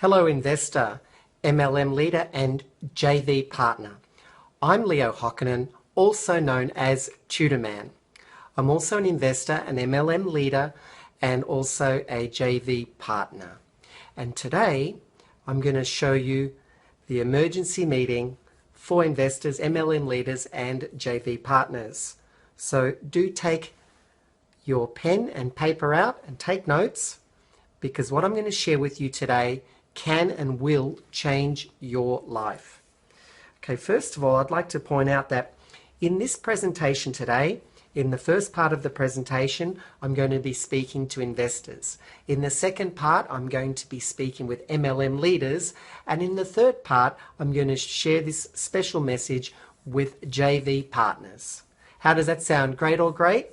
Hello investor, MLM leader and JV partner. I'm Leo Hockinen, also known as Tutorman. I'm also an investor, an MLM leader and also a JV partner. And today I'm going to show you the emergency meeting for investors, MLM leaders and JV partners. So do take your pen and paper out and take notes, because what I'm going to share with you today can and will change your life. Okay, first of all, I'd like to point out that in this presentation today, in the first part of the presentation, I'm going to be speaking to investors. In the second part, I'm going to be speaking with MLM leaders. And in the third part, I'm going to share this special message with JV partners. How does that sound? Great or great?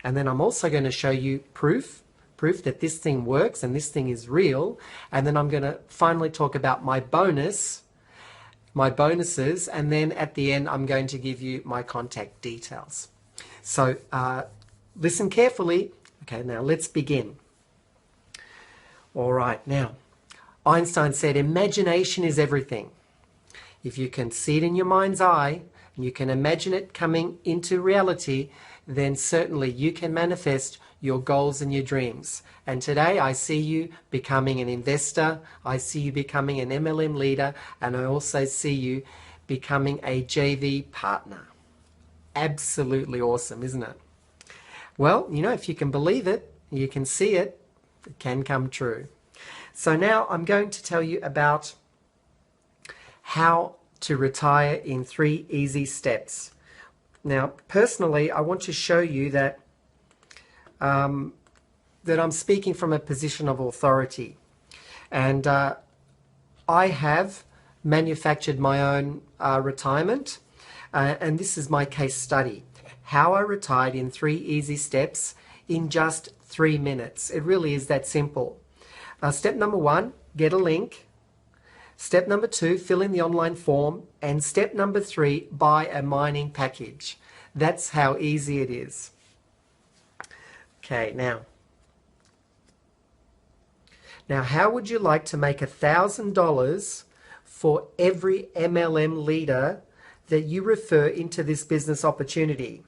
And then I'm also going to show you proof that this thing works and this thing is real. And then I'm going to finally talk about my bonuses, and then at the end I'm going to give you my contact details. So listen carefully. Okay, now let's begin. All right, now Einstein said imagination is everything. If you can see it in your mind's eye and you can imagine it coming into reality, then certainly you can manifest your goals and your dreams. And today I see you becoming an investor, I see you becoming an MLM leader, and I also see you becoming a JV partner. Absolutely awesome, isn't it? Well, you know, if you can believe it, you can see it, it can come true. So now I'm going to tell you about how to retire in 3 easy steps. Now, personally, I want to show you that that I'm speaking from a position of authority. And I have manufactured my own retirement, and this is my case study. How I retired in 3 easy steps in just 3 minutes. It really is that simple. Step number 1, get a link. Step number 2, fill in the online form. And step number 3, buy a mining package. That's how easy it is. Okay, now how would you like to make $1,000 for every MLM leader that you refer into this business opportunity?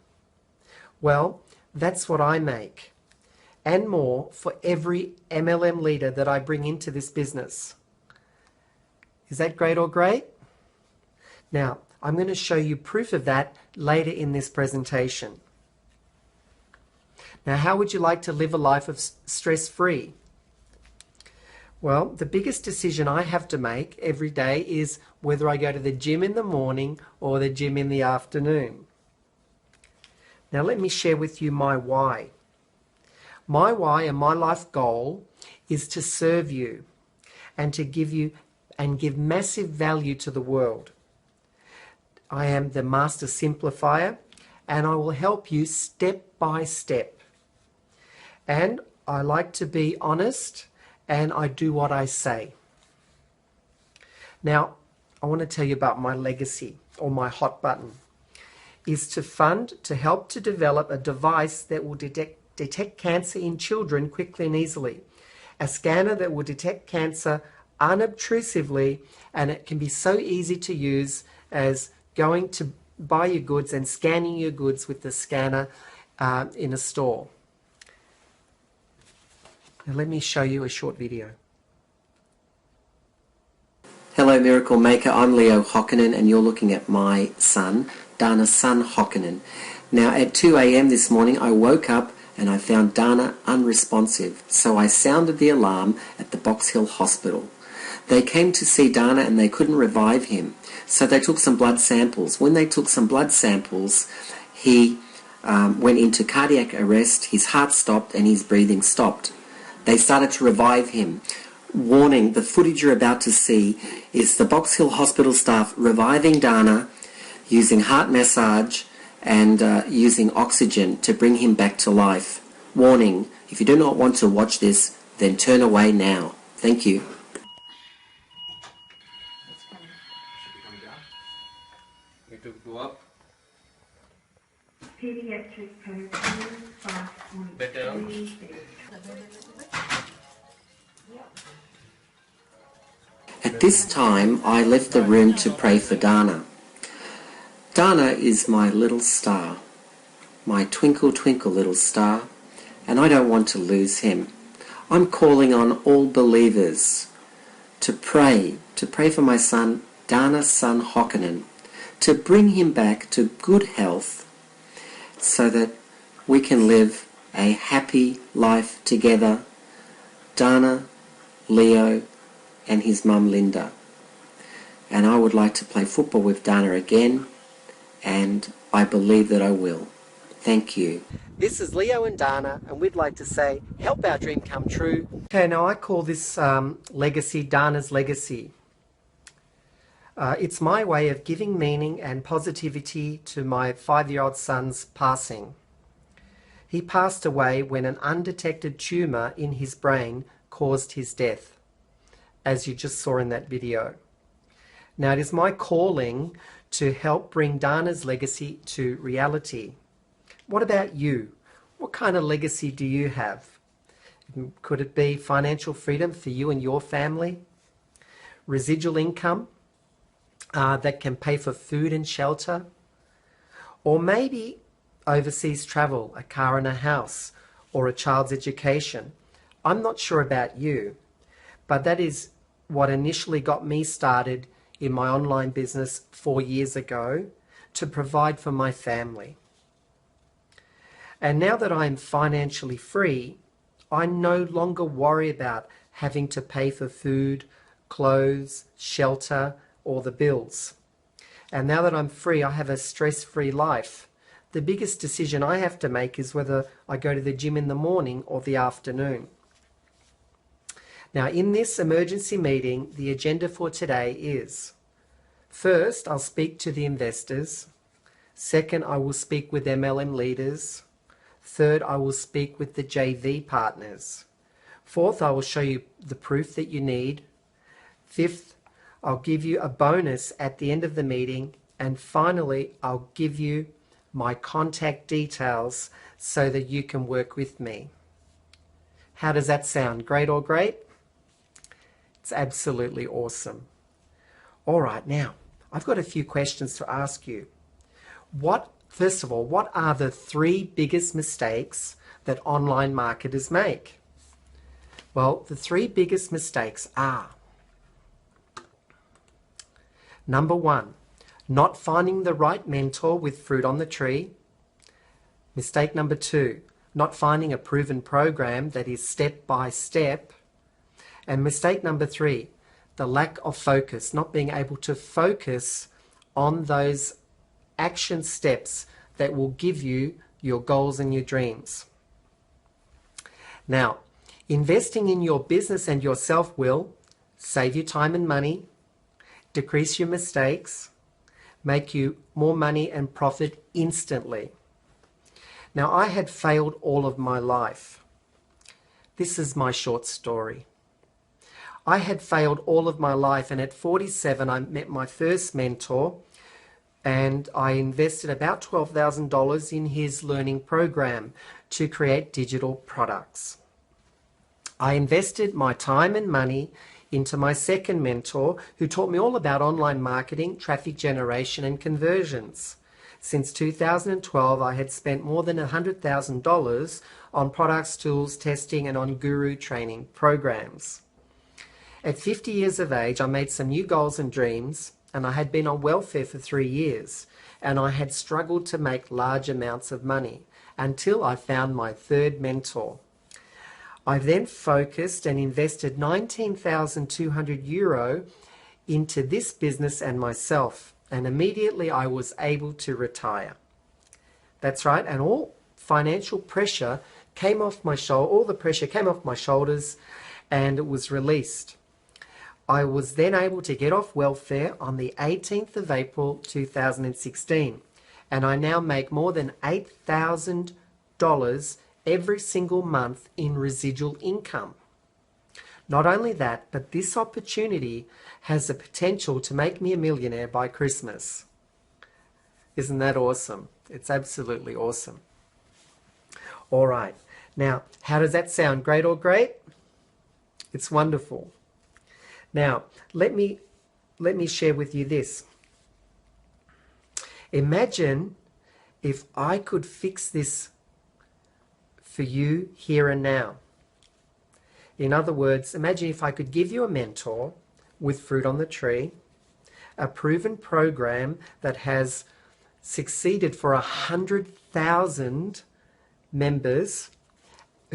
Well, that's what I make, and more for every MLM leader that I bring into this business. Is that great or great? Now, I'm going to show you proof of that later in this presentation. Now, how would you like to live a life of stress-free? Well, the biggest decision I have to make every day is whether I go to the gym in the morning or the gym in the afternoon. Now, let me share with you my why. My why and my life goal is to serve you and to give massive value to the world. I am the master simplifier, and I will help you step by step. And I like to be honest, and I do what I say. Now, I want to tell you about my legacy, or my hot button, is to help to develop a device that will detect cancer in children quickly and easily. A scanner that will detect cancer unobtrusively, and it can be so easy to use as going to buy your goods and scanning your goods with the scanner in a store. Now let me show you a short video. Hello Miracle Maker, I'm Leo Hockinen and you're looking at my son, Dana's son Hockinen. Now at 2 a.m. this morning I woke up and I found Dana unresponsive, so I sounded the alarm at the Box Hill Hospital. They came to see Dana and they couldn't revive him, so they took some blood samples. When they took some blood samples, he went into cardiac arrest, his heart stopped and his breathing stopped. They started to revive him. Warning, the footage you're about to see is the Box Hill Hospital staff reviving Dana using heart massage and using oxygen to bring him back to life. Warning, if you do not want to watch this, then turn away now. Thank you. It will go up. Pediatric code 5.3. Better. At this time, I left the room to pray for Dana. Dana is my little star, my twinkle, twinkle little star, and I don't want to lose him. I'm calling on all believers to pray for my son, Dana's son Hokkinen, to bring him back to good health so that we can live a happy life together, Dana, Leo, and his mum Linda. And I would like to play football with Dana again, and I believe that I will. Thank you. This is Leo and Dana, and we'd like to say, help our dream come true. Okay, now I call this legacy Dana's legacy. It's my way of giving meaning and positivity to my 5-year-old son's passing. He passed away when an undetected tumour in his brain caused his death, as you just saw in that video. Now, it is my calling to help bring Dana's legacy to reality. What about you? What kind of legacy do you have? Could it be financial freedom for you and your family? Residual income that can pay for food and shelter? Or maybe overseas travel, a car and a house, or a child's education. I'm not sure about you, but that is what initially got me started in my online business 4 years ago, to provide for my family. And now that I'm financially free, I no longer worry about having to pay for food, clothes, shelter, or the bills. And now that I'm free, I have a stress-free life. The biggest decision I have to make is whether I go to the gym in the morning or the afternoon. Now, in this emergency meeting, the agenda for today is: first, I'll speak to the investors. Second, I will speak with MLM leaders. Third, I will speak with the JV partners. Fourth, I will show you the proof that you need. Fifth, I'll give you a bonus at the end of the meeting. And finally, I'll give you my contact details so that you can work with me. How does that sound? Great or great? It's absolutely awesome. All right, now, I've got a few questions to ask you. First of all, what are the 3 biggest mistakes that online marketers make? Well, the 3 biggest mistakes are: number 1, not finding the right mentor with fruit on the tree. Mistake number 2, not finding a proven program that is step by step. And mistake number 3, the lack of focus, not being able to focus on those action steps that will give you your goals and your dreams. Now, investing in your business and yourself will save you time and money, decrease your mistakes, make you more money and profit instantly. Now, I had failed all of my life. This is my short story. I had failed all of my life, and at 47 I met my first mentor, and I invested about $12,000 in his learning program to create digital products. I invested my time and money into my second mentor, who taught me all about online marketing, traffic generation, and conversions. Since 2012, I had spent more than $100,000 on products, tools, testing, and on guru training programs. At 50 years of age, I made some new goals and dreams, and I had been on welfare for 3 years, and I had struggled to make large amounts of money until I found my third mentor. I then focused and invested €19,200 into this business and myself, and immediately I was able to retire. That's right, and all financial pressure came off my shoulder, all the pressure came off my shoulders, and it was released. I was then able to get off welfare on the 18th of April 2016, and I now make more than $8,000 every single month in residual income. Not only that, but this opportunity has the potential to make me a millionaire by Christmas. Isn't that awesome? It's absolutely awesome. All right, now, how does that sound? Great or great? It's wonderful. Now, let me share with you this. Imagine if I could fix this for you here and now. In other words, imagine if I could give you a mentor with fruit on the tree, a proven program that has succeeded for 100,000 members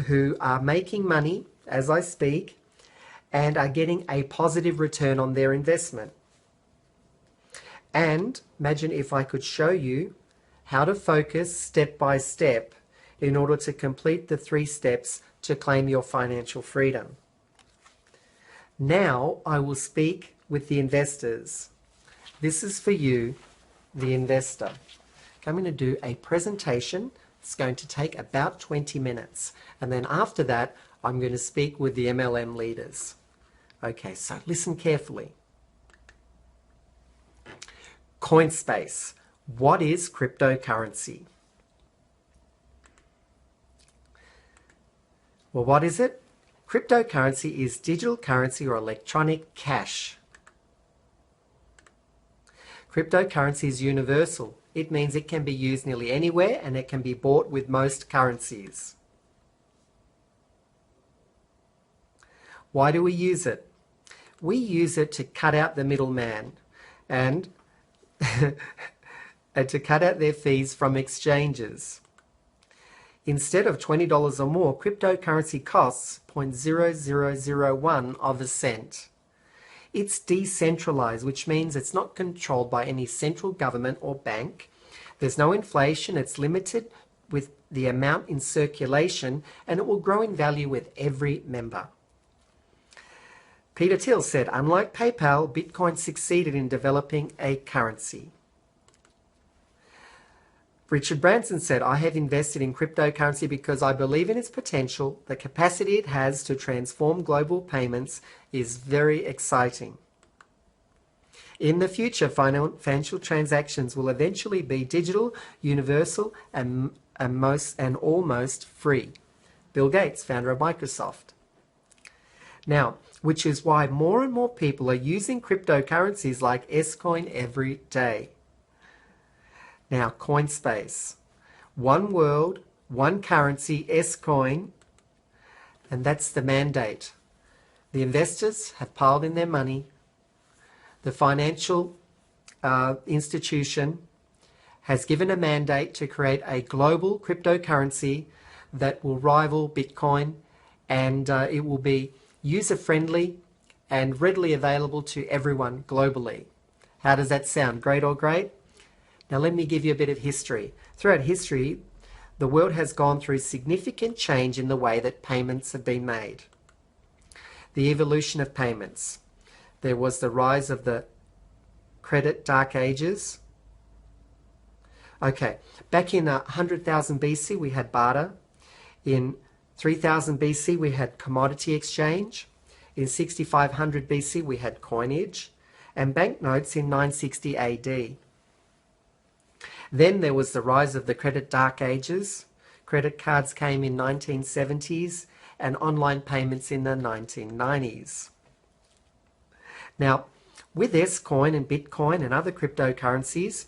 who are making money as I speak and are getting a positive return on their investment. And imagine if I could show you how to focus step by step in order to complete the 3 steps to claim your financial freedom. Now I will speak with the investors. This is for you, the investor. I'm going to do a presentation. It's going to take about 20 minutes. And then after that, I'm going to speak with the MLM leaders. Okay, so listen carefully. Coinspace. What is cryptocurrency? Well, what is it? Cryptocurrency is digital currency or electronic cash. Cryptocurrency is universal. It means it can be used nearly anywhere and it can be bought with most currencies. Why do we use it? We use it to cut out the middleman and to cut out their fees from exchanges. Instead of $20 or more, cryptocurrency costs 0.0001 of a cent. It's decentralized, which means it's not controlled by any central government or bank. There's no inflation. It's limited with the amount in circulation, and it will grow in value with every member. Peter Thiel said, unlike PayPal, Bitcoin succeeded in developing a currency. Richard Branson said, I have invested in cryptocurrency because I believe in its potential. The capacity it has to transform global payments is very exciting. In the future, financial transactions will eventually be digital, universal, and almost free. Bill Gates, founder of Microsoft. Now, which is why more and more people are using cryptocurrencies like S-Coin every day. Now, Coinspace. One world, one currency, S-Coin, and that's the mandate. The investors have piled in their money. The financial institution has given a mandate to create a global cryptocurrency that will rival Bitcoin, and it will be user-friendly and readily available to everyone globally. How does that sound? Great or great? Now let me give you a bit of history. Throughout history, the world has gone through significant change in the way that payments have been made. The evolution of payments. There was the rise of the credit dark ages. Okay, back in 100,000 BC we had barter. In 3000 BC we had commodity exchange. In 6500 BC we had coinage and banknotes in 960 AD. Then there was the rise of the credit dark ages. Credit cards came in 1970s and online payments in the 1990s. Now, with S-Coin and Bitcoin and other cryptocurrencies,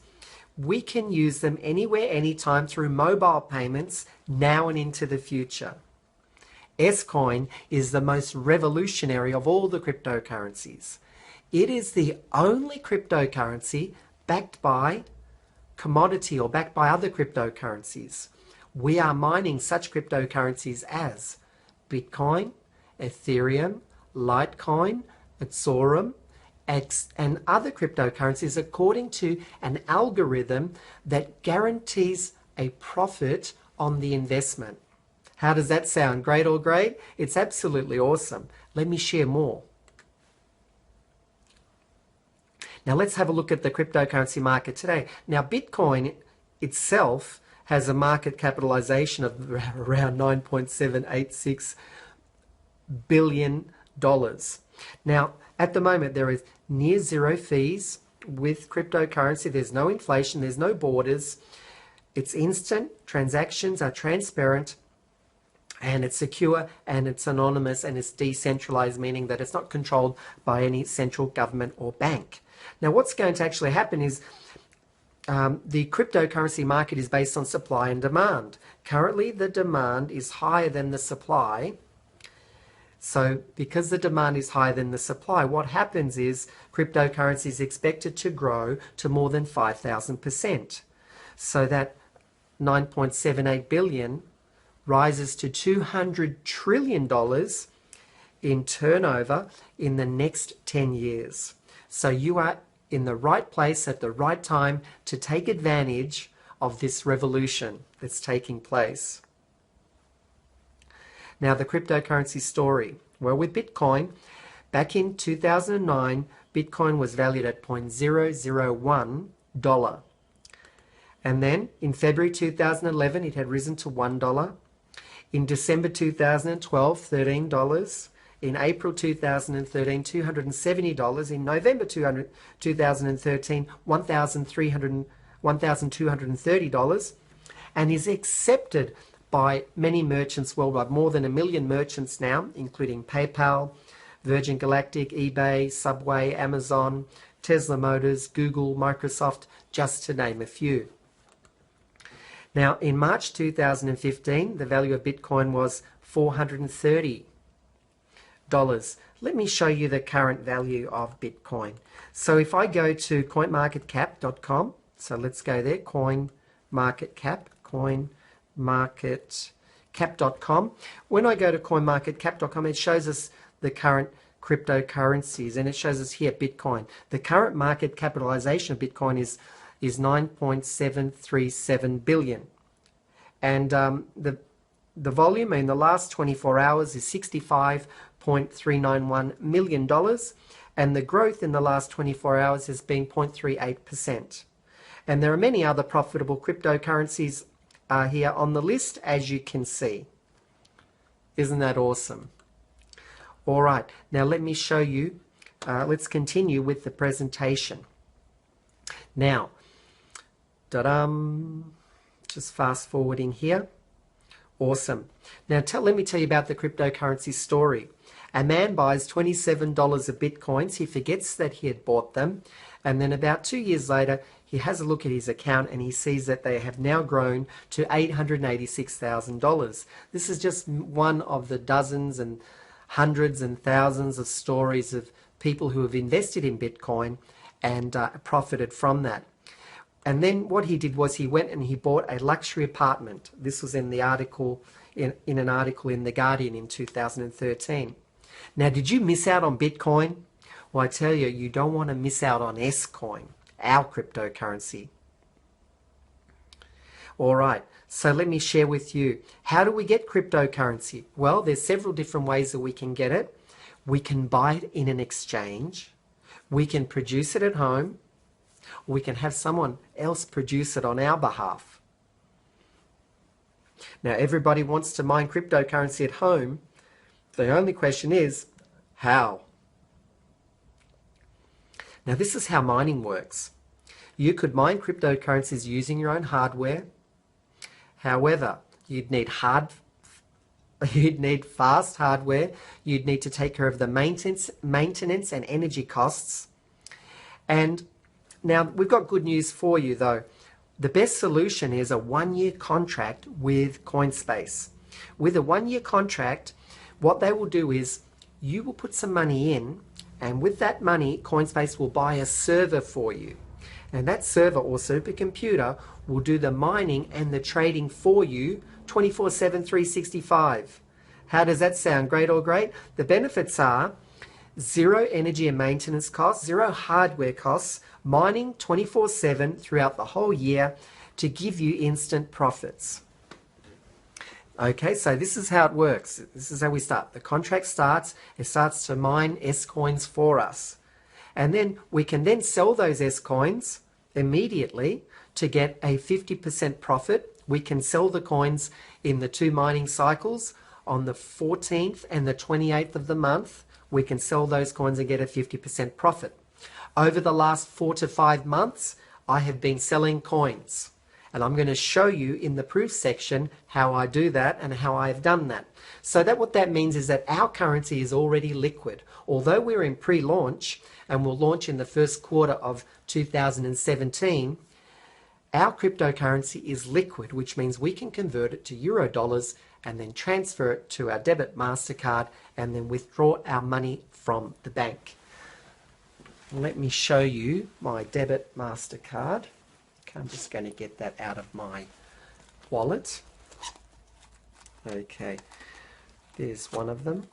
we can use them anywhere, anytime through mobile payments now and into the future. S-Coin is the most revolutionary of all the cryptocurrencies. It is the only cryptocurrency backed by commodity or backed by other cryptocurrencies. We are mining such cryptocurrencies as Bitcoin, Ethereum, Litecoin, Ethereum, and other cryptocurrencies according to an algorithm that guarantees a profit on the investment. How does that sound? Great or great? It's absolutely awesome. Let me share more. Now let's have a look at the cryptocurrency market today. Now Bitcoin itself has a market capitalization of around $9.786 billion. Now at the moment there is near zero fees with cryptocurrency. There's no inflation, there's no borders. It's instant, transactions are transparent, And it's secure and it's anonymous and it's decentralized, meaning that it's not controlled by any central government or bank. Now, what's going to actually happen is the cryptocurrency market is based on supply and demand. Currently, the demand is higher than the supply. So because the demand is higher than the supply, what happens is cryptocurrency is expected to grow to more than 5,000%. So that 9.78 billion rises to $200 trillion in turnover in the next 10 years. So you are in the right place at the right time to take advantage of this revolution that's taking place. Now, the cryptocurrency story. Well, with Bitcoin, back in 2009, Bitcoin was valued at $0.001. And then in February 2011, it had risen to $1. In December 2012, $13. In April 2013, $270. In November 2013, $1,230. And is accepted by many merchants worldwide, more than 1 million merchants now, including PayPal, Virgin Galactic, eBay, Subway, Amazon, Tesla Motors, Google, Microsoft, just to name a few. Now, in March 2015, the value of Bitcoin was $430. Let me show you the current value of Bitcoin. So if I go to coinmarketcap.com, so let's go there, coinmarketcap.com. When I go to coinmarketcap.com, it shows us the current cryptocurrencies, and it shows us here Bitcoin. The current market capitalization of Bitcoin is 9.737 billion. And the volume in the last 24 hours is $65.391 million, and the growth in the last 24 hours has been 0.38%. And there are many other profitable cryptocurrencies here on the list, as you can see. Isn't that awesome? All right, now let me show you, let's continue with the presentation. Now, just fast forwarding here. Awesome. Now let me tell you about the cryptocurrency story. A man buys $27 of Bitcoins. He forgets that he had bought them. And then about 2 years later, he has a look at his account and he sees that they have now grown to $886,000. This is just one of the dozens and hundreds and thousands of stories of people who have invested in Bitcoin and profited from that. And then what he did was he went and he bought a luxury apartment. This was in the article, in an article in The Guardian in 2013. Now, did you miss out on Bitcoin? Well, I tell you, you don't want to miss out on S-Coin, our cryptocurrency. All right, so let me share with you. How do we get cryptocurrency? Well, there's several different ways that we can get it. We can buy it in an exchange. We can produce it at home. We can have someone else produce it on our behalf. Now, everybody wants to mine cryptocurrency at home. The only question is, how? Now, this is how mining works. You could mine cryptocurrencies using your own hardware. However, you'd need fast hardware. You'd need to take care of the maintenance and energy costs. And now, we've got good news for you, though. The best solution is a 1-year contract with Coinspace. With a 1-year contract, what they will do is you will put some money in, and with that money, Coinspace will buy a server for you. And that server or supercomputer will do the mining and the trading for you 24/7, 365. How does that sound? Great or great? The benefits are zero energy and maintenance costs, zero hardware costs, mining 24/7 throughout the whole year to give you instant profits. Okay, so this is how it works. This is how we start. The contract starts, it starts to mine S-Coins for us. And then we can then sell those S-Coins immediately to get a 50% profit. We can sell the coins in the 2 mining cycles on the 14th and the 28th of the month. We can sell those coins and get a 50% profit. Over the last 4 to 5 months, I have been selling coins. And I'm going to show you in the proof section how I do that and how I've done that. So that what that means is that our currency is already liquid. Although we're in pre-launch and will launch in the first quarter of 2017, our cryptocurrency is liquid, which means we can convert it to euro dollars and then transfer it to our debit MasterCard and then withdraw our money from the bank. Let me show you my debit MasterCard. Okay, I'm just going to get that out of my wallet. Okay, there's one of them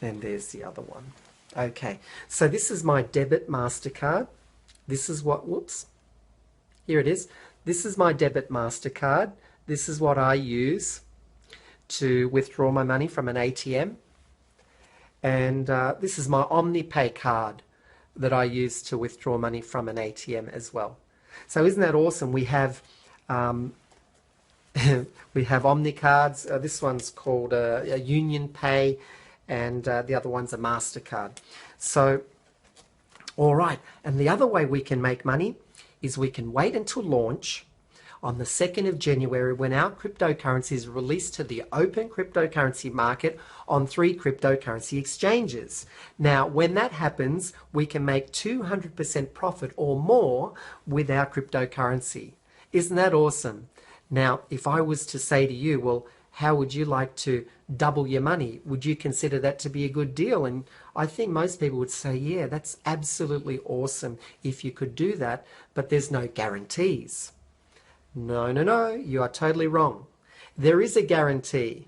and there's the other one. Okay, so this is my debit MasterCard. This is what, whoops, here it is. This is my debit MasterCard. This is what I use to withdraw my money from an ATM. And this is my OmniPay card that I use to withdraw money from an ATM as well. So isn't that awesome? We have we have Omni cards. This one's called a Union Pay, and the other one's a MasterCard. So, all right. And the other way we can make money is we can wait until launch on the 2nd of January when our cryptocurrency is released to the open cryptocurrency market on 3 cryptocurrency exchanges. Now, when that happens, we can make 200% profit or more with our cryptocurrency. Isn't that awesome? Now, if I was to say to you, well, how would you like to double your money? Would you consider that to be a good deal? And I think most people would say, yeah, that's absolutely awesome if you could do that, but there's no guarantees. No, no, no, you are totally wrong. There is a guarantee.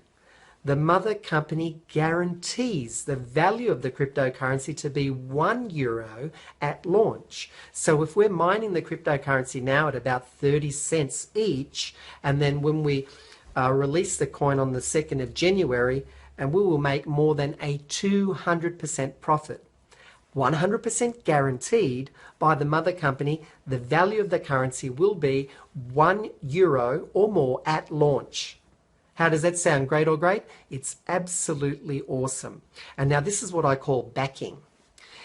The mother company guarantees the value of the cryptocurrency to be €1 at launch. So if we're mining the cryptocurrency now at about 30 cents each, and then when we release the coin on the 2nd of January, and we will make more than a 200% profit. 100% guaranteed by the mother company, the value of the currency will be €1 or more at launch. How does that sound? Great or great? It's absolutely awesome. And now this is what I call backing.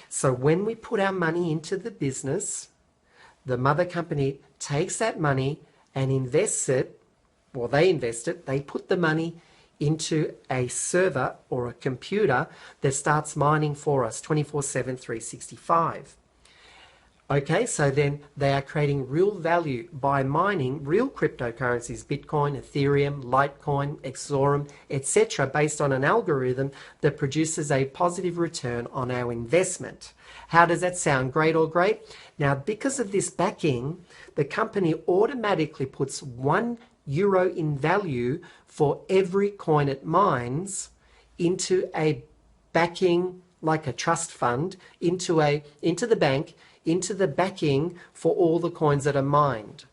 So when we put our money into the business, the mother company takes that money and invests it, or they invest it, they put the money into a server or a computer that starts mining for us 24/7, 365. Okay, so then they are creating real value by mining real cryptocurrencies, Bitcoin, Ethereum, Litecoin, Ethereum, etc., based on an algorithm that produces a positive return on our investment. How does that sound? Great or great? Now, because of this backing, the company automatically puts €1 in value for every coin it mines into a backing, like a trust fund, into the bank, into the backing for all the coins that are mined.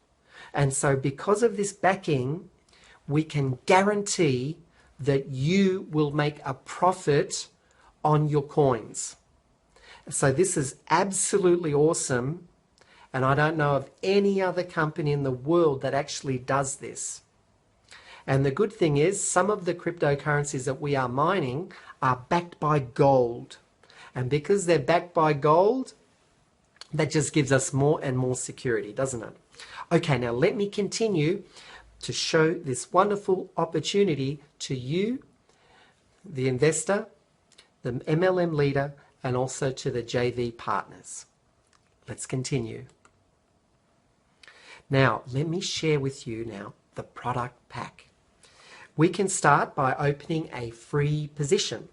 And so because of this backing, we can guarantee that you will make a profit on your coins. So this is absolutely awesome. And I don't know of any other company in the world that actually does this. And the good thing is, some of the cryptocurrencies that we are mining are backed by gold. And because they're backed by gold, that just gives us more and more security, doesn't it? Okay, now let me continue to show this wonderful opportunity to you, the investor, the MLM leader, and also to the JV partners. Let's continue. Now, let me share with you now the product pack. We can start by opening a free position.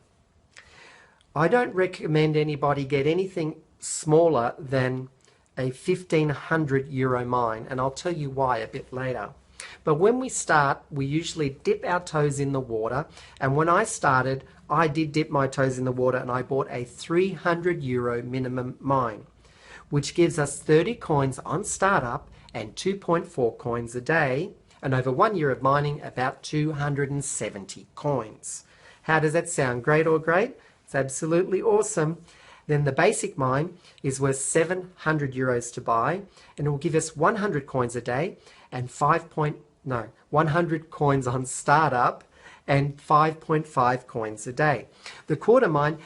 I don't recommend anybody get anything smaller than a €1,500 mine, and I'll tell you why a bit later. But when we start, we usually dip our toes in the water, and when I started, I did dip my toes in the water and I bought a €300 minimum mine, which gives us 30 coins on startup and 2.4 coins a day, and over 1 year of mining, about 270 coins. How does that sound? Great or great? It's absolutely awesome. Then the basic mine is worth €700 to buy, and it will give us 100 coins a day and 100 coins on startup and 5.5 coins a day. The quarter mine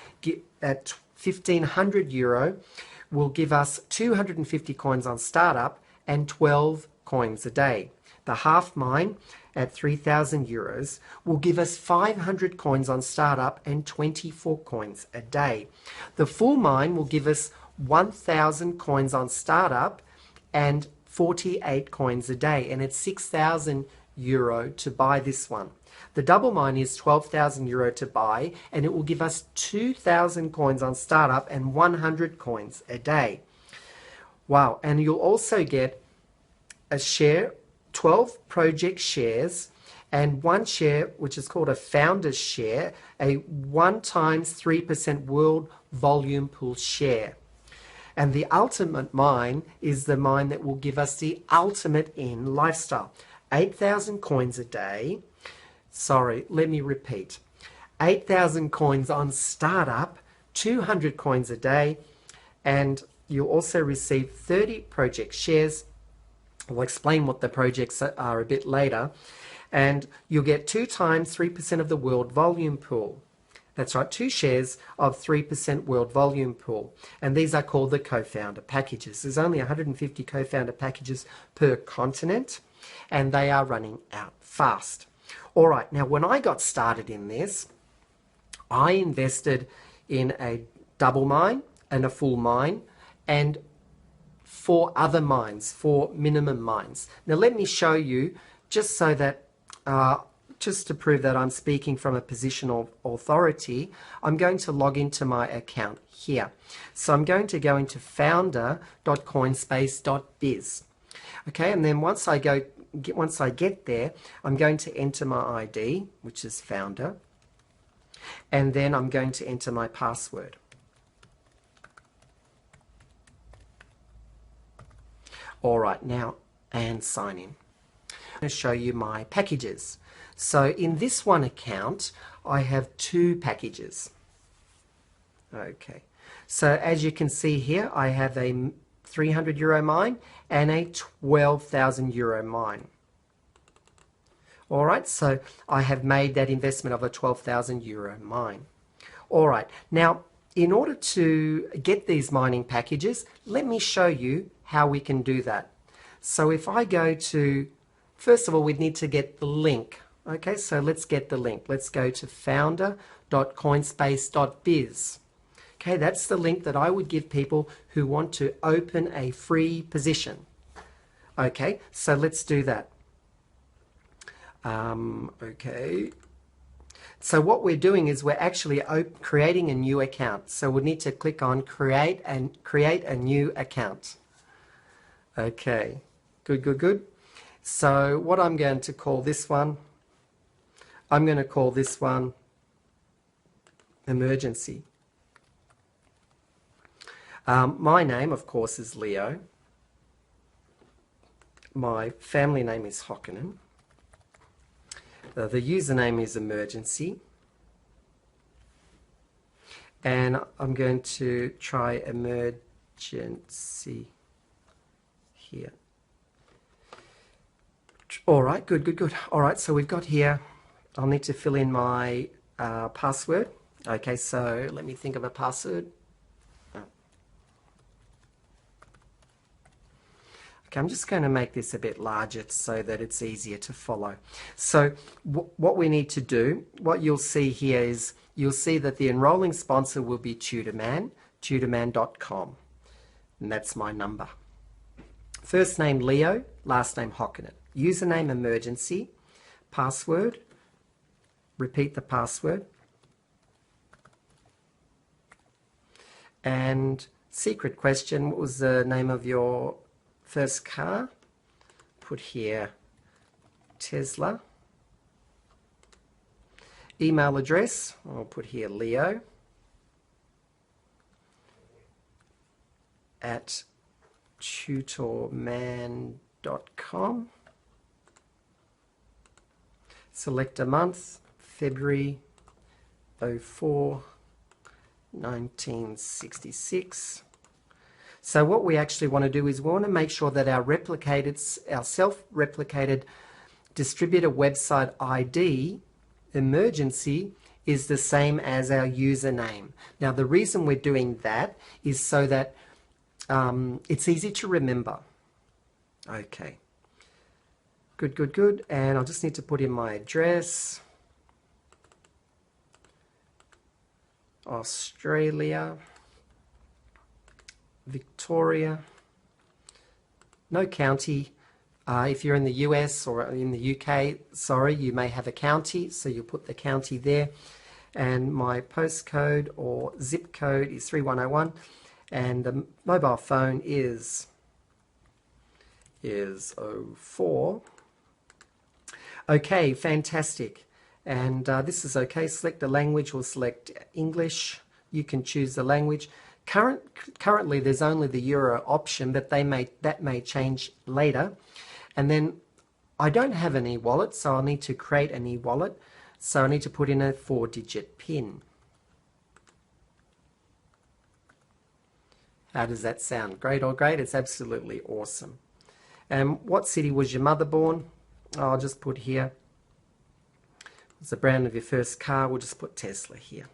at €1,500 will give us 250 coins on startup and 12 coins a day. The half mine at 3,000 euros will give us 500 coins on startup and 24 coins a day. The full mine will give us 1,000 coins on startup and 48 coins a day, and it's 6,000 euro to buy this one. The double mine is 12,000 euro to buy, and it will give us 2,000 coins on startup and 100 coins a day. Wow, and you'll also get a share, 12 project shares, and one share, which is called a founder's share, a 1 times 3% world volume pool share. And the ultimate mine is the mine that will give us the ultimate in lifestyle. 8,000 coins a day. Sorry, let me repeat. 8,000 coins on startup, 200 coins a day, and you'll also receive 30 project shares. I'll explain what the projects are a bit later. And you'll get 2 times 3% of the world volume pool. That's right, 2 shares of 3% world volume pool. And these are called the co-founder packages. There's only 150 co-founder packages per continent, and they are running out fast. All right, now when I got started in this, I invested in a double mine and a full mine and 4 other mines, 4 minimum mines. Now let me show you, just so that just to prove that I'm speaking from a position of authority, I'm going to log into my account here. So I'm going to go into founder.coinspace.biz. Okay, and then once I get there, I'm going to enter my ID, which is founder, and then I'm going to enter my password. All right, now, and sign in. I'm going to show you my packages. So in this one account, I have 2 packages. Okay, so as you can see here, I have a 300 euro mine and a 12,000 euro mine. All right, so I have made that investment of a 12,000 euro mine. All right, now in order to get these mining packages, let me show you how we can do that. So if I go to, first of all, we need to get the link. Okay, so let's get the link. Let's go to founder.coinspace.biz. Okay, that's the link that I would give people who want to open a free position. Okay, so let's do that. Okay, so what we're doing is we're actually creating a new account. So we need to click on create a new account. Okay, good. So what I'm going to call this one, I'm going to call this one emergency. My name, of course, is Leo. My family name is Hokkinen. The username is emergency. And I'm going to try emergency here. All right, good. All right, so we've got here, I'll need to fill in my password. Okay, so let me think of a password. Okay, I'm just going to make this a bit larger so that it's easier to follow. So what we need to do, what you'll see here is, you'll see that the enrolling sponsor will be Tutorman, tutorman.com. And that's my number. First name Leo, last name Hokkinen. Username emergency, password, repeat the password, and secret question, what was the name of your first car? Put here Tesla. Email address, I'll put here Leo at tutorman.com. Select a month, February 04, 1966. So what we actually want to do is we want to make sure that our self-replicated distributor website ID, emergency, is the same as our username. Now the reason we're doing that is so that it's easy to remember. Okay, Good, good, good. And I'll just need to put in my address. Australia. Victoria. No county. If you're in the US or in the UK, sorry, you may have a county, so you'll put the county there. And my postcode or zip code is 3101, and the mobile phone is 04. Okay, fantastic. And this is okay. Select the language. We'll select English. You can choose the language. Currently, there's only the Euro option, but that may change later. And then I don't have an e-wallet, so I'll need to create an e-wallet. So I need to put in a 4-digit PIN. How does that sound? Great or great? It's absolutely awesome. And what city was your mother born? I'll just put here. What's the brand of your first car? We'll just put Tesla here.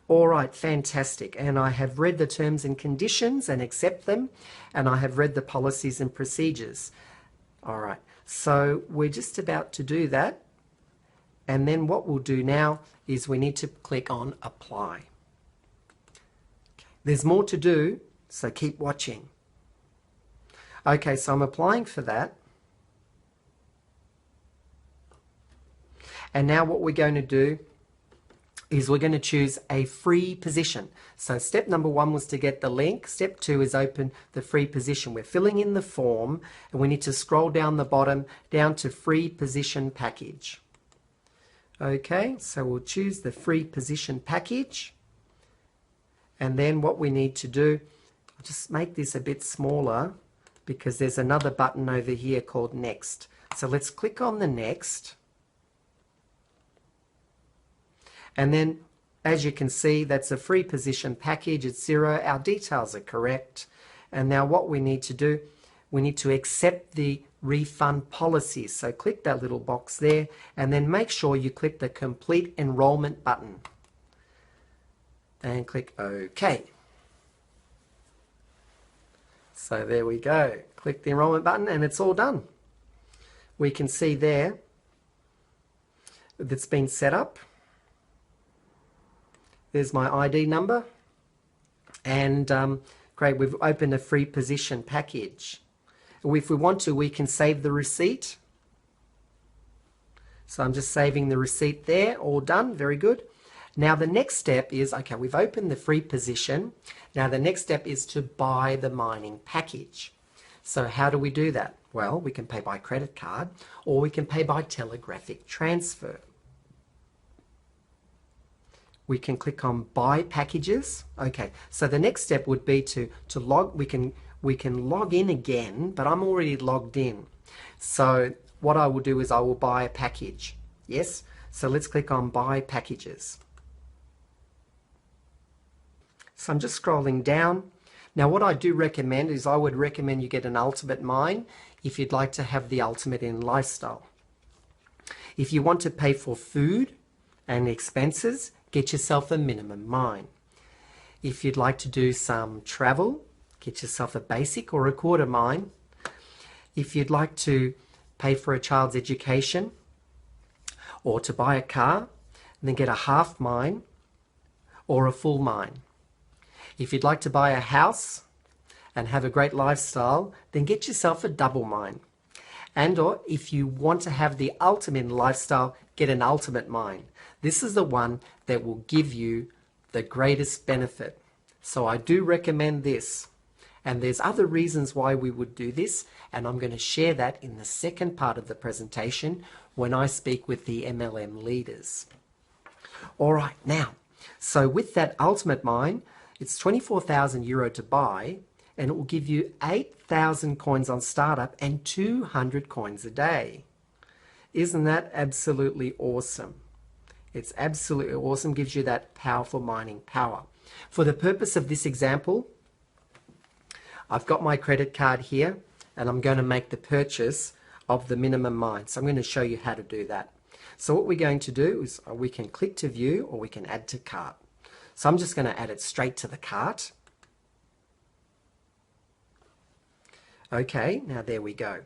All right, fantastic. And I have read the terms and conditions and accept them. And I have read the policies and procedures. All right, so we're just about to do that. And then what we'll do now is we need to click on apply. Okay. There's more to do, so keep watching. Okay, so I'm applying for that. And now what we're going to do is we're going to choose a free position. So step number 1 was to get the link. Step 2 is open the free position. We're filling in the form and we need to scroll down the bottom down to free position package. Okay, so we'll choose the free position package. And then what we need to do, I'll just make this a bit smaller because there's another button over here called next. So let's click on the next. And then, as you can see, that's a free position package. It's 0. Our details are correct. And now what we need to do, we need to accept the refund policy. So click that little box there and then make sure you click the complete enrollment button. And click OK. So there we go. Click the enrollment button and it's all done. We can see there that's been set up. There's my ID number, and great, we've opened a free position package. If we want to, we can save the receipt. So I'm just saving the receipt there, all done, very good. Now the next step is, okay, we've opened the free position. Now the next step is to buy the mining package. So how do we do that? Well, we can pay by credit card, or we can pay by telegraphic transfer. We can click on buy packages. Okay, so the next step would be to log. We can log in again, but I'm already logged in. So what I will do is I will buy a package. Yes, so let's click on buy packages. So I'm just scrolling down. Now what I do recommend is I would recommend you get an ultimate mine if you'd like to have the ultimate in lifestyle. If you want to pay for food and expenses, get yourself a minimum mine. If you'd like to do some travel, get yourself a basic or a quarter mine. If you'd like to pay for a child's education or to buy a car, then get a half mine or a full mine. If you'd like to buy a house and have a great lifestyle, then get yourself a double mine. And or if you want to have the ultimate in lifestyle, get an ultimate mine. This is the one that will give you the greatest benefit. So I do recommend this. And there's other reasons why we would do this, and I'm going to share that in the second part of the presentation when I speak with the MLM leaders. All right, now, so with that ultimate mine, it's 24,000 euro to buy, and it will give you 8,000 coins on startup and 200 coins a day. Isn't that absolutely awesome? It's absolutely awesome, gives you that powerful mining power. For the purpose of this example, I've got my credit card here and I'm going to make the purchase of the minimum mine. So I'm going to show you how to do that. So what we're going to do is we can click to view or we can add to cart. So I'm just going to add it straight to the cart. Okay, now there we go.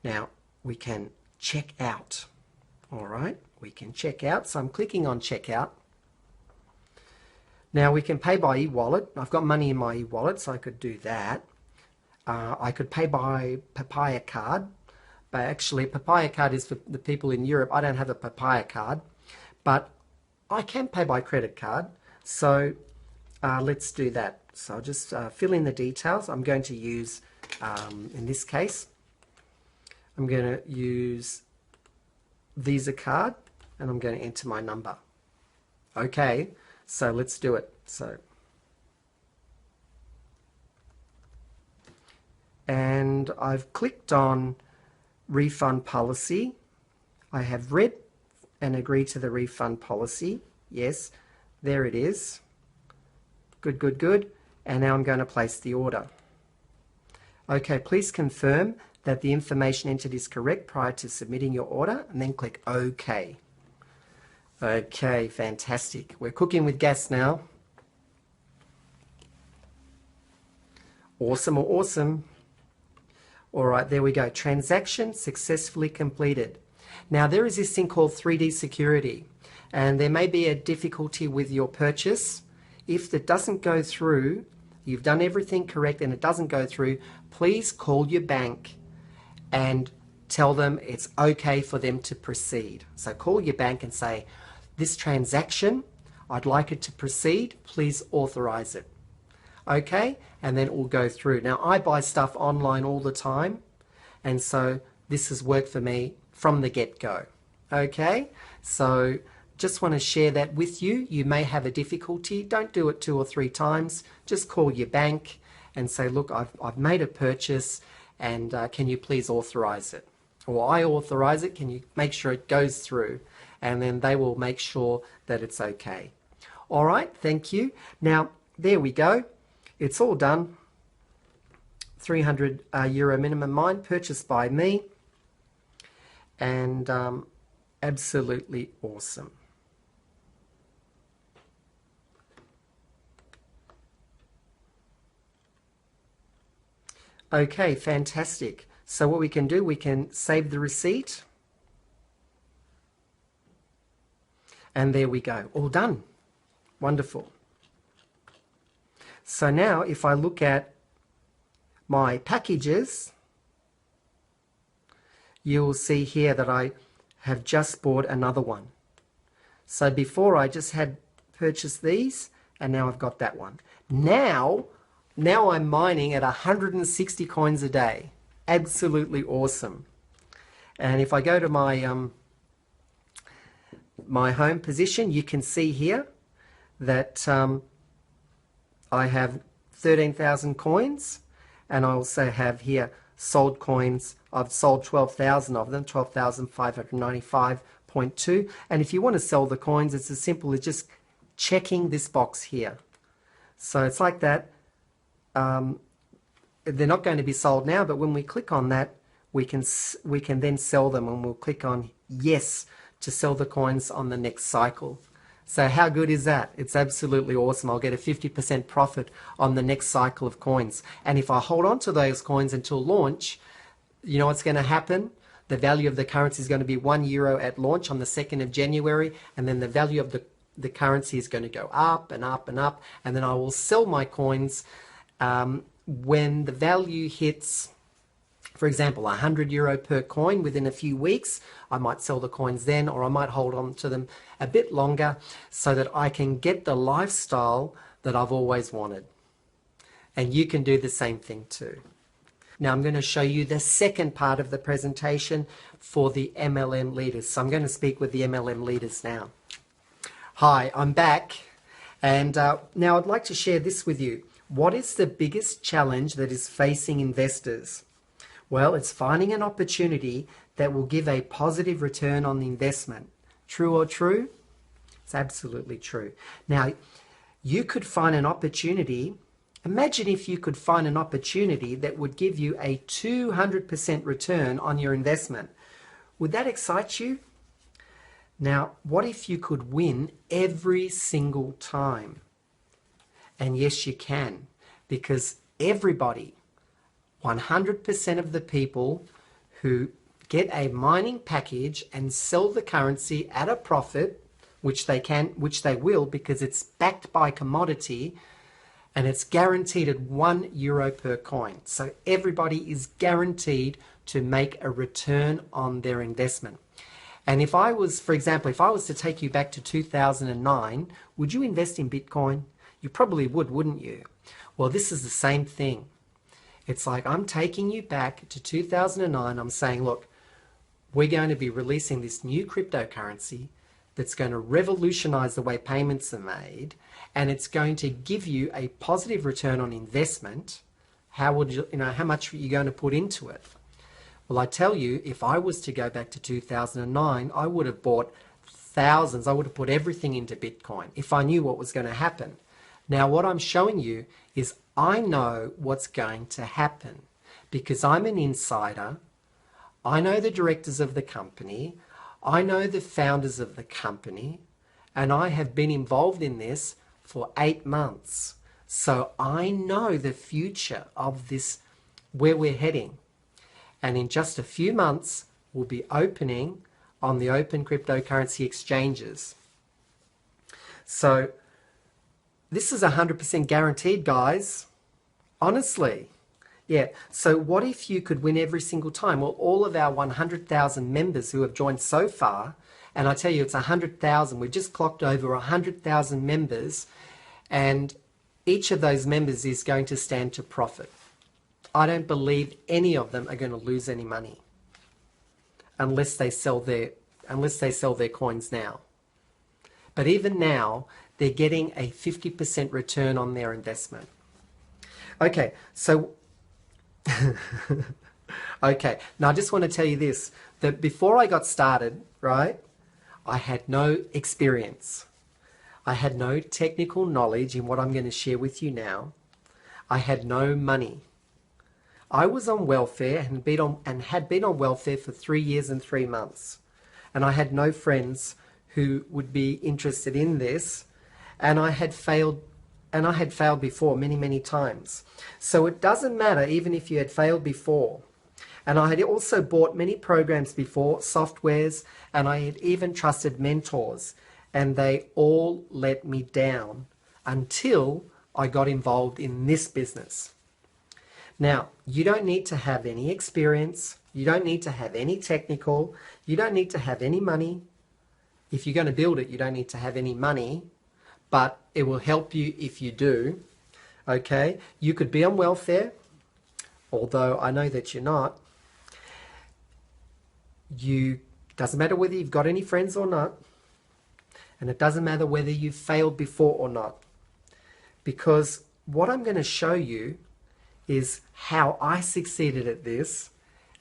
Now we can check out. All right, we can check out. So I'm clicking on checkout. Now we can pay by e-wallet. I've got money in my e-wallet, so I could do that. I could pay by Papaya card, but actually Papaya card is for the people in Europe. I don't have a Papaya card, but I can pay by credit card. So let's do that. So I'll just fill in the details. I'm going to use, in this case, I'm going to use Visa card, and I'm going to enter my number. Okay, so let's do it. And I've clicked on refund policy. I have read and agreed to the refund policy. Yes, there it is. Good, good, good. And now I'm going to place the order. Okay, please confirm that the information entered is correct prior to submitting your order, and then click OK. Okay, fantastic. We're cooking with gas now. Awesome, awesome. All right, there we go. Transaction successfully completed. Now, there is this thing called 3D security, and there may be a difficulty with your purchase. If it doesn't go through, you've done everything correct and it doesn't go through, please call your bank and tell them it's okay for them to proceed. So call your bank and say, this transaction, I'd like it to proceed, please authorize it. Okay, and then it will go through. Now, I buy stuff online all the time, and so this has worked for me from the get-go. Okay, so just want to share that with you. You may have a difficulty. Don't do it 2 or 3 times. Just call your bank and say, look, I've made a purchase, and can you please authorize it? Or I authorize it, can you make sure it goes through? And then they will make sure that it's okay. All right, thank you. Now, there we go. It's all done. 300 euro minimum mine, purchased by me. And absolutely awesome. Okay, fantastic. So what we can do, we can save the receipt. And there we go, all done. Wonderful. So now if I look at my packages, you will see here that I have just bought another one. So before I just had purchased these, and now I've got that one. Now I'm mining at 160 coins a day. Absolutely awesome. And if I go to my my home position, you can see here that I have 13,000 coins, and I also have here sold coins. I've sold 12,000 of them, 12,595.2. And if you want to sell the coins, it's as simple as just checking this box here. So it's like that. They're not going to be sold now, but when we click on that, we can then sell them, and we'll click on yes to sell the coins on the next cycle. So how good is that? It's absolutely awesome. I'll get a 50% profit on the next cycle of coins. And if I hold on to those coins until launch, you know what's going to happen? The value of the currency is going to be €1 at launch on the 2nd of January, and then the value of the currency is going to go up and up and up, and then I will sell my coins when the value hits, for example, €100 per coin within a few weeks. I might sell the coins then, or I might hold on to them a bit longer so that I can get the lifestyle that I've always wanted. And you can do the same thing too. Now I'm going to show you the second part of the presentation for the MLM leaders. So I'm going to speak with the MLM leaders now. Hi, I'm back, and now I'd like to share this with you. What is the biggest challenge that is facing investors? Well, it's finding an opportunity that will give a positive return on the investment. True or true? It's absolutely true. Now, you could find an opportunity. Imagine if you could find an opportunity that would give you a 200% return on your investment. Would that excite you? Now, what if you could win every single time? And yes, you can, because everybody, 100% of the people who get a mining package and sell the currency at a profit, which they will, because it's backed by commodity, and it's guaranteed at €1 per coin. So everybody is guaranteed to make a return on their investment. And if I was, for example, if I was to take you back to 2009, would you invest in Bitcoin? You probably would, wouldn't you? Well, this is the same thing. It's like I'm taking you back to 2009. I'm saying, look, we're going to be releasing this new cryptocurrency that's going to revolutionize the way payments are made, and it's going to give you a positive return on investment. How would you, how much are you going to put into it? Well, I tell you, if I was to go back to 2009, I would have bought thousands. I would have put everything into Bitcoin if I knew what was going to happen. Now, what I'm showing you is I know what's going to happen because I'm an insider. I know the directors of the company. I know the founders of the company, and I have been involved in this for 8 months. So I know the future of this, where we're heading. And in just a few months, we'll be opening on the open cryptocurrency exchanges. So this is 100% guaranteed, guys. Honestly. Yeah, so what if you could win every single time? Well, all of our 100,000 members who have joined so far, and I tell you it's 100,000, we've just clocked over 100,000 members, and each of those members is going to stand to profit. I don't believe any of them are going to lose any money unless they sell their coins now. But even now, they're getting a 50% return on their investment. Okay, so okay, now I just want to tell you this, that before I got started, right, I had no experience. I had no technical knowledge in what I'm going to share with you now. I had no money. I was on welfare and had been on welfare for 3 years and 3 months. And I had no friends who would be interested in this. And I had failed before many, many times. So it doesn't matter even if you had failed before. And I had also bought many programs before, softwares, and I had even trusted mentors. And they all let me down until I got involved in this business. Now, you don't need to have any experience. You don't need to have any technical. You don't need to have any money. If you're going to build it, you don't need to have any money, but it will help you if you do. Okay? You could be on welfare, although I know that you're not. Doesn't matter whether you've got any friends or not, and it doesn't matter whether you've failed before or not, because what I'm going to show you is how I succeeded at this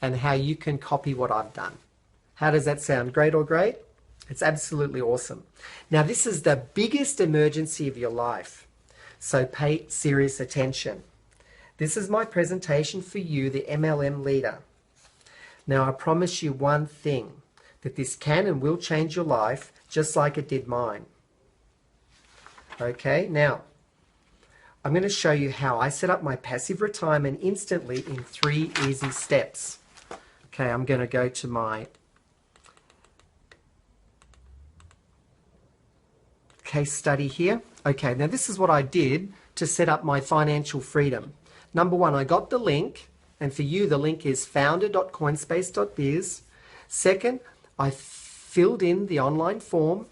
and how you can copy what I've done. How does that sound? Great or great? It's absolutely awesome. Now, this is the biggest emergency of your life, so pay serious attention. This is my presentation for you, the MLM leader. Now, I promise you one thing, that this can and will change your life just like it did mine. Okay, now, I'm going to show you how I set up my passive retirement instantly in 3 easy steps. Okay, I'm going to go to my case study here. Okay, now this is what I did to set up my financial freedom. Number 1, I got the link, and for you the link is founder.coinspace.biz. Second, I filled in the online form,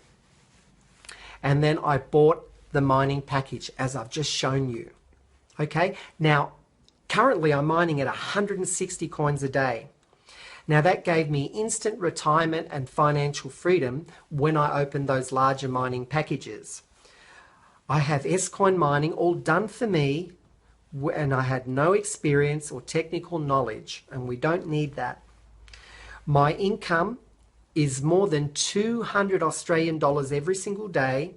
and then I bought the mining package as I've just shown you. Okay, now currently I'm mining at 160 coins a day. Now that gave me instant retirement and financial freedom when I opened those larger mining packages. I have S-coin mining all done for me, and I had no experience or technical knowledge, and we don't need that. My income is more than 200 Australian dollars every single day,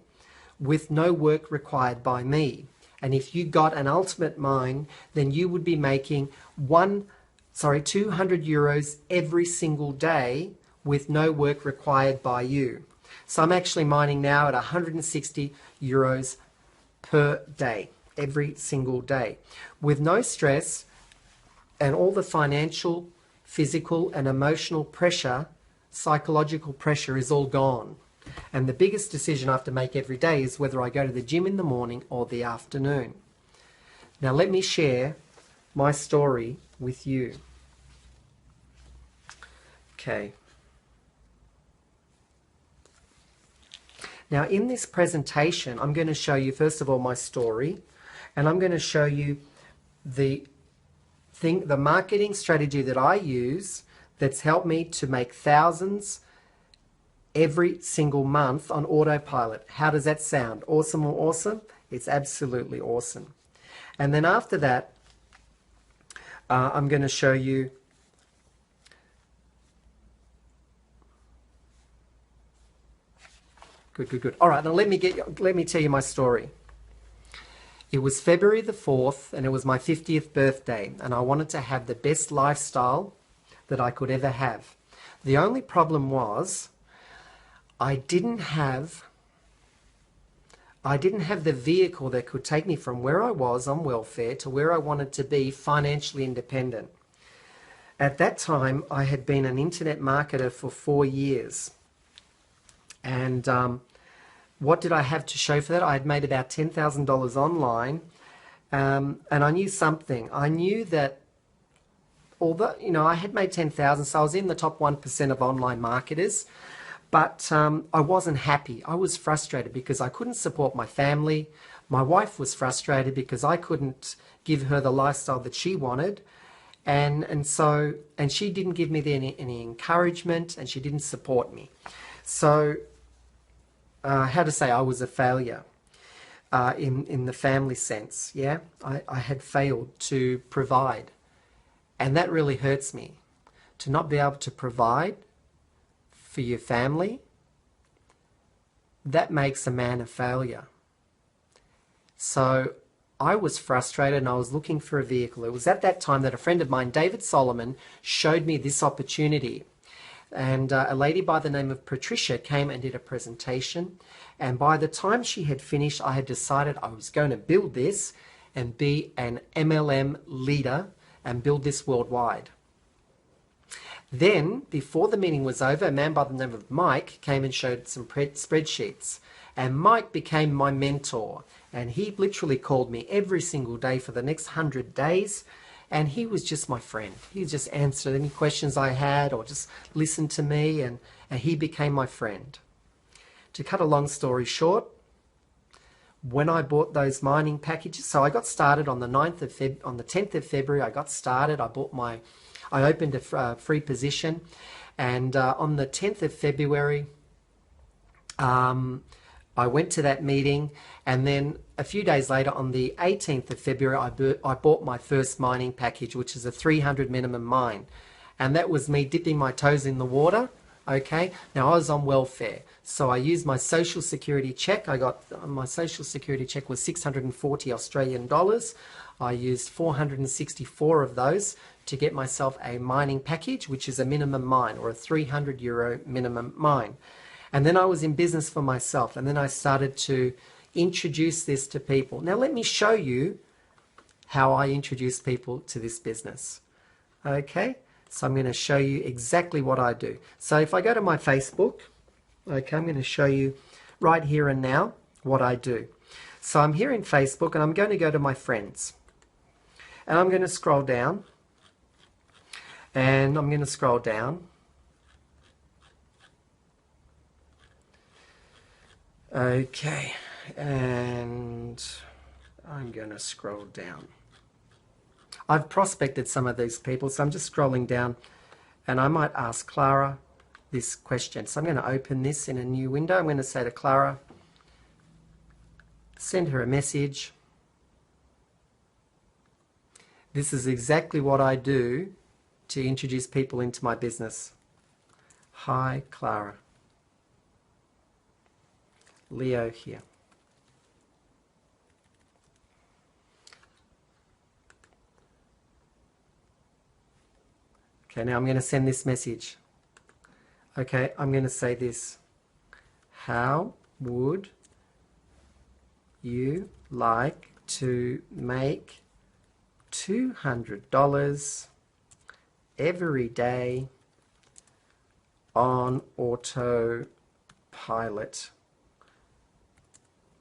with no work required by me. And if you got an ultimate mine, then you would be making 200 euros every single day with no work required by you. So I'm actually mining now at 160 euros per day, every single day, with no stress and all the financial physical and emotional pressure, psychological pressure is all gone. And the biggest decision I have to make every day is whether I go to the gym in the morning or the afternoon. Now let me share my story with you. Okay. Now in this presentation, I'm going to show you first of all my story, and I'm going to show you the marketing strategy that I use that's helped me to make thousands every single month on autopilot. How does that sound? Awesome or awesome? It's absolutely awesome. And then after that, I'm going to show you Good. All right, now let me tell you my story. It was February the 4th, and it was my 50th birthday, and I wanted to have the best lifestyle that I could ever have. The only problem was I didn't have the vehicle that could take me from where I was on welfare to where I wanted to be financially independent. At that time, I had been an internet marketer for 4 years. And what did I have to show for that? I had made about $10,000 online, and I knew something. I knew that although, I had made 10,000, so I was in the top 1% of online marketers, but I wasn't happy. I was frustrated because I couldn't support my family. My wife was frustrated because I couldn't give her the lifestyle that she wanted, and she didn't give me any encouragement, and she didn't support me. So how to say, I was a failure in the family sense. Yeah, I had failed to provide, and that really hurts me. To not be able to provide for your family, that makes a man a failure. So I was frustrated, and I was looking for a vehicle. It was at that time that a friend of mine, David Solomon, showed me this opportunity. And a lady by the name of Patricia came and did a presentation, and by the time she had finished, I had decided I was going to build this and be an MLM leader and build this worldwide. Then, before the meeting was over, a man by the name of Mike came and showed some spreadsheets, and Mike became my mentor, and he literally called me every single day for the next 100 days. And he was just my friend. He just answered any questions I had or just listened to me, and he became my friend. To cut a long story short, when I bought those mining packages, so I got started on the 10th of February, I got started. I opened a free position, and on the 10th of February, I went to that meeting, and then a few days later, on the 18th of February, I bought my first mining package, which is a 300 minimum mine. And that was me dipping my toes in the water, okay? Now, I was on welfare, so I used my social security check. My social security check was 640 Australian dollars. I used 464 of those to get myself a mining package, which is a minimum mine, or a 300 euro minimum mine. And then I was in business for myself, and then I started to introduce this to people. Now let me show you how I introduce people to this business. Okay, so I'm going to show you exactly what I do. So if I go to my Facebook, okay, I'm going to show you right here and now what I do. So I'm here in Facebook, and I'm going to go to my friends, and I'm going to scroll down, and I'm going to scroll down. Okay, and I'm going to scroll down. I've prospected some of these people, so I'm just scrolling down, and I might ask Clara this question. So I'm going to open this in a new window. I'm going to say to Clara, send her a message. This is exactly what I do to introduce people into my business. Hi, Clara. Leo here. Okay, now I'm going to send this message. Okay, I'm going to say this. How would you like to make $200 every day on autopilot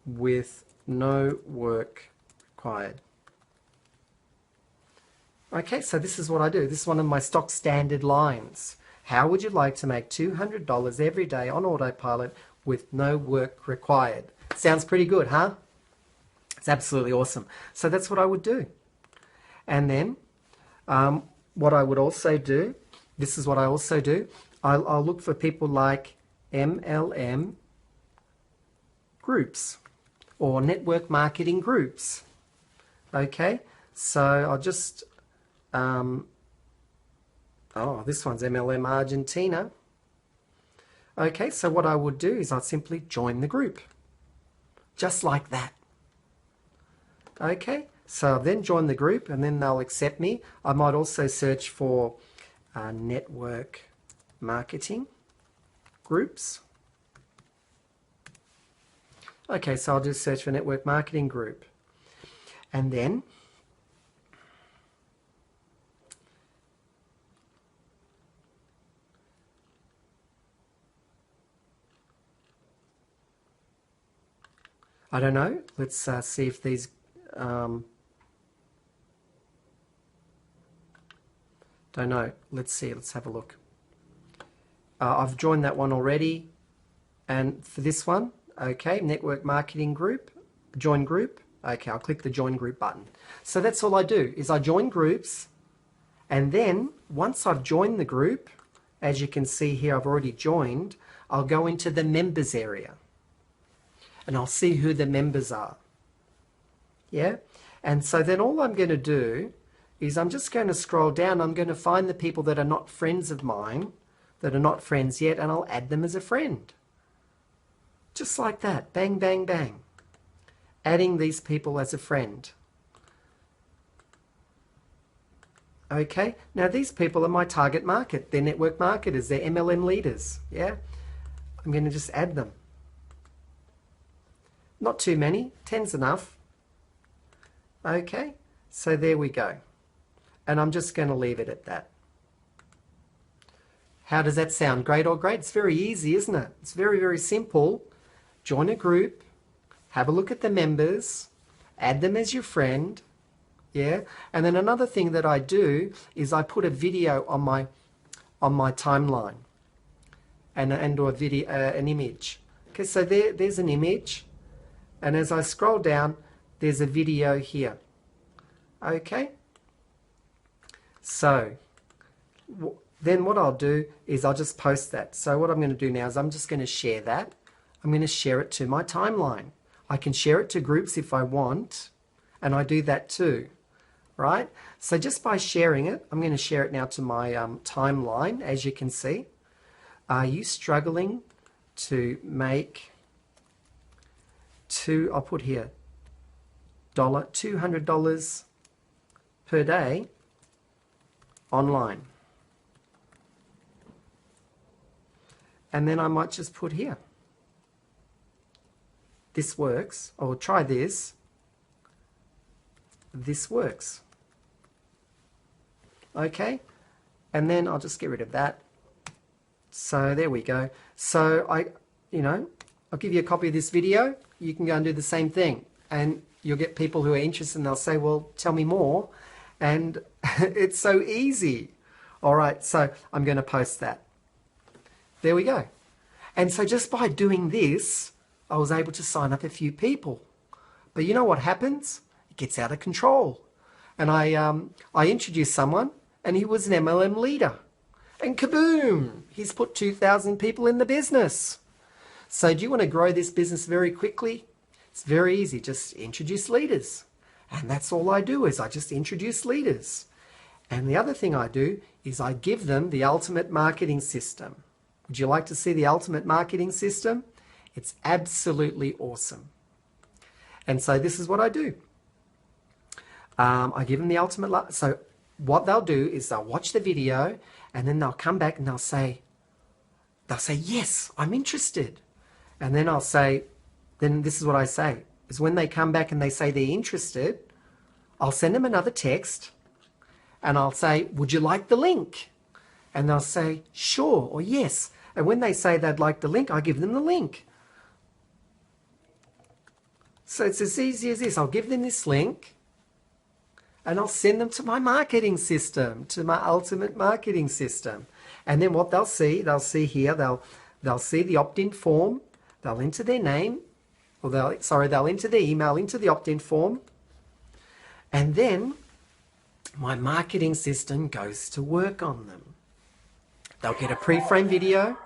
with no work required. Okay, so this is what I do. This is one of my stock standard lines. How would you like to make $200 every day on autopilot with no work required? Sounds pretty good, huh? It's absolutely awesome. So that's what I would do. And then what I would also do, this is what I also do, I'll look for people like MLM groups or network marketing groups. Okay, so I'll just, oh, this one's MLM Argentina. Okay, so what I would do is I'll simply join the group. Just like that. Okay, so I'll then join the group and then they'll accept me. I might also search for network marketing groups. Okay, so I'll just search for network marketing group. And then I don't know, let's see if these don't know, let's see, let's have a look. I've joined that one already, and for this one, okay, network marketing group, join group. Okay, I'll click the join group button. So that's all I do, is I join groups, and then once I've joined the group, as you can see here, I've already joined, I'll go into the members area and I'll see who the members are. Yeah, and so then all I'm going to do is I'm just going to scroll down. I'm going to find the people that are not friends of mine, that are not friends yet, and I'll add them as a friend. Just like that. Bang, bang, bang. Adding these people as a friend. Okay, now these people are my target market. They're network marketers. They're MLM leaders. Yeah, I'm going to just add them. Not too many. 10's enough. Okay, so there we go. And I'm just going to leave it at that. How does that sound? Great or great? It's very easy, isn't it? It's very, very simple. Join a group, have a look at the members, add them as your friend, yeah? And then another thing that I do is I put a video on my timeline or a video, an image. Okay, so there's an image, and as I scroll down, there's a video here. Okay? So then what I'll do is I'll just post that. So what I'm going to do now is I'm just going to share that. I'm going to share it to my timeline. I can share it to groups if I want, and I do that too, right? So just by sharing it, I'm going to share it now to my timeline, as you can see. Are you struggling to make I'll put here, $200 per day online? And then I might just put here, this works, or try this, this works. Okay, and then I'll just get rid of that. So there we go. So I'll give you a copy of this video. You can go and do the same thing, and you'll get people who are interested, and they'll say, well, tell me more. And it's so easy. All right, so I'm going to post that. There we go. And so just by doing this, I was able to sign up a few people. But you know what happens? It gets out of control. And I introduced someone, and he was an MLM leader. And kaboom! He's put 2,000 people in the business. So do you want to grow this business very quickly? It's very easy. Just introduce leaders. And that's all I do, is I just introduce leaders. And the other thing I do is I give them the ultimate marketing system. Would you like to see the ultimate marketing system? It's absolutely awesome. And so this is what I do. I give them the ultimate. So what they'll do is they'll watch the video, and then they'll come back and they'll say, yes, I'm interested. And then I'll say, then this is what I say, is when they come back and they say they're interested, I'll send them another text, and I'll say, would you like the link? And they'll say, sure, or yes. And when they say they'd like the link, I give them the link. So it's as easy as this. I'll give them this link, and I'll send them to my marketing system, to my ultimate marketing system. And then what they'll see here, they'll see the opt-in form, they'll enter their name, or they'll enter their email into the opt-in form, and then my marketing system goes to work on them. They'll get a pre-frame video.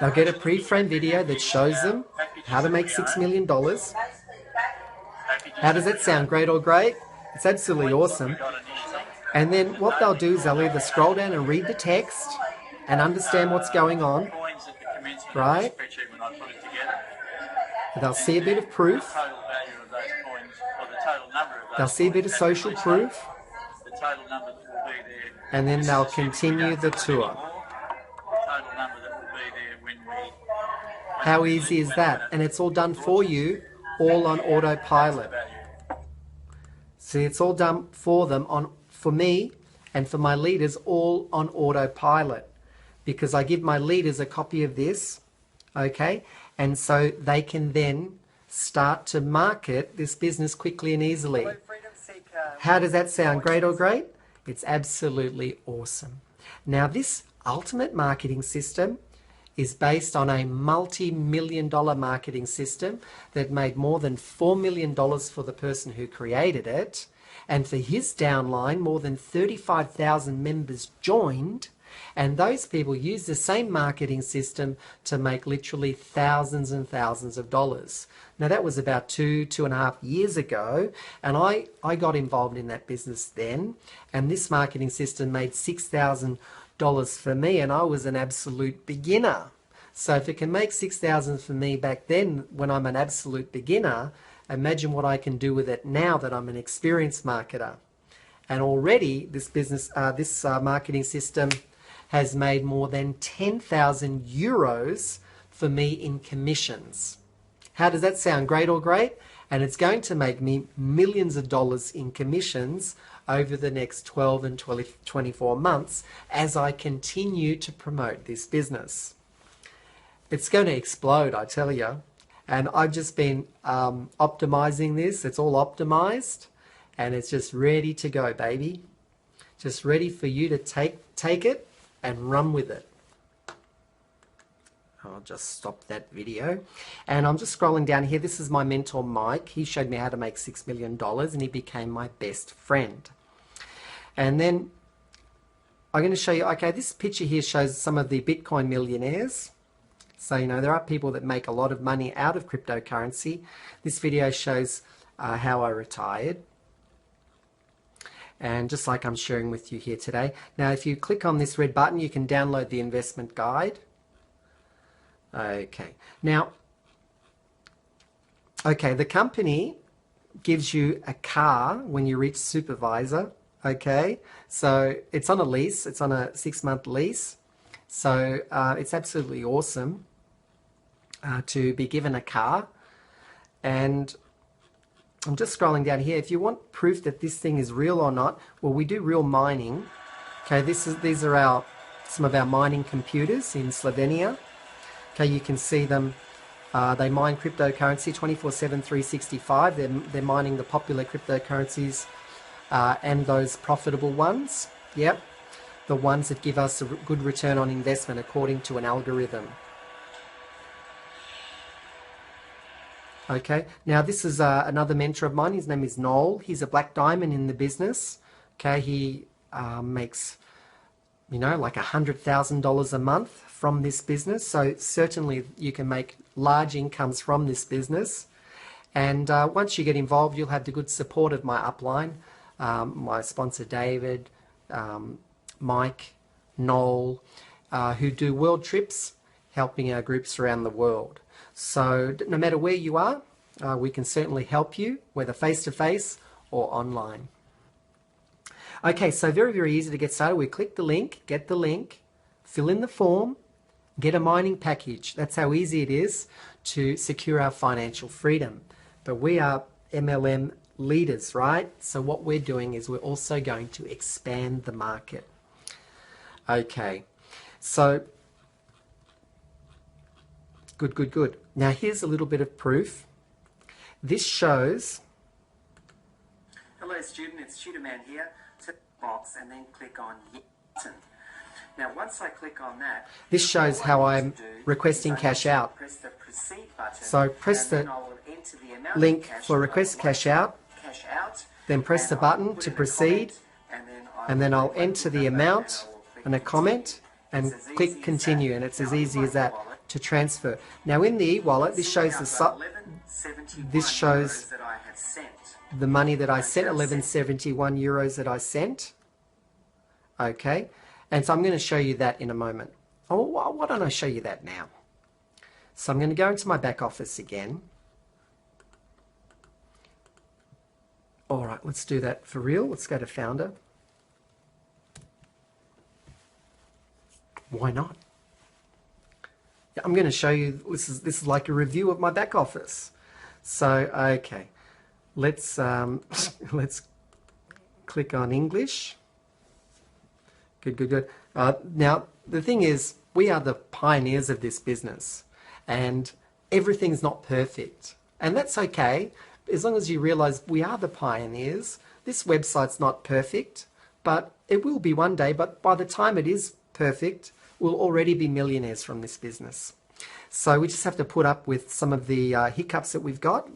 They'll get a pre-frame video that shows them how to make $6 million. How does that sound? Great or great? It's absolutely awesome. And then what they'll do is they'll either scroll down and read the text and understand what's going on, right? They'll see a bit of proof. They'll see a bit of social proof. And then they'll continue the tour. How easy is that? And it's all done for you, all on autopilot. See, it's all done for them, for me and for my leaders, all on autopilot. Because I give my leaders a copy of this, okay? And so they can then start to market this business quickly and easily. How does that sound? Great or great? It's absolutely awesome. Now, this ultimate marketing system is based on a multi-million-dollar marketing system that made more than $4 million for the person who created it. And for his downline, more than 35,000 members joined. And those people use the same marketing system to make literally thousands and thousands of dollars. Now, that was about 2.5 years ago, and I got involved in that business then, and this marketing system made $6,000 for me, and I was an absolute beginner. So if it can make $6,000 for me back then when I'm an absolute beginner, imagine what I can do with it now that I'm an experienced marketer. And already this marketing system has made more than 10,000 euros for me in commissions. How does that sound? Great or great? And it's going to make me millions of dollars in commissions over the next 12 and 24 months as I continue to promote this business. It's going to explode, I tell you. And I've just been optimizing this. It's all optimized, and it's just ready to go, baby. Just ready for you to take it and run with it. I'll just stop that video. And I'm just scrolling down here. This is my mentor, Mike. He showed me how to make $6 million, and he became my best friend. And then I'm going to show you, okay, this picture here shows some of the Bitcoin millionaires. So, you know, there are people that make a lot of money out of cryptocurrency. This video shows how I retired. And just like I'm sharing with you here today. Now, if you click on this red button, you can download the investment guide. Okay. Now, okay, the company gives you a car when you reach supervisor. Okay. So it's on a lease. It's on a 6-month lease. So it's absolutely awesome to be given a car. And I'm just scrolling down here. If you want proof that this thing is real or not, well, we do real mining. Okay, these are some of our mining computers in Slovenia. Okay, you can see them. They mine cryptocurrency 24/7, 365. They're mining the popular cryptocurrencies and those profitable ones. Yep, the ones that give us a good return on investment according to an algorithm. Okay, now this is another mentor of mine. His name is Noel. He's a black diamond in the business. Okay, he makes, you know, like $100,000 a month from this business. So certainly you can make large incomes from this business. And once you get involved, you'll have the good support of my upline, my sponsor David, Mike, Noel, who do world trips, helping our groups around the world. So no matter where you are, we can certainly help you, whether face-to-face or online. Okay, so very, very easy to get started. We click the link, get the link, fill in the form, get a mining package. That's how easy it is to secure our financial freedom. But we are MLM leaders, right? So what we're doing is we're also going to expand the market. Okay, so good. Now here's a little bit of proof. This shows... Hello student, it's Tutorman here. Click the box and then click on Yes button. Now once I click on that, this shows how I'm requesting cash out. Press the proceed button, so press the link for request cash out, then press the button to proceed, and then I'll enter the amount and a comment and click continue, and it's as easy as that to transfer. Now in the e-wallet, this shows the money that I sent, 1171 euros that I sent. Okay, and so I'm going to show you that in a moment. Oh, why don't I show you that now? So I'm going to go into my back office again. All right, let's do that for real. Let's go to Founder. Why not? I'm going to show you, this is like a review of my back office. So, okay, let's let's click on English. Good. Now, the thing is, we are the pioneers of this business, and everything's not perfect. And that's okay, as long as you realize we are the pioneers. This website's not perfect, but it will be one day. But by the time it is perfect, we'll already be millionaires from this business. So we just have to put up with some of the hiccups that we've got.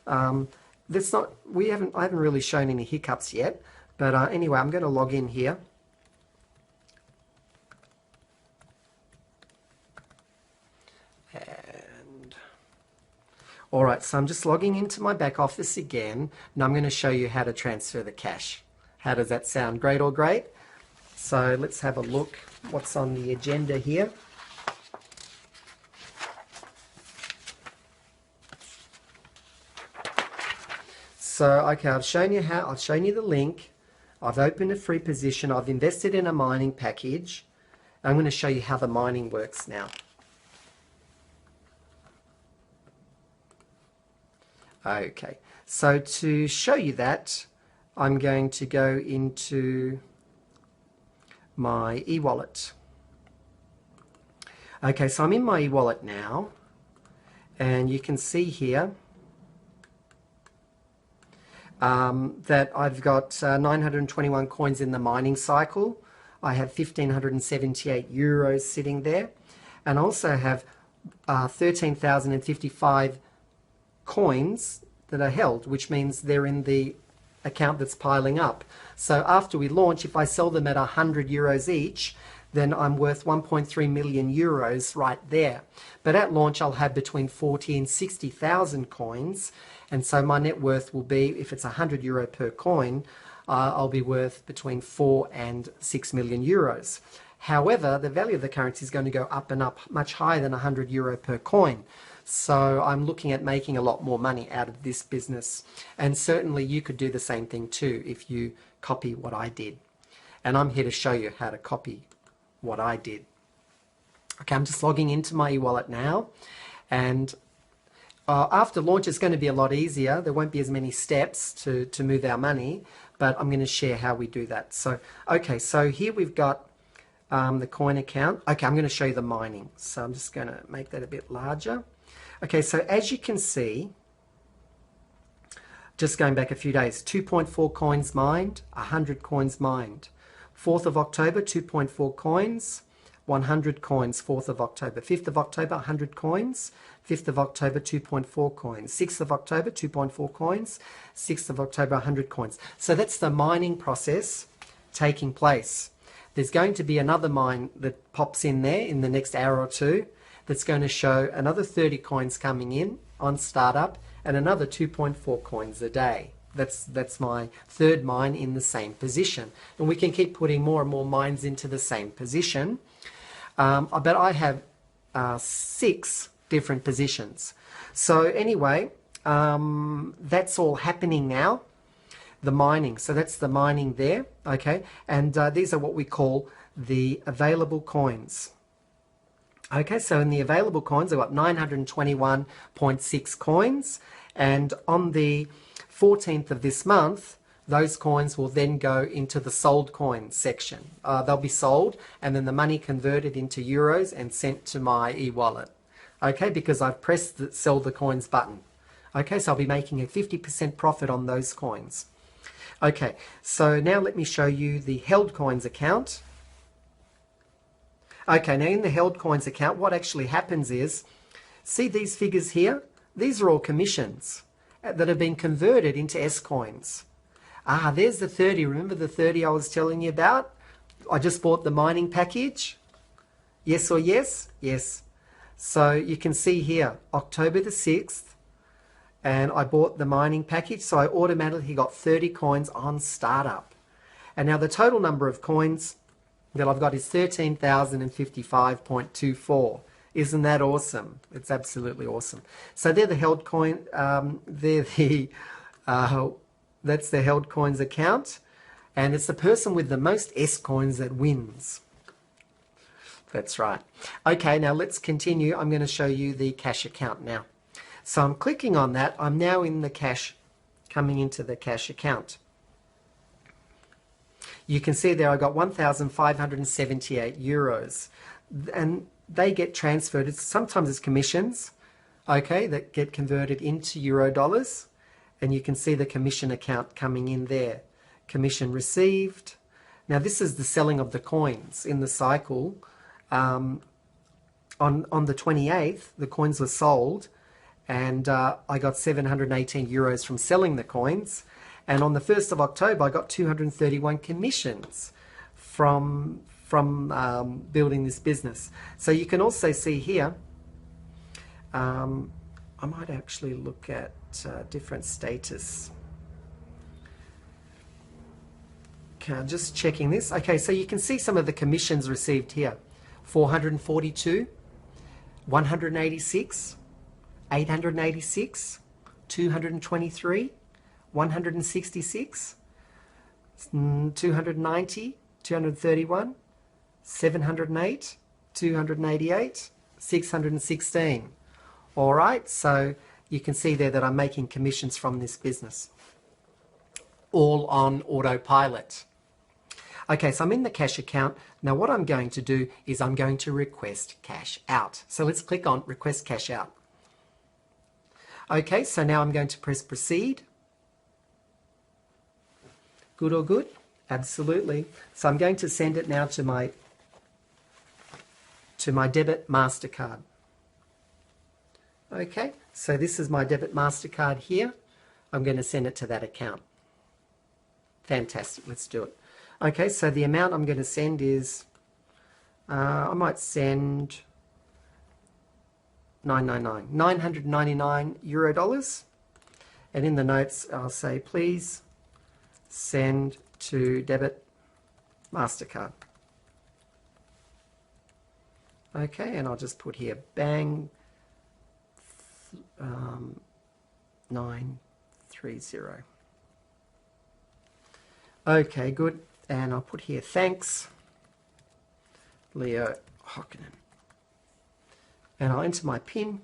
I haven't really shown any hiccups yet, but anyway, I'm going to log in here. And all right, so I'm just logging into my back office again, and I'm going to show you how to transfer the cash. How does that sound? Great or great? So let's have a look what's on the agenda here. So, okay, I've shown you the link. I've opened a free position. I've invested in a mining package. I'm going to show you how the mining works now. Okay, so to show you that, I'm going to go into my e-wallet. Okay, so I'm in my e-wallet now, and you can see here that I've got 921 coins in the mining cycle. I have 1,578 euros sitting there, and I also have 13,055 coins that are held, which means they're in the account that's piling up. So after we launch, if I sell them at 100 euros each, then I'm worth 1.3 million euros right there. But at launch, I'll have between 40 and 60,000 coins, and so my net worth will be, if it's 100 euro per coin, I'll be worth between 4 and 6 million euros. However, the value of the currency is going to go up and up, much higher than 100 euro per coin. So I'm looking at making a lot more money out of this business. And certainly you could do the same thing too if you copy what I did. And I'm here to show you how to copy what I did. Okay, I'm just logging into my e-wallet now. And after launch, it's going to be a lot easier. There won't be as many steps to move our money, but I'm going to share how we do that. So, okay, so here we've got the coin account. Okay, I'm going to show you the mining. So I'm just going to make that a bit larger. Okay, so as you can see, just going back a few days, 2.4 coins mined, 100 coins mined. 4th of October, 2.4 coins, 100 coins, 4th of October. 5th of October, 100 coins. 5th of October, 2.4 coins. 6th of October, 2.4 coins. 6th of October, 100 coins. So that's the mining process taking place. There's going to be another mine that pops in there in the next hour or two that's going to show another 30 coins coming in on startup and another 2.4 coins a day. That's my third mine in the same position. And we can keep putting more and more mines into the same position. But I have 6 different positions. So anyway, that's all happening now. The mining. So that's the mining there. Okay. And these are what we call the available coins. Okay, so in the available coins, I've got 921.6 coins, and on the 14th of this month, those coins will then go into the sold coins section. They'll be sold and then the money converted into euros and sent to my e-wallet. Okay, because I've pressed the sell the coins button. Okay, so I'll be making a 50% profit on those coins. Okay, so now let me show you the held coins account. Okay, now in the held coins account, what actually happens is, see these figures here? These are all commissions that have been converted into S coins. Ah, there's the 30. Remember the 30 I was telling you about? I just bought the mining package. Yes or yes? Yes. So you can see here, October the 6th, and I bought the mining package, so I automatically got 30 coins on startup. And now the total number of coins that I've got is 13,055.24. Isn't that awesome? It's absolutely awesome. So they're the held coin, that's the held coins account, and it's the person with the most S coins that wins. That's right. Okay, now let's continue. I'm going to show you the cash account now. So I'm clicking on that. I'm now in the cash, coming into the cash account. You can see there I got 1,578 euros, and they get transferred. Sometimes it's commissions, okay, that get converted into euro dollars, and you can see the commission account coming in there. Commission received. Now this is the selling of the coins in the cycle. On the 28th, the coins were sold, and I got 718 euros from selling the coins. And on the 1st of October, I got 231 commissions from building this business. So you can also see here, I might actually look at different status. Okay, I'm just checking this. Okay, so you can see some of the commissions received here. 442, 186, 886, 223, 166, 290, 231, 708, 288, 616. All right, so you can see there that I'm making commissions from this business, all on autopilot. Okay, so I'm in the cash account. Now what I'm going to do is I'm going to request cash out. So let's click on request cash out. Okay, so now I'm going to press proceed. Good or good? Absolutely. So I'm going to send it now to my debit MasterCard. Okay, so this is my debit MasterCard here. I'm going to send it to that account. Fantastic, let's do it. Okay, so the amount I'm going to send is, I might send 999 euro dollars. And in the notes, I'll say, please send to debit MasterCard. Okay, and I'll just put here, bang, 930. Okay, good. And I'll put here, thanks, Leo Hockinen. And I'll enter my PIN.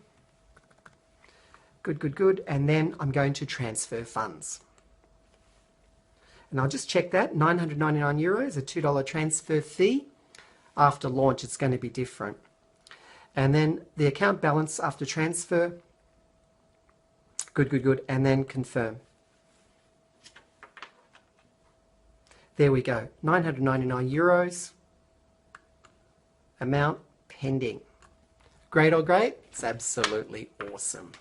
Good, good, good. And then I'm going to transfer funds. And I'll just check that, 999 euros, a $2 transfer fee. After launch, it's going to be different. And then the account balance after transfer. Good, good, good. And then confirm. There we go, 999 euros. Amount pending. Great or great? It's absolutely awesome.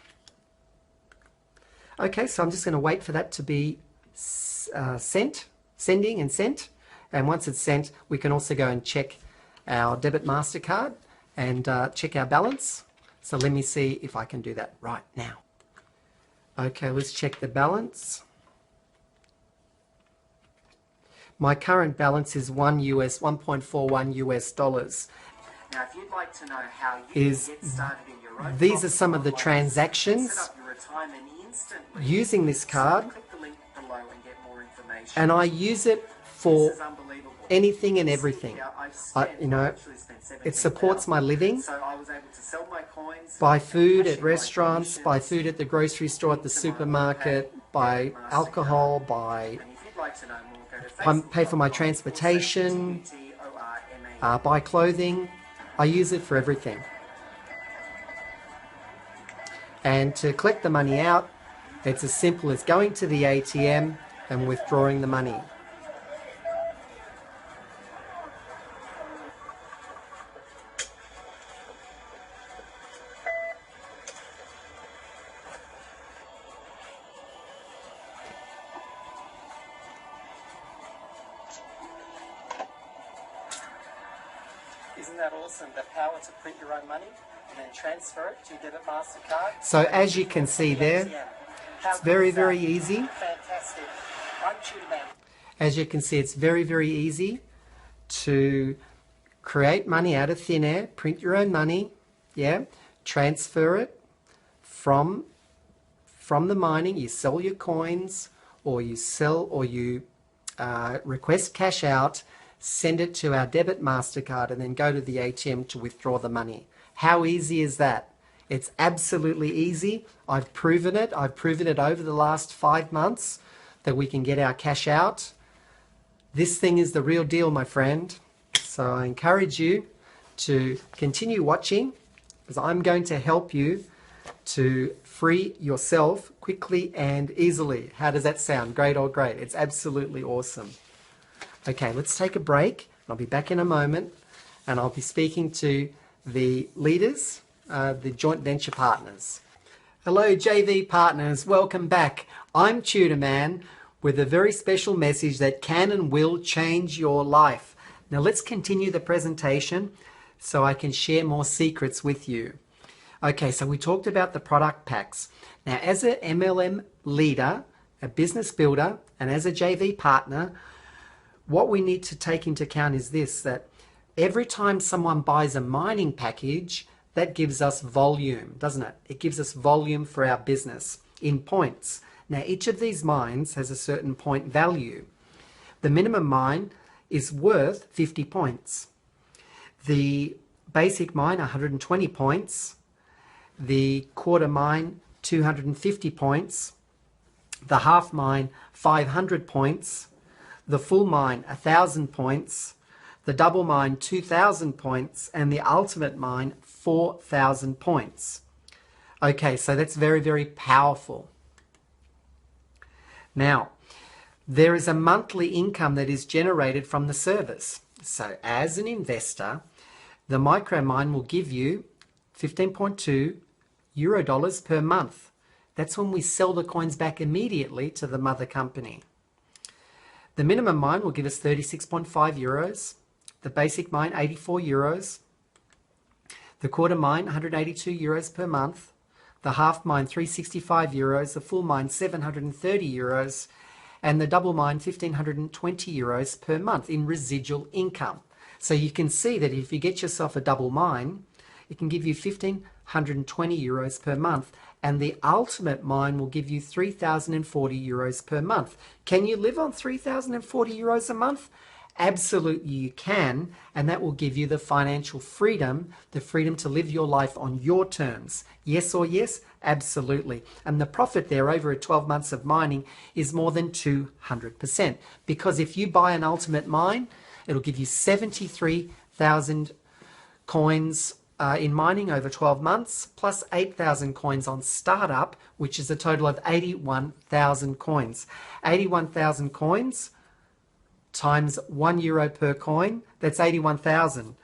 Okay, so I'm just going to wait for that to be sending and sent. And once it's sent, we can also go and check our debit MasterCard and check our balance. So let me see if I can do that right now. Okay, let's check the balance. My current balance is $1.41 US. Now, if you'd like to know how you can get started in your own These are some of the transactions set up your retirement instantly, using this card. click the link below and get more more information. And I use it This for is unbelievable. anything and See everything. here, I've spent, You know, actually spent it supports my 17,000. living. So I was able to sell my coins, Buy food cash at in my restaurants, buy commissions, food at the grocery store, at the into my supermarket, Onecoin, buy debit, MasterCard. alcohol, buy And if you'd like to know more, go to pay for my Facebook.com/TutorMan. transportation, buy clothing. I use it for everything. And to collect the money out, it's as simple as going to the ATM and withdrawing the money. Isn't that awesome? The power to print your own money and then transfer it to your debit MasterCard. So as you can see there, it's very, very easy. Fantastic. I'm Tutorman. As you can see, it's very, very easy to create money out of thin air, print your own money, yeah, transfer it from the mining. You sell your coins, or you request cash out, send it to our debit MasterCard, and then go to the ATM to withdraw the money. How easy is that? It's absolutely easy. I've proven it. I've proven it over the last 5 months that we can get our cash out. This thing is the real deal, my friend. So I encourage you to continue watching, because I'm going to help you to free yourself quickly and easily. How does that sound? Great or great? It's absolutely awesome. Okay, let's take a break. I'll be back in a moment, and I'll be speaking to the leaders, the joint venture partners. Hello, JV partners. Welcome back. I'm Tutorman with a very special message that can and will change your life. Now let's continue the presentation so I can share more secrets with you. Okay, so we talked about the product packs. Now, as an MLM leader, a business builder, and as a JV partner, what we need to take into account is this, that every time someone buys a mining package, that gives us volume, doesn't it? It gives us volume for our business in points. Now, each of these mines has a certain point value. The minimum mine is worth 50 points. The basic mine, 120 points. The quarter mine, 250 points. The half mine, 500 points. The full mine, 1,000 points. The double mine, 2,000 points. And the ultimate mine, 4,000 points. Okay, so that's very, very powerful. Now, there is a monthly income that is generated from the service. So as an investor, the micro mine will give you 15.2 euro dollars per month. That's when we sell the coins back immediately to the mother company. The minimum mine will give us 36.5 euros. The basic mine, 84 euros. The quarter mine, 182 euros per month. The half mine, 365 euros. The full mine, 730 euros. And the double mine, 1,520 euros per month in residual income. So you can see that if you get yourself a double mine, it can give you 1,520 euros per month. And the ultimate mine will give you 3,040 euros per month. Can you live on 3,040 euros a month? Absolutely you can, and that will give you the financial freedom, the freedom to live your life on your terms. Yes or yes? Absolutely. And the profit there over 12 months of mining is more than 200%. Because if you buy an ultimate mine, it'll give you 73,000 coins in mining over 12 months, plus 8,000 coins on startup, which is a total of 81,000 coins. 81,000 coins times €1 per coin, that's 81,000.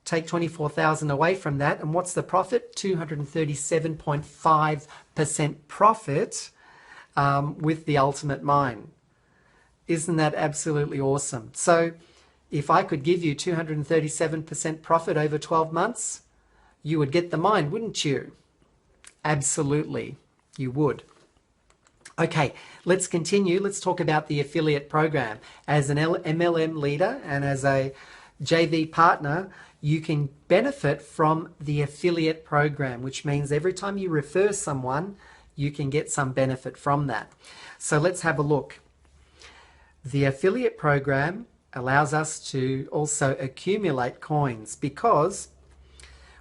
Take 24,000 away from that, and what's the profit? 237.5% profit with the ultimate mine. Isn't that absolutely awesome? So if I could give you 237% profit over 12 months, you would get the mine, wouldn't you? Absolutely, you would. Okay, let's continue. Let's talk about the affiliate program. As an MLM leader and as a JV partner, you can benefit from the affiliate program, which means every time you refer someone, you can get some benefit from that. So let's have a look. The affiliate program allows us to also accumulate coins because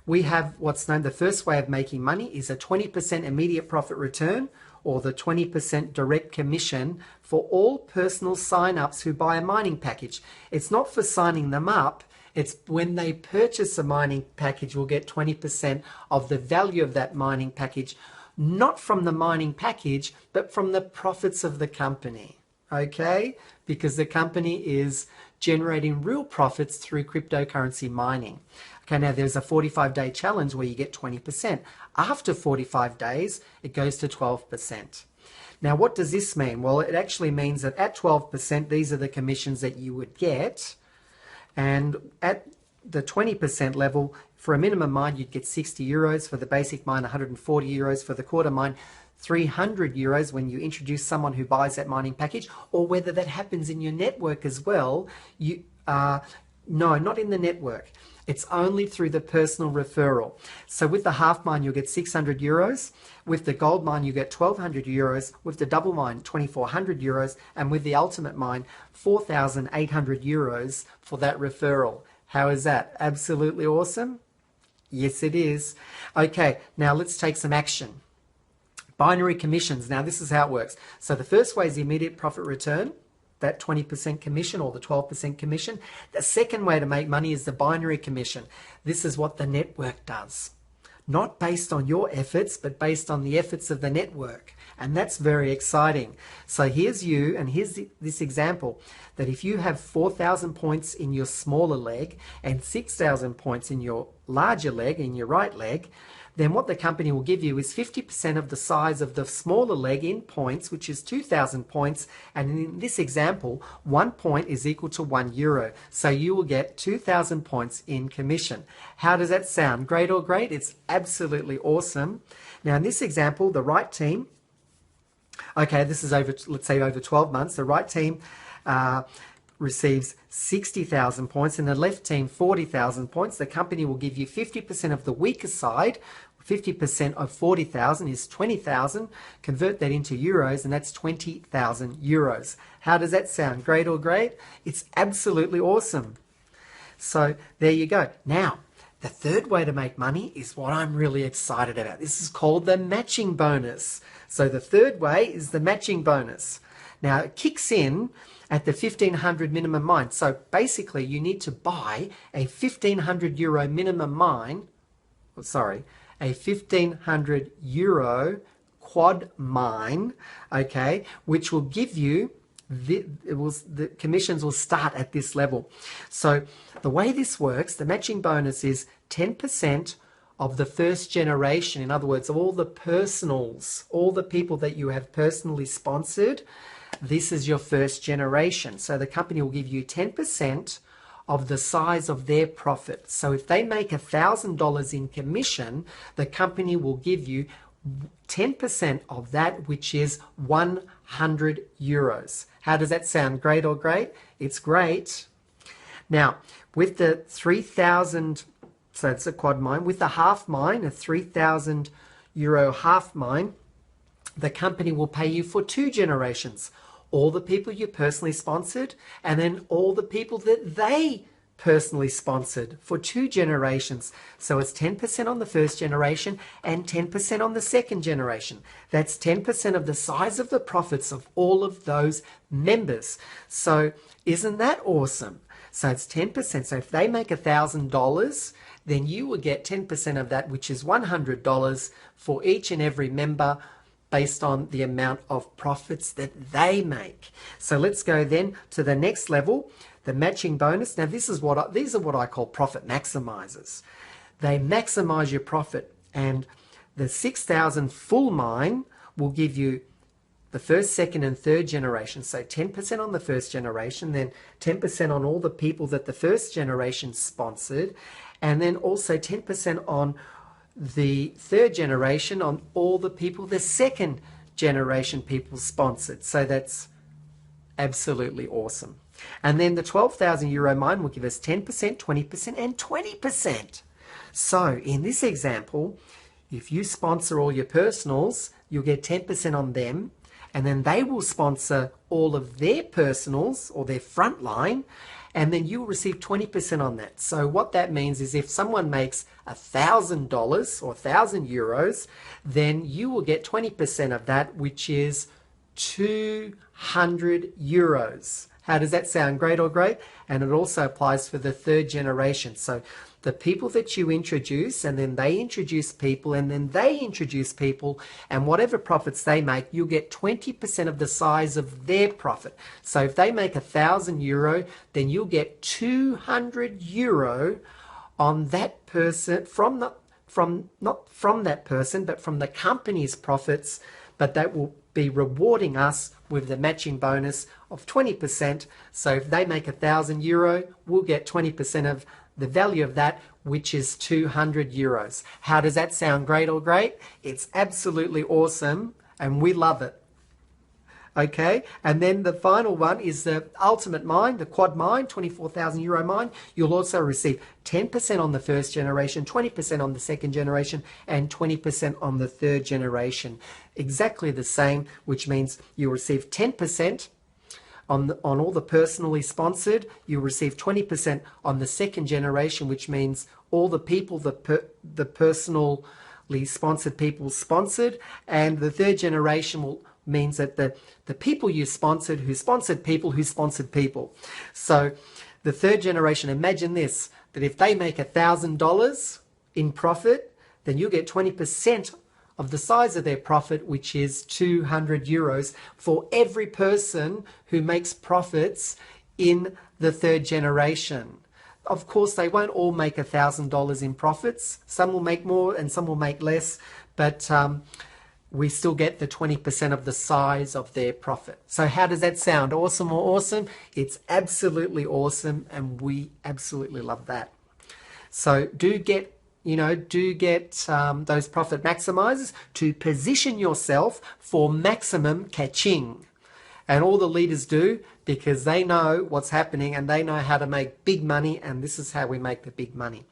we have what's known, the first way of making money is a 20% immediate profit return, or the 20% direct commission for all personal sign-ups who buy a mining package. It's not for signing them up, it's when they purchase a mining package, we'll get 20% of the value of that mining package, not from the mining package, but from the profits of the company, okay? Because the company is generating real profits through cryptocurrency mining. Okay, now there's a 45-day challenge where you get 20%. After 45 days, it goes to 12%. Now, what does this mean? Well, it actually means that at 12%, these are the commissions that you would get. And at the 20% level, for a minimum mine, you'd get 60 euros. For the basic mine, 140 euros. For the quarter mine, 300 euros when you introduce someone who buys that mining package, or whether that happens in your network as well. No, not in the network. It's only through the personal referral. So with the half mine, you'll get 600 euros. With the gold mine, you get 1,200 euros. With the double mine, 2,400 euros. And with the ultimate mine, 4,800 euros for that referral. How is that? Absolutely awesome? Yes, it is. Okay, now let's take some action. Binary commissions. Now, this is how it works. So the first way is the immediate profit return, that 20% commission or the 12% commission. The second way to make money is the binary commission. This is what the network does. Not based on your efforts, but based on the efforts of the network. And that's very exciting. So here's you, and here's this example, that if you have 4,000 points in your smaller leg and 6,000 points in your larger leg, in your right leg, then what the company will give you is 50% of the size of the smaller leg in points, which is 2,000 points. And in this example, 1 point is equal to €1. So you will get 2,000 points in commission. How does that sound? Great or great? It's absolutely awesome. Now, in this example, the right team, okay, this is over, let's say over 12 months, the right team receives 60,000 points and the left team 40,000 points. The company will give you 50% of the weaker side. 50% of 40,000 is 20,000. Convert that into euros and that's 20,000 euros. How does that sound? Great or great? It's absolutely awesome. So there you go. Now, the third way to make money is what I'm really excited about. This is called the matching bonus. So the third way is the matching bonus. Now, it kicks in at the 1,500 minimum mine. So basically, you need to buy a 1,500 euro minimum mine, a 1,500 euro quad mine, okay, which will give you, the commissions will start at this level. So the way this works, the matching bonus is 10% of the first generation. In other words, of all the personals, all the people that you have personally sponsored, this is your first generation. So the company will give you 10% of the size of their profit. So if they make $1,000 in commission, the company will give you 10% of that, which is 100 euros. How does that sound? Great or great? It's great. Now, with the 3,000, so it's a quad mine, with the half mine, a 3,000 euro half mine, the company will pay you for 2 generations. All the people you personally sponsored, and then all the people that they personally sponsored for 2 generations. So it's 10% on the first generation and 10% on the second generation. That's 10% of the size of the profits of all of those members. So isn't that awesome? So it's 10%. So if they make $1,000, then you will get 10% of that, which is $100 for each and every member, based on the amount of profits that they make. So let's go then to the next level, the matching bonus. Now these are what I call profit maximizers. They maximize your profit, and the 6,000 full mine will give you the first, second and third generation. So 10% on the first generation, then 10% on all the people that the first generation sponsored, and then also 10% on the third generation, on all the people the second generation people sponsored. So that's absolutely awesome. And then the 12,000 euro mine will give us 10%, 20% and 20%. So in this example, if you sponsor all your personals, you'll get 10% on them, and then they will sponsor all of their personals or their frontline, and then you'll receive 20% on that. So what that means is if someone makes $1,000 or 1,000 euros, then you will get 20% of that, which is 200 euros. How does that sound? Great or great? And it also applies for the third generation. So the people that you introduce, and then they introduce people, and then they introduce people, and whatever profits they make, you'll get 20% of the size of their profit. So if they make 1,000 euro, then you'll get 200 euro on that person not from that person, but from the company's profits, but that will be rewarding us with the matching bonus of 20%. So if they make 1,000 euro, we'll get 20% of the value of that, which is 200 euros. How does that sound? Great or great? It's absolutely awesome, and we love it. Okay, and then the final one is the ultimate mine, the quad mine, 24,000 euro mine. You'll also receive 10% on the first generation, 20% on the second generation, and 20% on the third generation. Exactly the same, which means you'll receive 10% on all the personally sponsored. You'll receive 20% on the second generation, which means all the people, the personally sponsored people sponsored, and the third generation means that the people you sponsored, who sponsored people, who sponsored people. So the third generation, imagine this, that if they make $1,000 in profit, then you get 20% of the size of their profit, which is 200 euros for every person who makes profits in the third generation. Of course, they won't all make $1,000 in profits. Some will make more and some will make less, but we still get the 20% of the size of their profit. So how does that sound? Awesome or awesome? It's absolutely awesome, and we absolutely love that. So do get those profit maximizers to position yourself for maximum catching. And all the leaders do, because they know what's happening and they know how to make big money, and this is how we make the big money.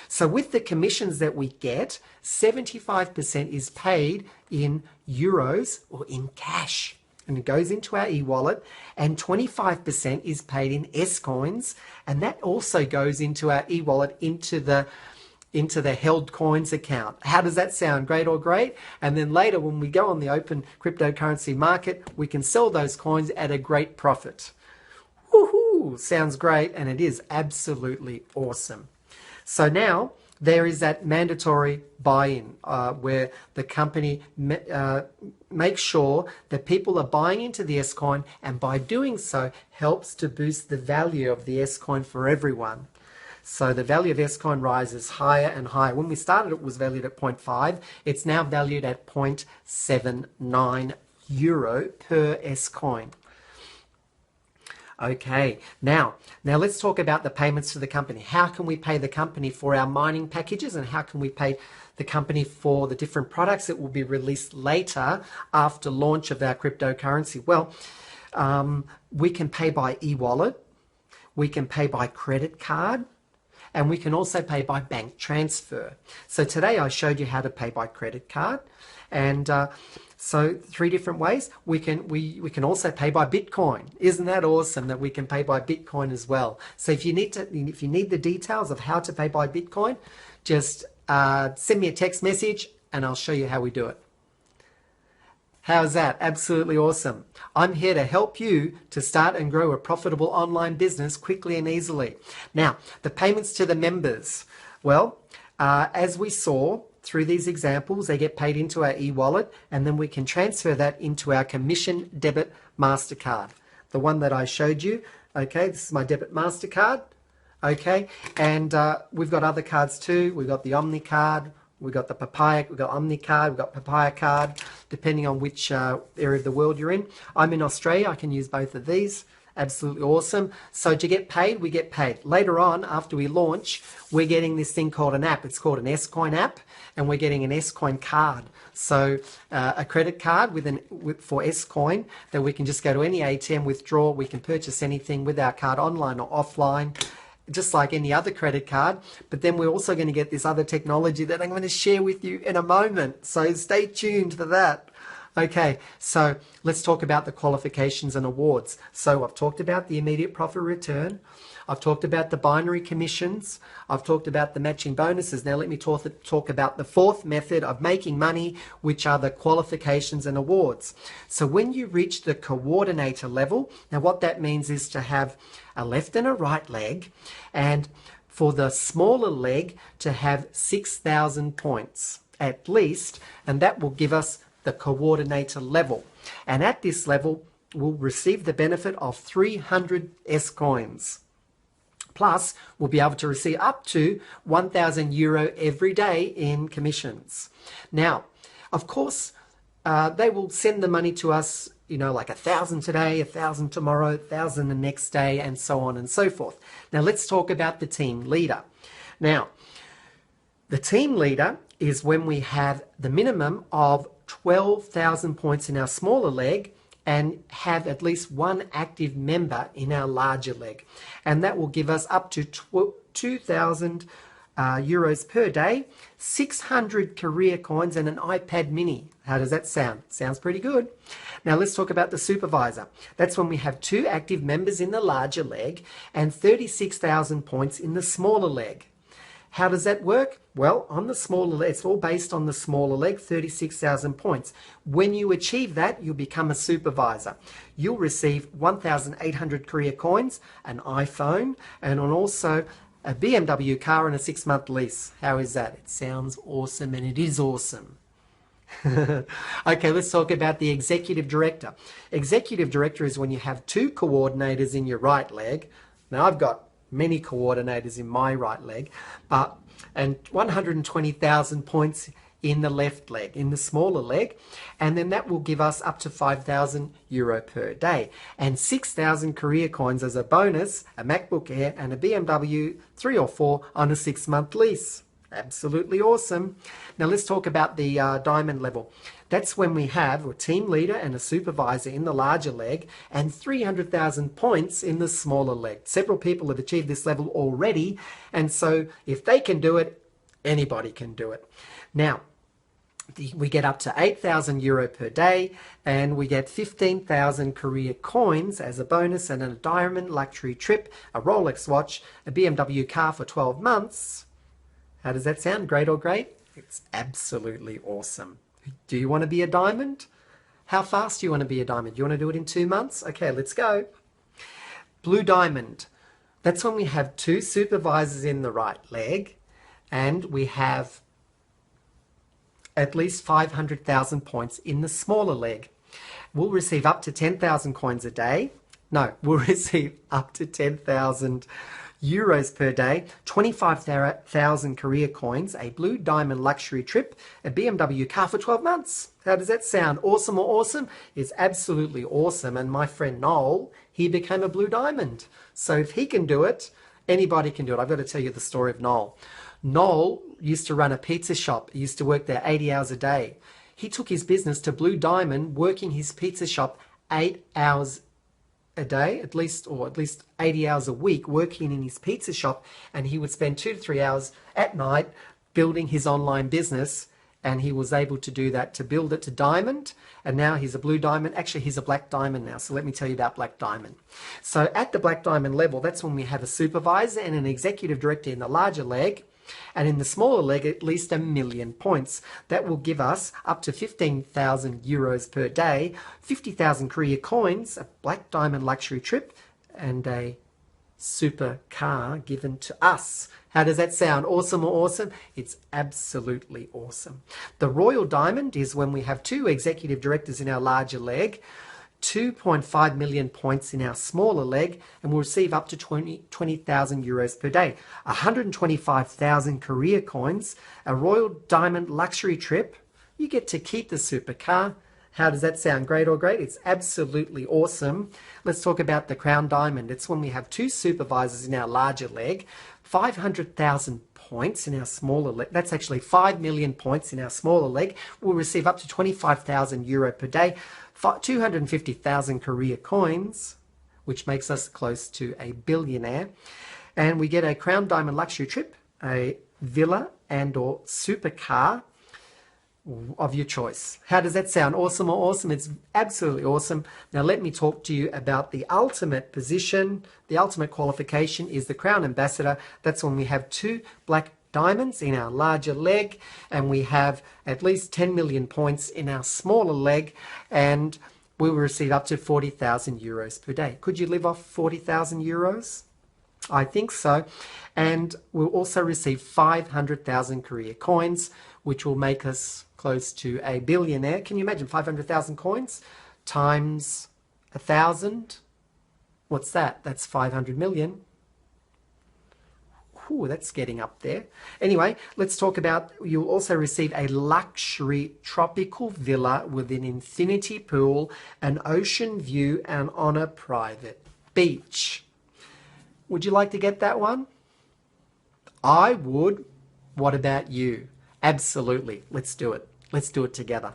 So with the commissions that we get, 75% is paid in euros or in cash, and it goes into our e-wallet, and 25% is paid in S-coins, and that also goes into our e-wallet, into the held coins account. How does that sound? Great or great? And then later, when we go on the open cryptocurrency market, we can sell those coins at a great profit. Woohoo! Sounds great, and it is absolutely awesome. So now there is that mandatory buy-in where the company makes sure that people are buying into the S-coin, and by doing so helps to boost the value of the S-coin for everyone. So the value of S-coin rises higher and higher. When we started, it was valued at 0.5. It's now valued at 0.79 euro per S-coin. Okay, now let's talk about the payments to the company. How can we pay the company for our mining packages, and how can we pay the company for the different products that will be released later after launch of our cryptocurrency? Well, we can pay by e-wallet, we can pay by credit card, and we can also pay by bank transfer. So today I showed you how to pay by credit card, and so 3 different ways. We can also pay by Bitcoin. Isn't that awesome that we can pay by Bitcoin as well? So if you need the details of how to pay by Bitcoin, just send me a text message and I'll show you how we do it. How's that? Absolutely awesome. I'm here to help you to start and grow a profitable online business quickly and easily. Now, the payments to the members. Well, as we saw through these examples, they get paid into our e-wallet, and then we can transfer that into our commission debit MasterCard. The one that I showed you, okay, this is my debit MasterCard, okay, and we've got other cards too. We've got the Omni card, we've got the Papaya, we've got Omni card, we've got Papaya card, depending on which area of the world you're in. I'm in Australia, I can use both of these. Absolutely awesome. So to get paid, we get paid. Later on, after we launch, we're getting this thing called an app. It's called an S-coin app, and we're getting an S-coin card. So a credit card for S-coin that we can just go to any ATM, withdraw. We can purchase anything with our card online or offline, just like any other credit card. But then we're also going to get this other technology that I'm going to share with you in a moment. So stay tuned for that. Okay, so let's talk about the qualifications and awards. So I've talked about the immediate profit return. I've talked about the binary commissions. I've talked about the matching bonuses. Now let me talk about the fourth method of making money, which are the qualifications and awards. So when you reach the coordinator level, now what that means is to have a left and a right leg, and for the smaller leg to have 6,000 points at least, and that will give us the coordinator level. And at this level, we'll receive the benefit of 300 S coins. Plus, we'll be able to receive up to €1,000 every day in commissions. Now, of course, they will send the money to us, you know, like 1,000 today, 1,000 tomorrow, 1,000 the next day, and so on and so forth. Now, let's talk about the team leader. Now, the team leader is when we have the minimum of 12,000 points in our smaller leg and have at least one active member in our larger leg. And that will give us up to 2,000 euros per day, 600 career coins and an iPad mini. How does that sound? Sounds pretty good. Now let's talk about the supervisor. That's when we have 2 active members in the larger leg and 36,000 points in the smaller leg. How does that work? Well, on the smaller leg, it's all based on the smaller leg, 36,000 points. When you achieve that, you'll become a supervisor. You'll receive 1,800 career coins, an iPhone, and also a BMW car and a 6-month lease. How is that? It sounds awesome, and it is awesome. Okay, let's talk about the executive director. Executive director is when you have 2 coordinators in your right leg. Now, I've got many coordinators in my right leg, and 120,000 points in the left leg, in the smaller leg, and then that will give us up to €5,000 per day, and 6,000 career coins as a bonus, a MacBook Air and a BMW 3 or 4 on a 6-month lease. Absolutely awesome. Now let's talk about the diamond level. That's when we have a team leader and a supervisor in the larger leg and 300,000 points in the smaller leg. Several people have achieved this level already, and so if they can do it, anybody can do it. Now, we get up to €8,000 per day, and we get 15,000 career coins as a bonus, and a diamond luxury trip, a Rolex watch, a BMW car for 12 months. How does that sound? Great or great? It's absolutely awesome. Do you want to be a diamond? How fast do you want to be a diamond? Do you want to do it in 2 months? Okay, let's go. Blue diamond. That's when we have 2 supervisors in the right leg, and we have at least 500,000 points in the smaller leg. We'll receive up to 10,000 coins a day. No, we'll receive up to 10,000 euros per day, 25,000 career coins, a blue diamond luxury trip, a BMW car for 12 months. How does that sound? Awesome or awesome? It's absolutely awesome. And my friend Noel, he became a blue diamond. So if he can do it, anybody can do it. I've got to tell you the story of Noel. Noel used to run a pizza shop. He used to work there 80 hours a day. He took his business to blue diamond, working his pizza shop 8 hours a day, at least 80 hours a week, working in his pizza shop, and he would spend 2 to 3 hours at night building his online business, and he was able to do that, to build it to diamond, and now he's a blue diamond. Actually, he's a black diamond now, so let me tell you about black diamond. So at the black diamond level, that's when we have a supervisor and an executive director in the larger leg, and in the smaller leg, at least 1,000,000 points. That will give us up to 15,000 euros per day, 50,000 career coins, a black diamond luxury trip, and a super car given to us. How does that sound? Awesome or awesome? It's absolutely awesome. The royal diamond is when we have 2 executive directors in our larger leg, 2.5 million points in our smaller leg, and we'll receive up to 20,000 euros per day, 125,000 career coins, a royal diamond luxury trip. You get to keep the supercar. How does that sound? Great or great? It's absolutely awesome. Let's talk about the crown diamond. It's when we have 2 supervisors in our larger leg, 500,000 points in our smaller leg. That's actually 5 million points in our smaller leg. We'll receive up to 25,000 euro per day, 250,000 career coins, which makes us close to a billionaire. And we get a crown diamond luxury trip, a villa and or supercar, of your choice. How does that sound? Awesome or awesome? It's absolutely awesome. Now let me talk to you about the ultimate position. The ultimate qualification is the Crown Ambassador. That's when we have 2 black diamonds in our larger leg, and we have at least 10 million points in our smaller leg, and we will receive up to 40,000 euros per day. Could you live off 40,000 euros? I think so. And we'll also receive 500,000 career coins, which will make us close to a billionaire. Can you imagine 500,000 coins times 1,000? What's that? That's 500 million. Ooh, that's getting up there. Anyway, let's talk about, you'll also receive a luxury tropical villa with an infinity pool, an ocean view, and on a private beach. Would you like to get that one? I would. What about you? Absolutely. Let's do it. Let's do it together.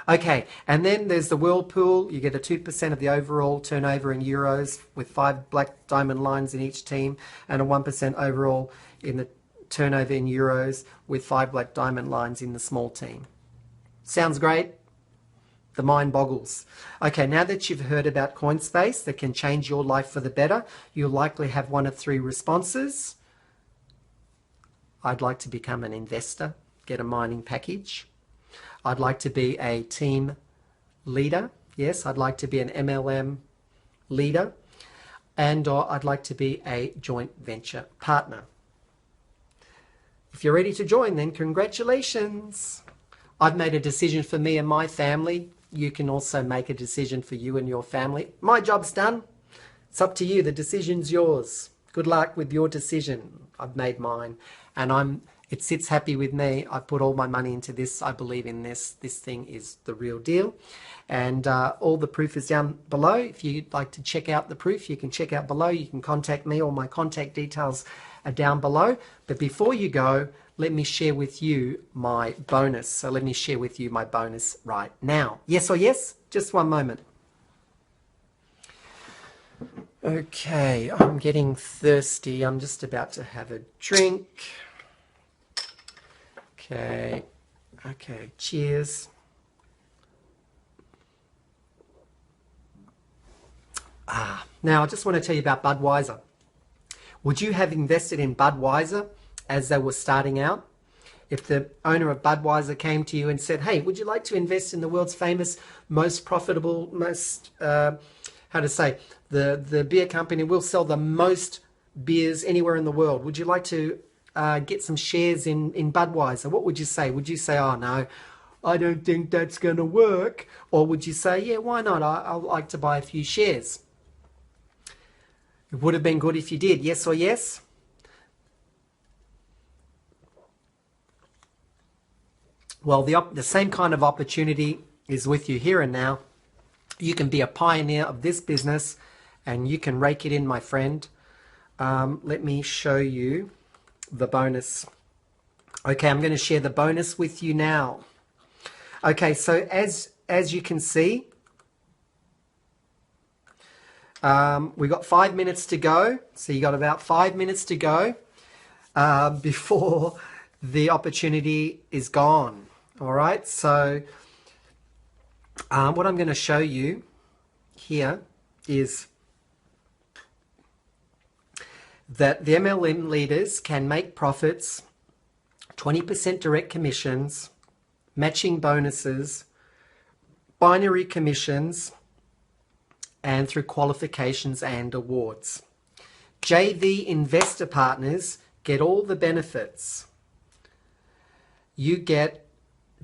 Okay, and then there's the Whirlpool. You get a 2% of the overall turnover in euros with 5 black diamond lines in each team, and a 1% overall in the turnover in euros with 5 black diamond lines in the small team. Sounds great? The mind boggles. Okay, now that you've heard about Coinspace that can change your life for the better, you'll likely have one of 3 responses. I'd like to become an investor, get a mining package. I'd like to be a team leader. Yes, I'd like to be an MLM leader. And or I'd like to be a joint venture partner. If you're ready to join, then congratulations. I've made a decision for me and my family. You can also make a decision for you and your family. My job's done. It's up to you. The decision's yours. Good luck with your decision. I've made mine, and it sits happy with me. I put all my money into this. I believe in this. This thing is the real deal. And all the proof is down below. If you'd like to check out the proof, you can check out below. You can contact me. All my contact details are down below. But before you go, let me share with you my bonus. So let me share with you my bonus right now. Yes or yes? Just one moment. Okay, I'm getting thirsty. I'm just about to have a drink. Okay, cheers. Now I just want to tell you about Budweiser. Would you have invested in Budweiser as they were starting out? If the owner of Budweiser came to you and said, hey, would you like to invest in the world's famous, most profitable, most, the beer company will sell the most beers anywhere in the world. Would you like to get some shares in Budweiser? What would you say? Would you say, oh no, I don't think that's going to work? Or would you say, yeah, why not? I'd like to buy a few shares. It would have been good if you did. Yes or yes? Well, the same kind of opportunity is with you here and now. You can be a pioneer of this business and you can rake it in, my friend. Let me show you the bonus. Okay, I'm going to share the bonus with you now. Okay, so as you can see, we got 5 minutes to go. So you got about 5 minutes to go before the opportunity is gone. All right, so what I'm going to show you here is that the MLM leaders can make profits, 20% direct commissions, matching bonuses, binary commissions, and through qualifications and awards. JV investor partners get all the benefits. You get,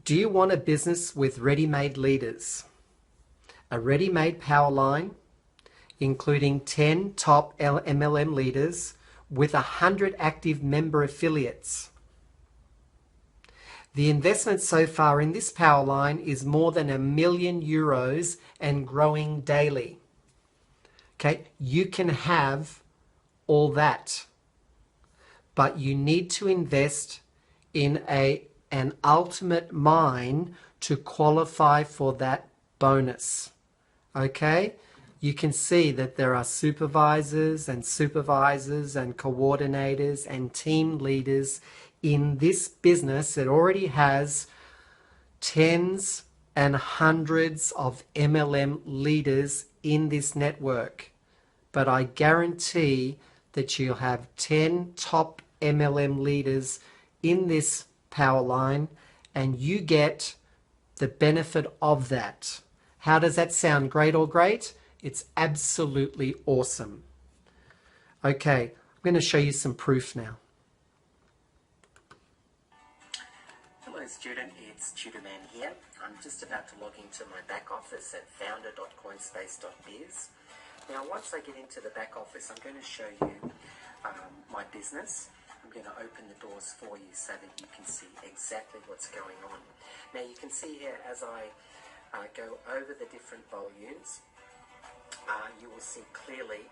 do you want a business with ready-made leaders? A ready-made power line, including 10 top MLM leaders with 100 active member affiliates. The investment so far in this power line is more than €1 million and growing daily. Okay, you can have all that, but you need to invest in an ultimate mine to qualify for that bonus. Okay, you can see that there are supervisors and coordinators and team leaders in this business that already has tens and hundreds of MLM leaders in this network, but I guarantee that you'll have 10 top MLM leaders in this power line, and you get the benefit of that. How does that sound? Great or great? It's absolutely awesome. Okay, I'm going to show you some proof now. Hello student, it's Tutorman here. I'm just about to log into my back office at founder.coinspace.biz. Now once I get into the back office, I'm going to show you my business. I'm going to open the doors for you so that you can see exactly what's going on. Now you can see here as I go over the different volumes, you will see clearly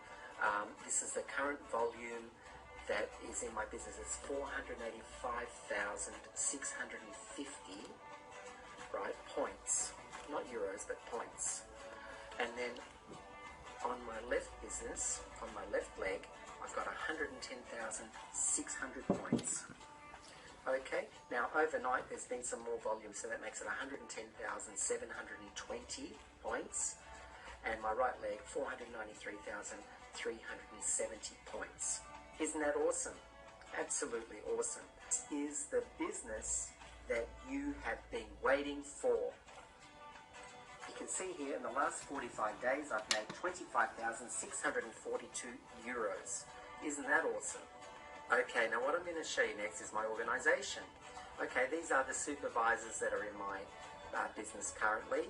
this is the current volume that is in my business. It's 485,650 right points, not euros but points. And then on my left business, on my left leg, I've got 110,600 points. Okay, now overnight there's been some more volume, so that makes it 110,720 points. And my right leg, 493,370 points. Isn't that awesome? Absolutely awesome. This is the business that you have been waiting for. You can see here in the last 45 days I've made 25,642 euros. Isn't that awesome? Okay, now what I'm going to show you next is my organization. Okay, these are the supervisors that are in my business currently.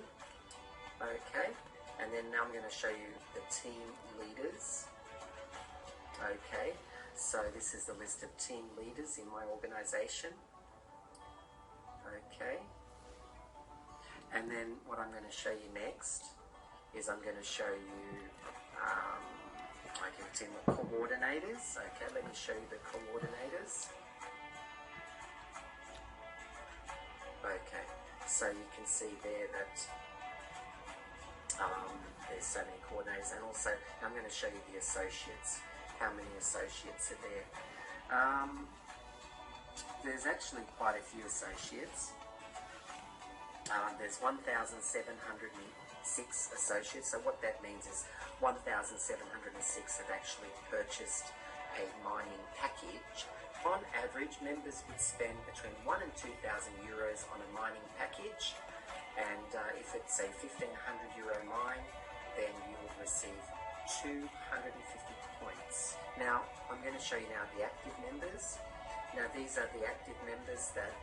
Okay, and then now I'm going to show you the team leaders. Okay, so this is the list of team leaders in my organization. Okay, and then what I'm going to show you next is I'm going to show you team of coordinators. Okay, let me show you the coordinators. Okay, so you can see there that there's so many coordinators, and also I'm going to show you the associates. How many associates are there? There's actually quite a few associates. There's 1,706 associates. So what that means is 1,706 have actually purchased a mining package. On average, members would spend between 1,000 and 2,000 euros on a mining package, and if it's a 1,500 euro mine, then you will receive 250 points. Now, I'm going to show you now the active members. Now, these are the active members that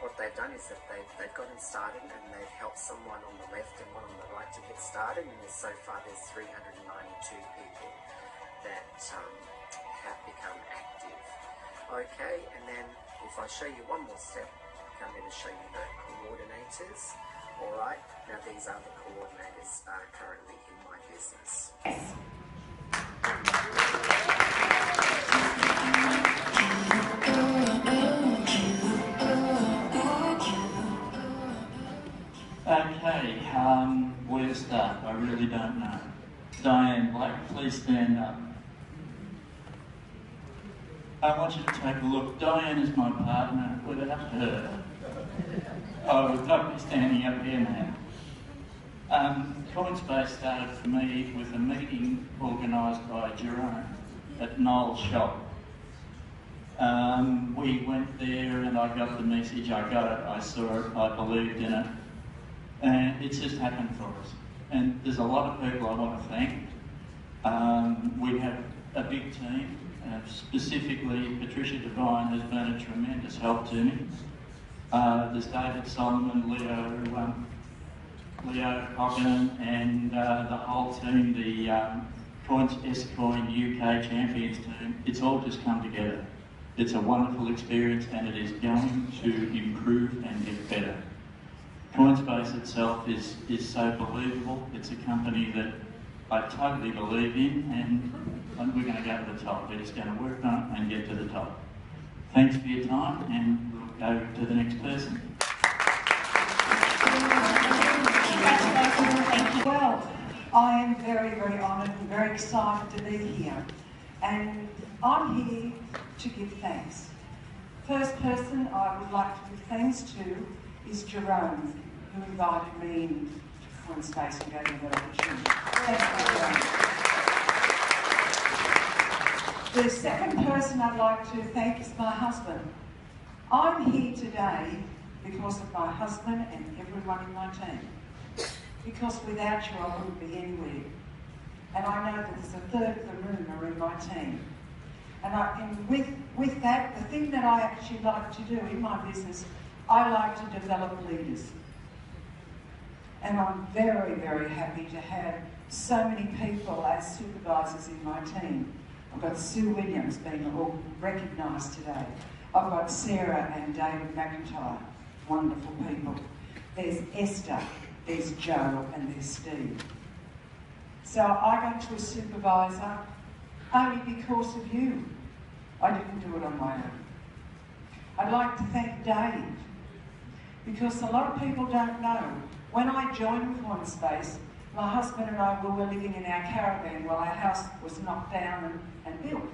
what they've done is that they've gotten started and they've helped someone on the left and one on the right to get started, and so far there's 392 people that have become active. Okay, and then if I show you one more step, I'm going to show you the coordinators. Alright, now these are the coordinators currently in my business. Okay, where to start? I really don't know. Diane Blake, please stand up. I want you to take a look. Diane is my partner. Without her, I would not be standing up here now. Coinspace started for me with a meeting organised by Jerome at Noel's shop. We went there and I got the message, I got it, I saw it, I believed in it. And it's just happened for us. And there's a lot of people I want to thank. We have a big team. Specifically, Patricia Devine has been a tremendous help to me. There's David Solomon, Leo Hogan, and the whole team, the Coin UK Champions team. It's all just come together. It's a wonderful experience and it is going to improve and get better. Coinspace itself is so believable. It's a company that I totally believe in, and we're going to go to the top. We're just going to work on it and get to the top. Thanks for your time, and we'll go to the next person. Well, I am very, very honoured and very excited to be here. And I'm here to give thanks. First person I would like to give thanks to is Jerome, who invited me into Coinspace and gave me that opportunity. Thank you, Jerome. The second person I'd like to thank is my husband. I'm here today because of my husband and everyone in my team. Because without you, I wouldn't be anywhere. And I know that there's a third of the room are in my team. And with that, the thing that I actually like to do in my business, I like to develop leaders. And I'm very, very happy to have so many people as supervisors in my team. I've got Sue Williams being all recognised today. I've got Sarah and David McIntyre, wonderful people. There's Esther, there's Joe, and there's Steve. So I go to a supervisor only because of you. I didn't do it on my own. I'd like to thank Dave, because a lot of people don't know. When I joined Coinspace, my husband and I were living in our caravan while our house was knocked down and built.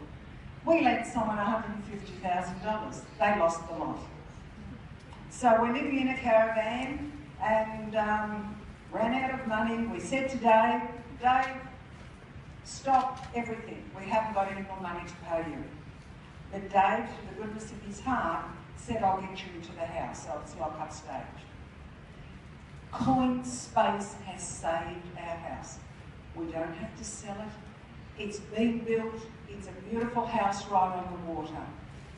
We lent someone $150,000. They lost the lot. So we're living in a caravan and ran out of money. We said to Dave, stop everything. We haven't got any more money to pay you. But Dave, to the goodness of his heart, said, I'll get you into the house. So it's like upstage. Coinspace has saved our house. We don't have to sell it. It's been built. It's a beautiful house right on the water.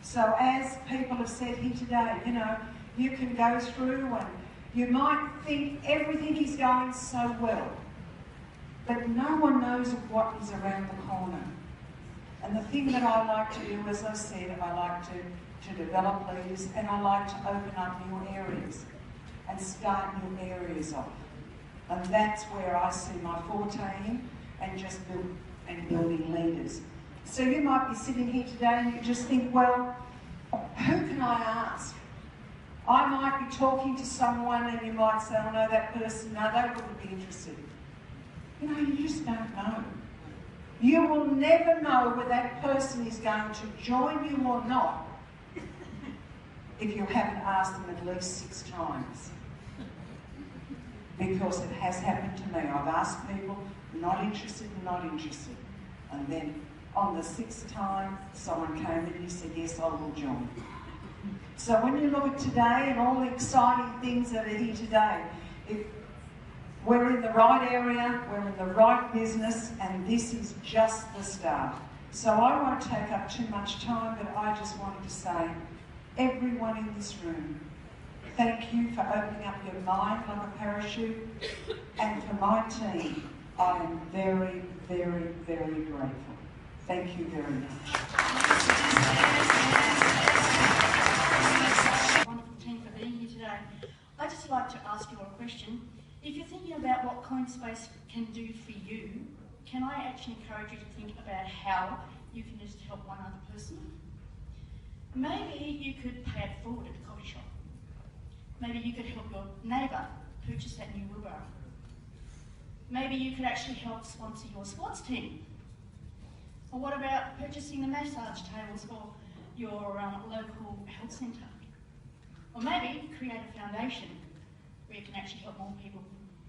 So as people have said here today, you know, you can go through and you might think everything is going so well, but no one knows what is around the corner. And the thing that I like to do, as I said, I like to develop leaders, and I like to open up new areas and start new areas off. And that's where I see my forte in, and just building leaders. So you might be sitting here today and you just think, well, who can I ask? I might be talking to someone and you might say, oh no, that person, no, they wouldn't be interested. You know, you just don't know. You will never know whether that person is going to join you or not if you haven't asked them at least 6 times. Because it has happened to me. I've asked people, not interested, not interested. And then on the 6th time, someone came in and he said, yes, I will join. So when you look at today and all the exciting things that are here today, we're in the right area, we're in the right business, and this is just the start. So I won't take up too much time, but I just wanted to say, everyone in this room, thank you for opening up your mind like a parachute. And for my team, I am very, very, very grateful. Thank you very much. Wonderful team for being here today. I'd just like to ask you a question. If you're thinking about what Coinspace can do for you, can I actually encourage you to think about how you can just help one other person? Maybe you could pay it forward at the coffee shop. Maybe you could help your neighbour purchase that new wheelbarrow. Maybe you could actually help sponsor your sports team. Or what about purchasing the massage tables for your local health centre? Or maybe create a foundation where you can actually help more people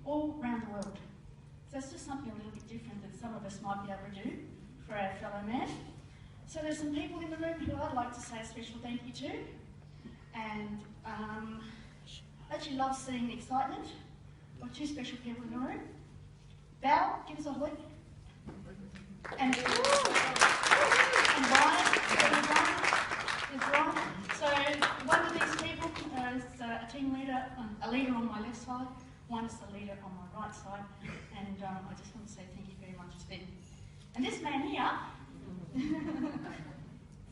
all around the world. So it's just something a little bit different that some of us might be able to do for our fellow man. So there's some people in the room who I'd like to say a special thank you to. And I actually love seeing the excitement of 2 special people in the room. Val, give us a hoot. And Brian, there's Brian. So one of these people is a team leader, a leader on my left side, one is the leader on my right side, and I just want to say thank you very much to them. And this man here,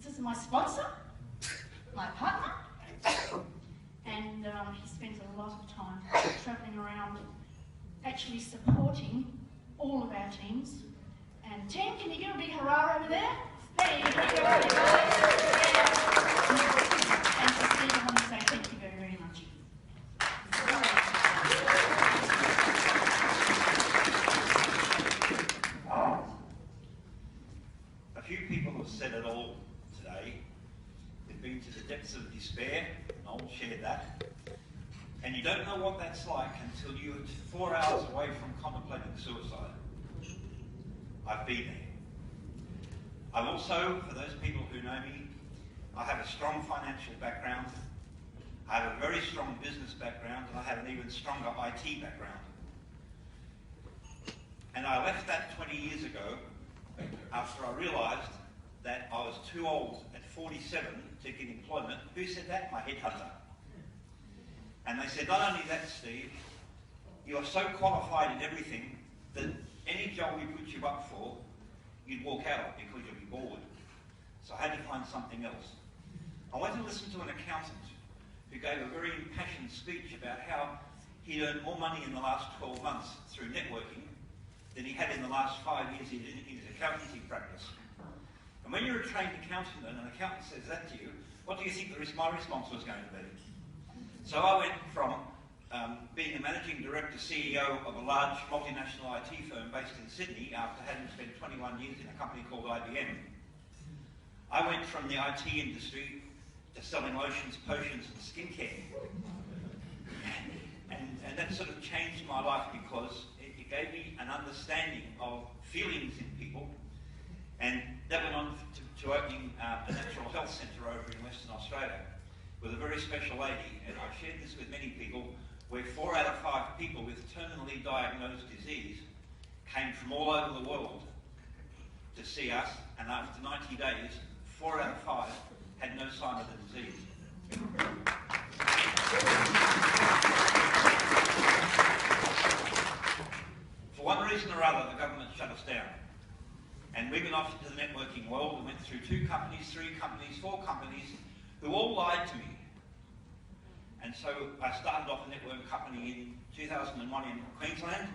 this is my sponsor, my partner, and he spends a lot of time travelling around actually supporting all of our teams. And team, can you give a big hurrah over there? Hey, can you give a big hurrah? And to Steve, I want to say thank you very, very much. A few people have said it all today. They've been to the depths of despair, and I'll share that. And you don't know what that's like until you're 4 hours away from contemplating suicide. I've been there. I've also, for those people who know me, I have a strong financial background, I have a very strong business background, and I have an even stronger IT background. And I left that 20 years ago after I realised that I was too old at 47 to get employment. Who said that? My headhunter. And they said, not only that, Steve, you are so qualified in everything that any job we put you up for, you'd walk out because you'll be bored. So I had to find something else. I went to listen to an accountant who gave a very impassioned speech about how he'd earned more money in the last 12 months through networking than he had in the last 5 years in his accountancy practice. And when you're a trained accountant and an accountant says that to you, what do you think my response was going to be? So I went from being a managing director, CEO of a large multinational IT firm based in Sydney after having spent 21 years in a company called IBM. I went from the IT industry to selling lotions, potions and skincare. And that sort of changed my life because it gave me an understanding of feelings in people. And that went on to opening a natural health centre over in Western Australia with a very special lady, and I've shared this with many people, where 4 out of 5 people with terminally diagnosed disease came from all over the world to see us, and after 90 days, 4 out of 5 had no sign of the disease. For one reason or other, the government shut us down. And we went off into the networking world and went through 2 companies, 3 companies, 4 companies, who all lied to me. And so I started off a network company in 2001 in Queensland,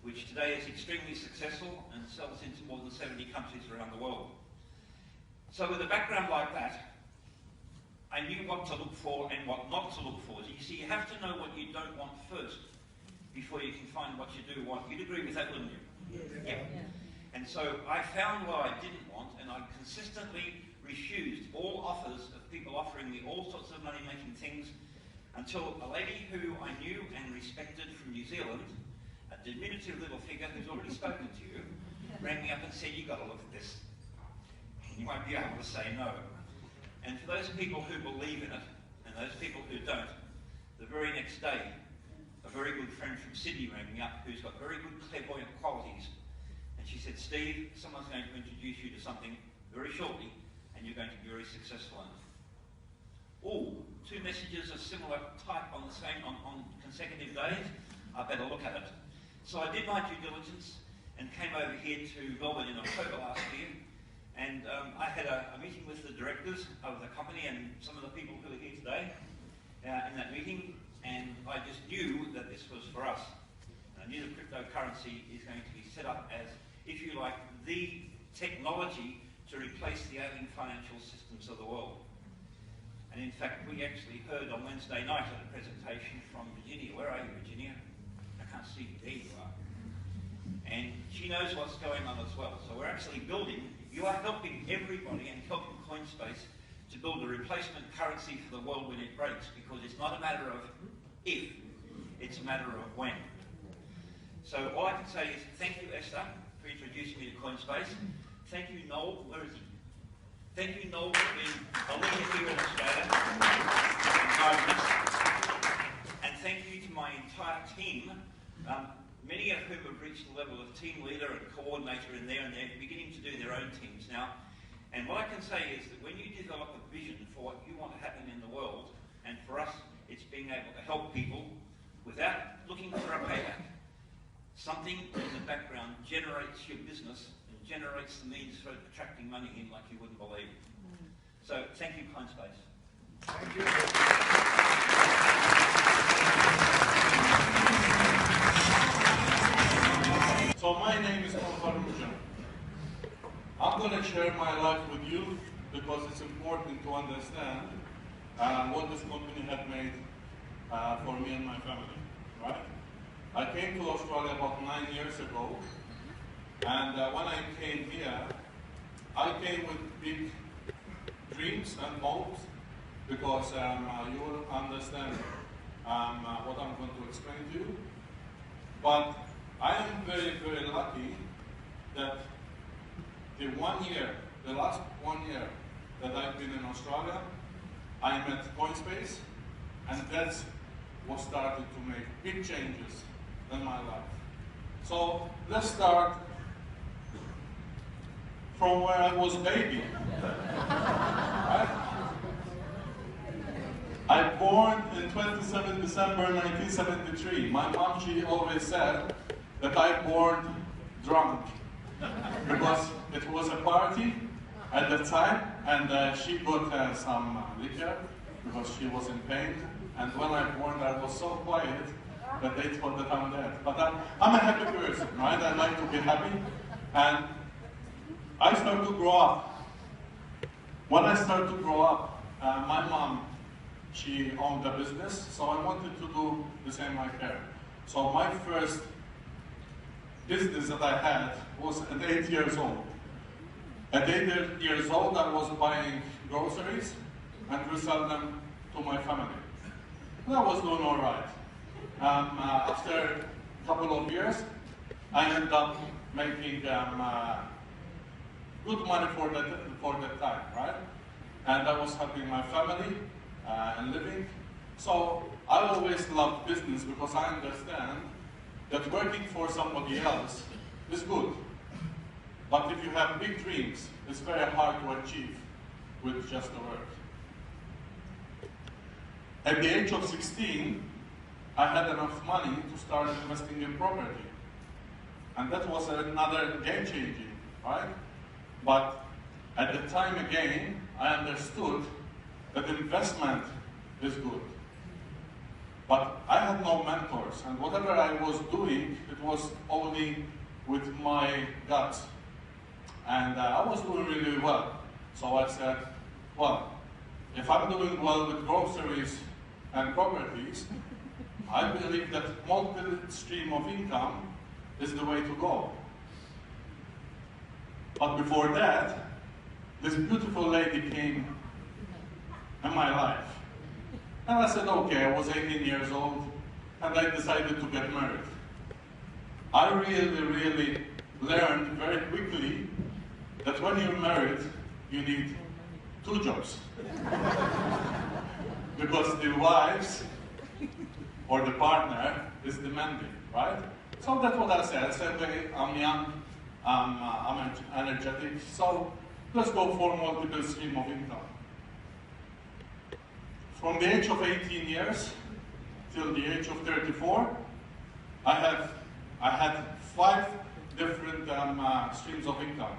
which today is extremely successful and sells into more than 70 countries around the world. So with a background like that, I knew what to look for and what not to look for. You see, you have to know what you don't want first before you can find what you do want. You'd agree with that, wouldn't you? Yes. Yeah. And so I found what I didn't want, and I consistently refused all offers of people offering me all sorts of money-making things until a lady who I knew and respected from New Zealand, a diminutive little figure who's already spoken to you, rang me up and said, you've got to look at this. And you won't be able to say no. And for those people who believe in it, and those people who don't, the very next day, a very good friend from Sydney rang me up who's got very good clairvoyant qualities. And she said, Steve, someone's going to introduce you to something very shortly, and you're going to be very successful in it. Oh, 2 messages of similar type on consecutive days, I better look at it. So I did my due diligence and came over here to Melbourne in October last year, and I had a meeting with the directors of the company and some of the people who are here today in that meeting, and I just knew that this was for us. And I knew that cryptocurrency is going to be set up as, if you like, the technology to replace the ailing financial systems of the world. And in fact, we actually heard on Wednesday night at a presentation from Virginia. Where are you, Virginia? I can't see you. There you are. And she knows what's going on as well. So we're actually building, you are helping everybody and helping Coinspace to build a replacement currency for the world when it breaks, because it's not a matter of if, it's a matter of when. So all I can say is thank you, Esther, for introducing me to Coinspace. Thank you, Noel. Where is he? Thank you, Noel, for being a leader here in Australia. And thank you to my entire team, many of whom have reached the level of team leader and coordinator in there, and they're beginning to do their own teams now. And what I can say is that when you develop a vision for what you want to happen in the world, and for us, it's being able to help people without looking for a payback. Something in the background generates your business and generates the means for attracting money in like you wouldn't believe. So thank you, Coinspace. Thank you. So my name is Mujan. I'm going to share my life with you because it's important to understand what this company had made for me and my family, right? I came to Australia about 9 years ago, and when I came here, I came with big dreams and hopes because you will understand what I'm going to explain to you. But I am very, very lucky that the last 1 year that I've been in Australia, I met Coinspace, and that's what started to make big changes in my life. So let's start from where I was a baby. Right? I born in 27 December 1973. My mom, she always said that I born drunk because it was a party at the time, and she got some liquor because she was in pain. And when I born, I was so quiet that they thought that I'm dead. But I'm a happy person, right? I like to be happy. And I started to grow up. When I started to grow up, my mom, she owned a business, so I wanted to do the same like her. So my first business that I had was at 8 years old. At 8 years old, I was buying groceries and resell them to my family. And I was doing all right. After a couple of years, I ended up making good money for that time, right? And I was helping my family and living. So I always loved business because I understand that working for somebody else is good. But if you have big dreams, it's very hard to achieve with just the work. At the age of 16, I had enough money to start investing in property. And that was another game-changing, right? But at the time again, I understood that investment is good. But I had no mentors, and whatever I was doing, it was only with my guts. And I was doing really well. So I said, well, if I'm doing well with groceries and properties, I believe that multiple stream of income is the way to go. But before that, this beautiful lady came in my life. And I said, okay, I was 18 years old, and I decided to get married. I really learned very quickly that when you're married, you need 2 jobs. Because the wives or the partner is demanding, right? So that's what I said. I said, okay, I'm young, I'm energetic, so let's go for multiple stream of income. From the age of 18 years till the age of 34, I had 5 different streams of income.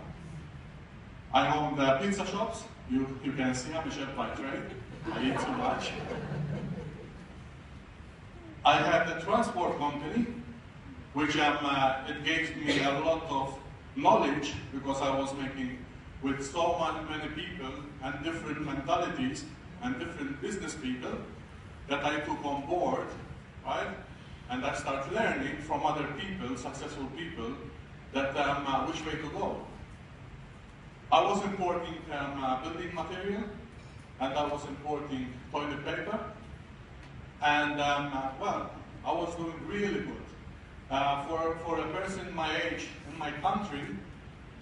I owned pizza shops. You can see I'm a chef by trade. I eat too much. I had a transport company, which it gave me a lot of knowledge because I was making with so many people and different mentalities and different business people that I took on board, right? And I started learning from other people, successful people, that which way to go. I was importing building material, and I was importing toilet paper, and well, I was doing really good. For a person my age in my country,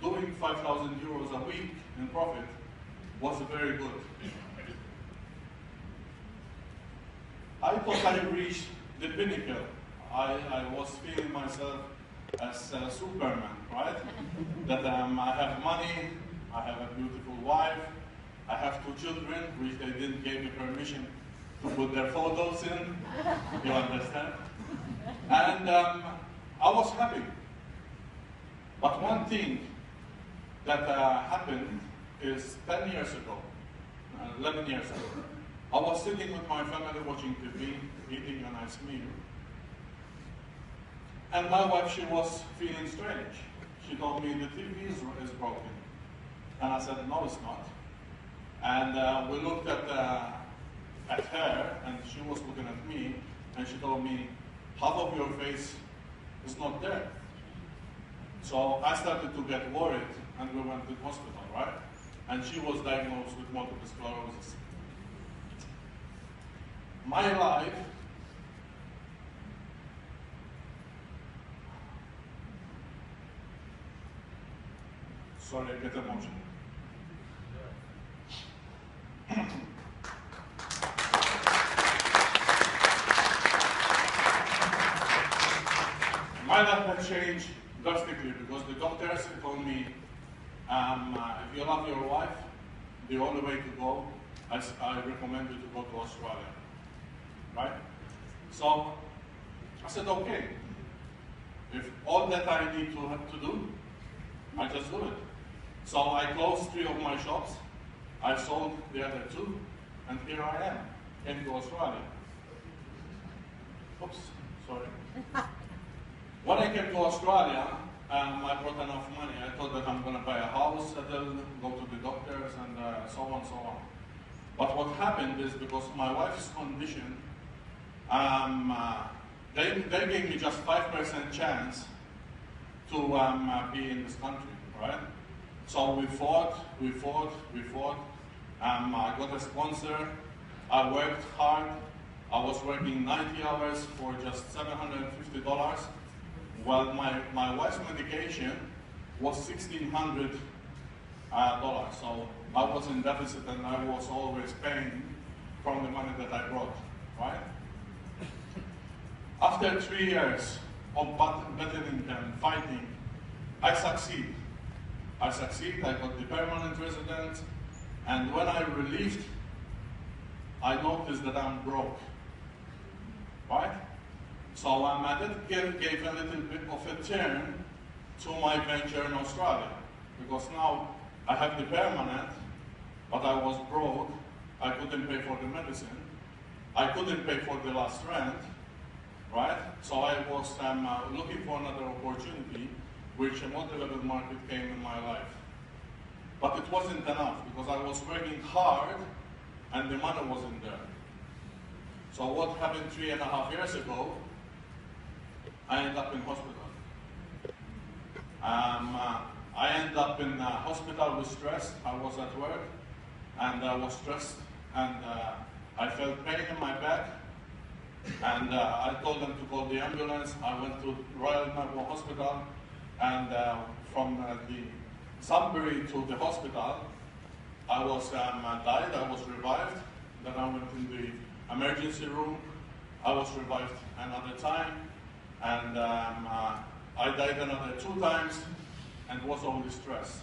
doing 5,000 euros a week in profit was very good. I thought I reached the pinnacle. I was feeling myself as Superman, right? That I have money, I have a beautiful wife, I have 2 children, which they didn't give me permission to put their photos in, you understand? And I was happy. But one thing that happened is 10 years ago, 11 years ago, I was sitting with my family watching TV, eating a nice meal, and my wife, she was feeling strange. She told me the TV is broken. And I said, no, it's not. And we looked at her, and she was looking at me, and she told me, half of your face is not there. So I started to get worried, and we went to the hospital, right? And she was diagnosed with multiple sclerosis. My life Sorry, I get emotional. My life has changed drastically because the doctors told me, if you love your wife, the only way to go, I recommend you to go to Australia, right? So I said, okay, if all that I need to do, I just do it. So I closed 3 of my shops, I sold the other 2, and here I am, came to Australia. Oops, sorry. When I came to Australia, I brought enough money. I thought that I'm going to buy a house, settle, go to the doctors, and so on, so on. But what happened is because my wife's condition, they gave me just 5% chance to be in this country, right? So we fought. I got a sponsor. I worked hard. I was working 90 hours for just $750. Well, my wife's medication was $1,600. So I was in deficit and I was always paying from the money that I brought, right? After 3 years of battling and fighting, I succeed. I got the permanent residence, and when I relieved, I noticed that I'm broke, right? So that gave a little bit of a turn to my venture in Australia, because now I have the permanent, but I was broke. I couldn't pay for the medicine. I couldn't pay for the last rent, right? So I was looking for another opportunity, which a multi-level market came in my life. But it wasn't enough, because I was working hard and the money wasn't there. So what happened 3.5 years ago, I ended up in hospital. I ended up in hospital with stress. I was at work and I was stressed, and I felt pain in my back, and I told them to call the ambulance. I went to Royal Melbourne Hospital, and from the Sunbury to the hospital, I was died, I was revived. Then I went in the emergency room. I was revived another time, and I died another 2 times, and was only stress.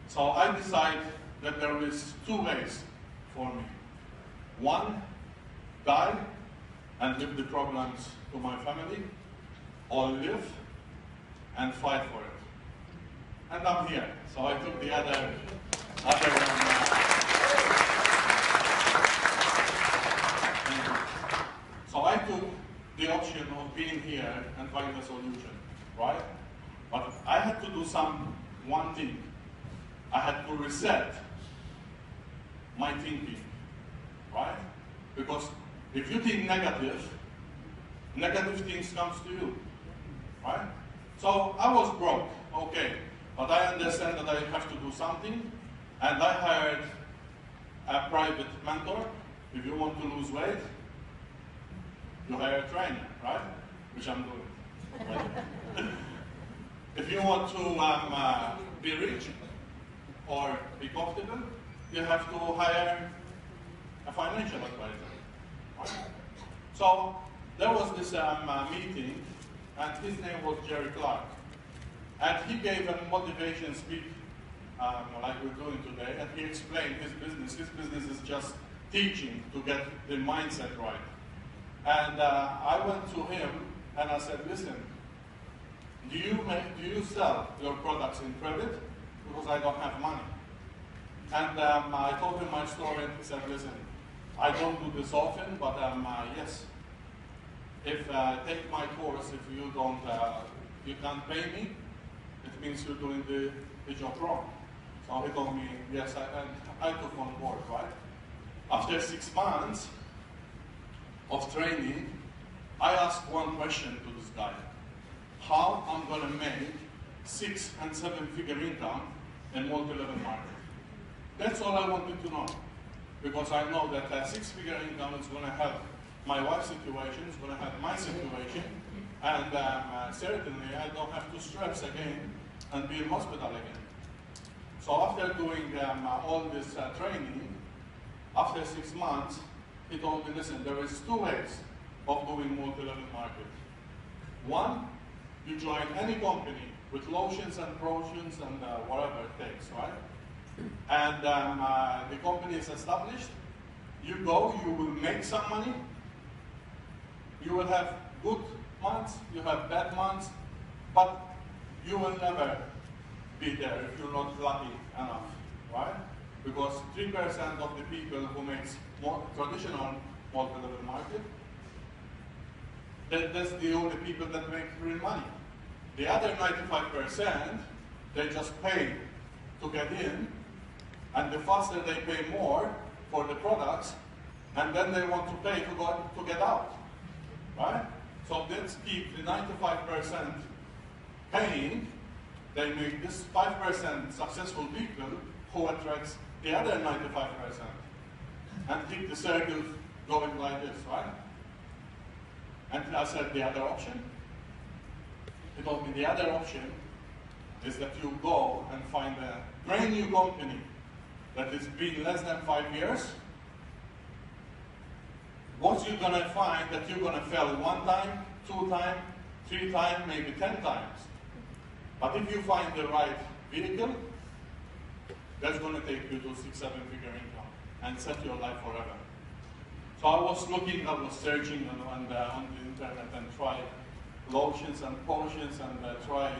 So I decided that there is 2 ways for me. One, die and leave the problems to my family, or live and fight for it. And I'm here. So I took the other So I took the option of being here and find a solution, right? But I had to do one thing. I had to reset my thinking, right? Because if you think negative things comes to you, right? So I was broke, okay, but I understand that I have to do something, and I hired a private mentor. If you want to lose weight, you hire a trainer, right? Which I'm doing. If you want to be rich or be comfortable, you have to hire a financial advisor, right? So there was this meeting, and his name was Jerry Clark. And he gave a motivation speech like we're doing today, and he explained his business. His business is just teaching to get the mindset right. And I went to him and I said, listen, do you sell your products in credit? Because I don't have money. And I told him my story, and he said, listen, I don't do this often, but yes. If take my course, if you don't, you can't pay me, it means you're doing the job wrong. So he told me, yes, and I took on board, right? After 6 months of training, I asked one question to this guy: how I'm going to make 6- and 7-figure income in multi-level market? That's all I wanted to know, because I know that a 6-figure income is going to help my wife's situation, is going to help my situation, and certainly I don't have to stress again and be in hospital again. after doing all this training, after 6 months, he told me, listen, there is 2 ways of doing multi-level marketing. One, you join any company with lotions and promotions and whatever it takes, right? And the company is established. You go, you will make some money. You will have good months, you have bad months, but you will never be there if you're not lucky enough, right? Because 3% of the people who makes more traditional multi-level market, that's the only people that make real money. The other 95%, they just pay to get in, and the faster they pay more for the products, and then they want to pay to get out, right? So let's keep the 95% paying. They make this 5% successful people who attracts the other 95%, and keep the circle going like this, right? And I said the other option. He told me the other option is that you go and find a brand new company that has been less than 5 years. What you're gonna find that you're gonna fail 1 time, 2 times, 3 times, maybe 10 times. But if you find the right vehicle, that's gonna take you to 6-7 figure income and set your life forever. So I was looking, I was searching on the internet and tried lotions and potions and try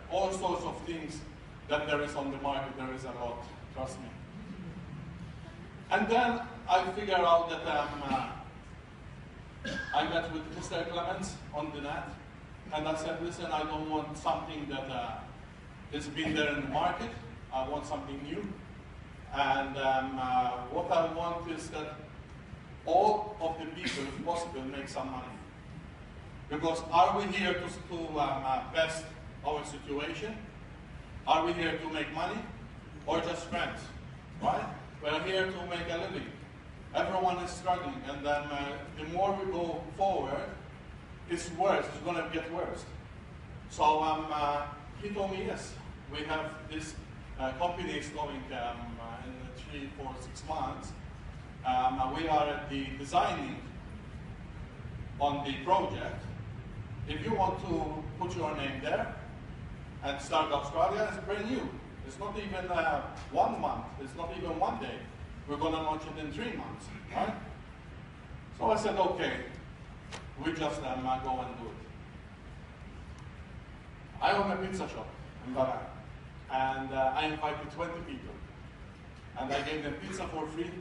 all sorts of things that there is on the market. There is a lot, trust me. And then I figured out that I met with Mr. Clements on the net, and I said, listen, I don't want something that has been there in the market. I want something new. And what I want is that all of the people, if possible, make some money. Because are we here to best our situation? Are we here to make money? Or just friends, right? We're here to make a living. Everyone is struggling, and then the more we go forward, it's worse, it's gonna get worse. So he told me, yes, we have this company is going in 3, 4, 6 months. We are at the designing on the project. If you want to put your name there and start Australia, it's brand new. It's not even 1 month, it's not even 1 day. We're going to launch it in 3 months, right? So I said, okay, we just go and do it. I own a pizza shop in Bahrain, and I invited 20 people. And I gave them pizza for free,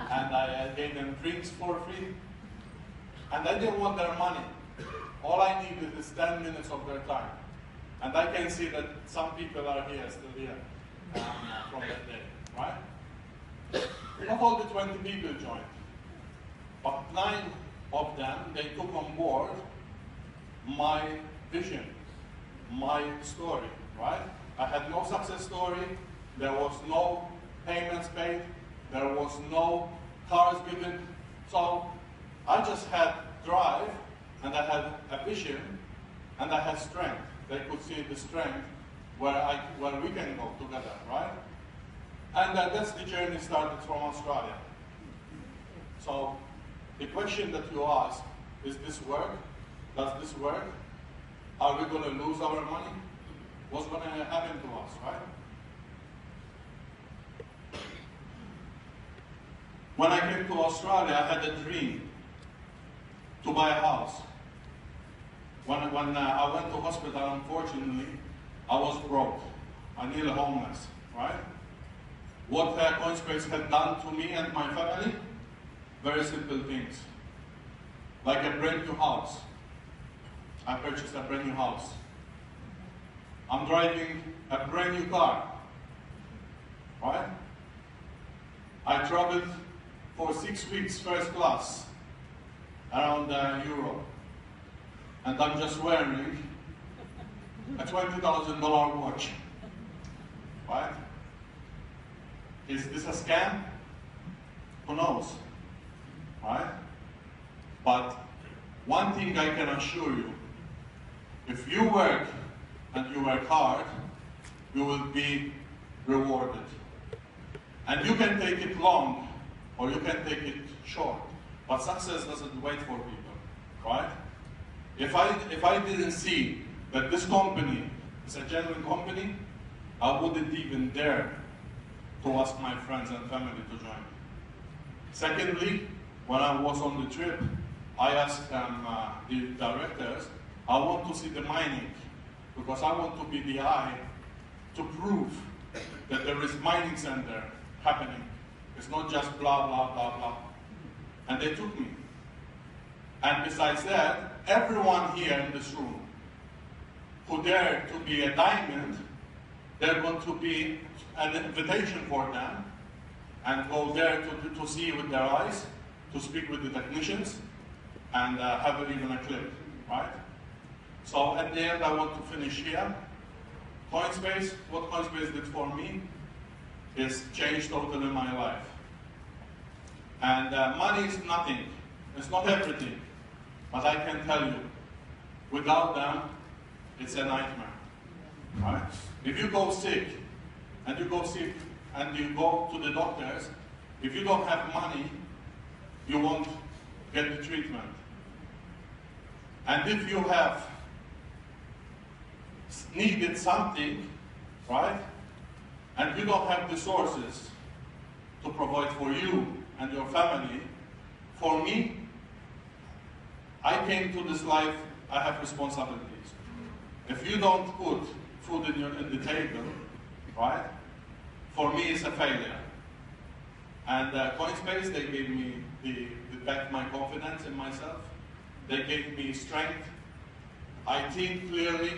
and I gave them drinks for free, and I didn't want their money. All I needed is 10 minutes of their time. And I can see that some people are here, still here, from that day, right? Not all the 20 people joined, but 9 of them, they took on board my vision, my story, right? I had no success story, there was no payments paid, there was no cars given, so I just had drive, and I had a vision, and I had strength. They could see the strength where we can go together, right? And that's the journey started from Australia. So the question that you ask, is this work? Does this work? Are we going to lose our money? What's going to happen to us, right? When I came to Australia, I had a dream to buy a house. When I went to hospital, unfortunately, I was broke. I nearly homeless, right? What Coinspace had done to me and my family? Very simple things. Like a brand new house. I purchased a brand new house. I'm driving a brand new car, right? I traveled for 6 weeks first class around Europe. And I'm just wearing a $20,000 watch, right? Is this a scam? Who knows, right? But one thing I can assure you, if you work and you work hard, you will be rewarded. And you can take it long, or you can take it short, but success doesn't wait for people, right? If I didn't see that this company is a genuine company, I wouldn't even dare to ask my friends and family to join me. Secondly, when I was on the trip, I asked the directors, I want to see the mining, because I want to be the eye to prove that there is mining center happening. It's not just blah, blah, blah, blah. And they took me. And besides that, everyone here in this room who dare to be a diamond, there's going to be an invitation for them and go there to see with their eyes, to speak with the technicians, and have even a clip, right? So at the end, I want to finish here. Coinspace, what Coinspace did for me is change totally my life. And money is nothing, it's not everything, but I can tell you, without them, it's a nightmare, right? If you go sick, and you go to the doctors, if you don't have money, you won't get the treatment. And if you have needed something, right, and you don't have the sources to provide for you and your family, for me, I came to this life, I have responsibilities. If you don't put food in the table, right, for me it's a failure. And Coinspace, they gave me back my confidence in myself. They gave me strength. I think clearly.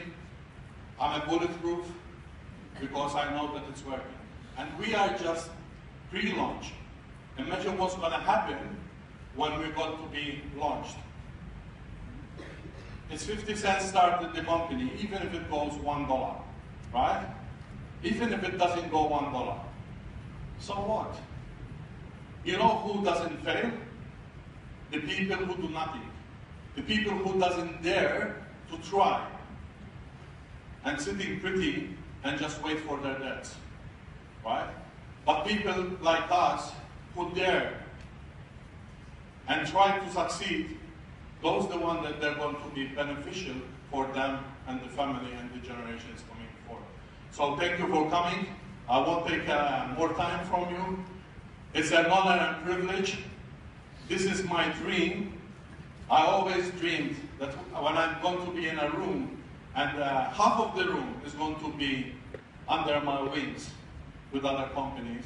I'm a bulletproof because I know that it's working. And we are just pre-launch. Imagine what's going to happen when we're going to be launched. It's 50 cents started the company, even if it goes $1, right? Even if it doesn't go $1. So what? You know who doesn't fail? The people who do nothing. The people who doesn't dare to try. And sitting pretty and just wait for their debts, right? But people like us who dare and try to succeed, those are the ones that they're going to be beneficial for them and the family and the generations coming forward. So thank you for coming. I won't take more time from you. It's an honor and privilege. This is my dream. I always dreamed that when I'm going to be in a room, and half of the room is going to be under my wings with other companies.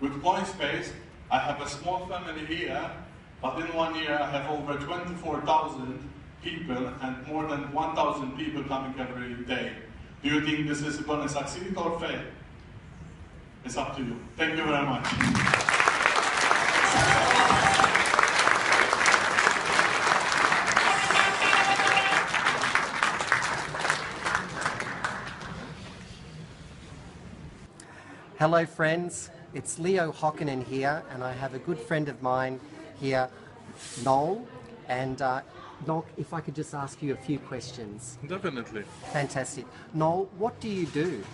With Coinspace, I have a small family here, but in 1 year I have over 24,000 people and more than 1,000 people coming every day. Do you think this is going to succeed or fail? It's up to you. Thank you very much. Hello friends, it's Leo Hockinen here, and I have a good friend of mine here, Noel. And Noel, if I could just ask you a few questions. Definitely. Fantastic. Noel, what do you do?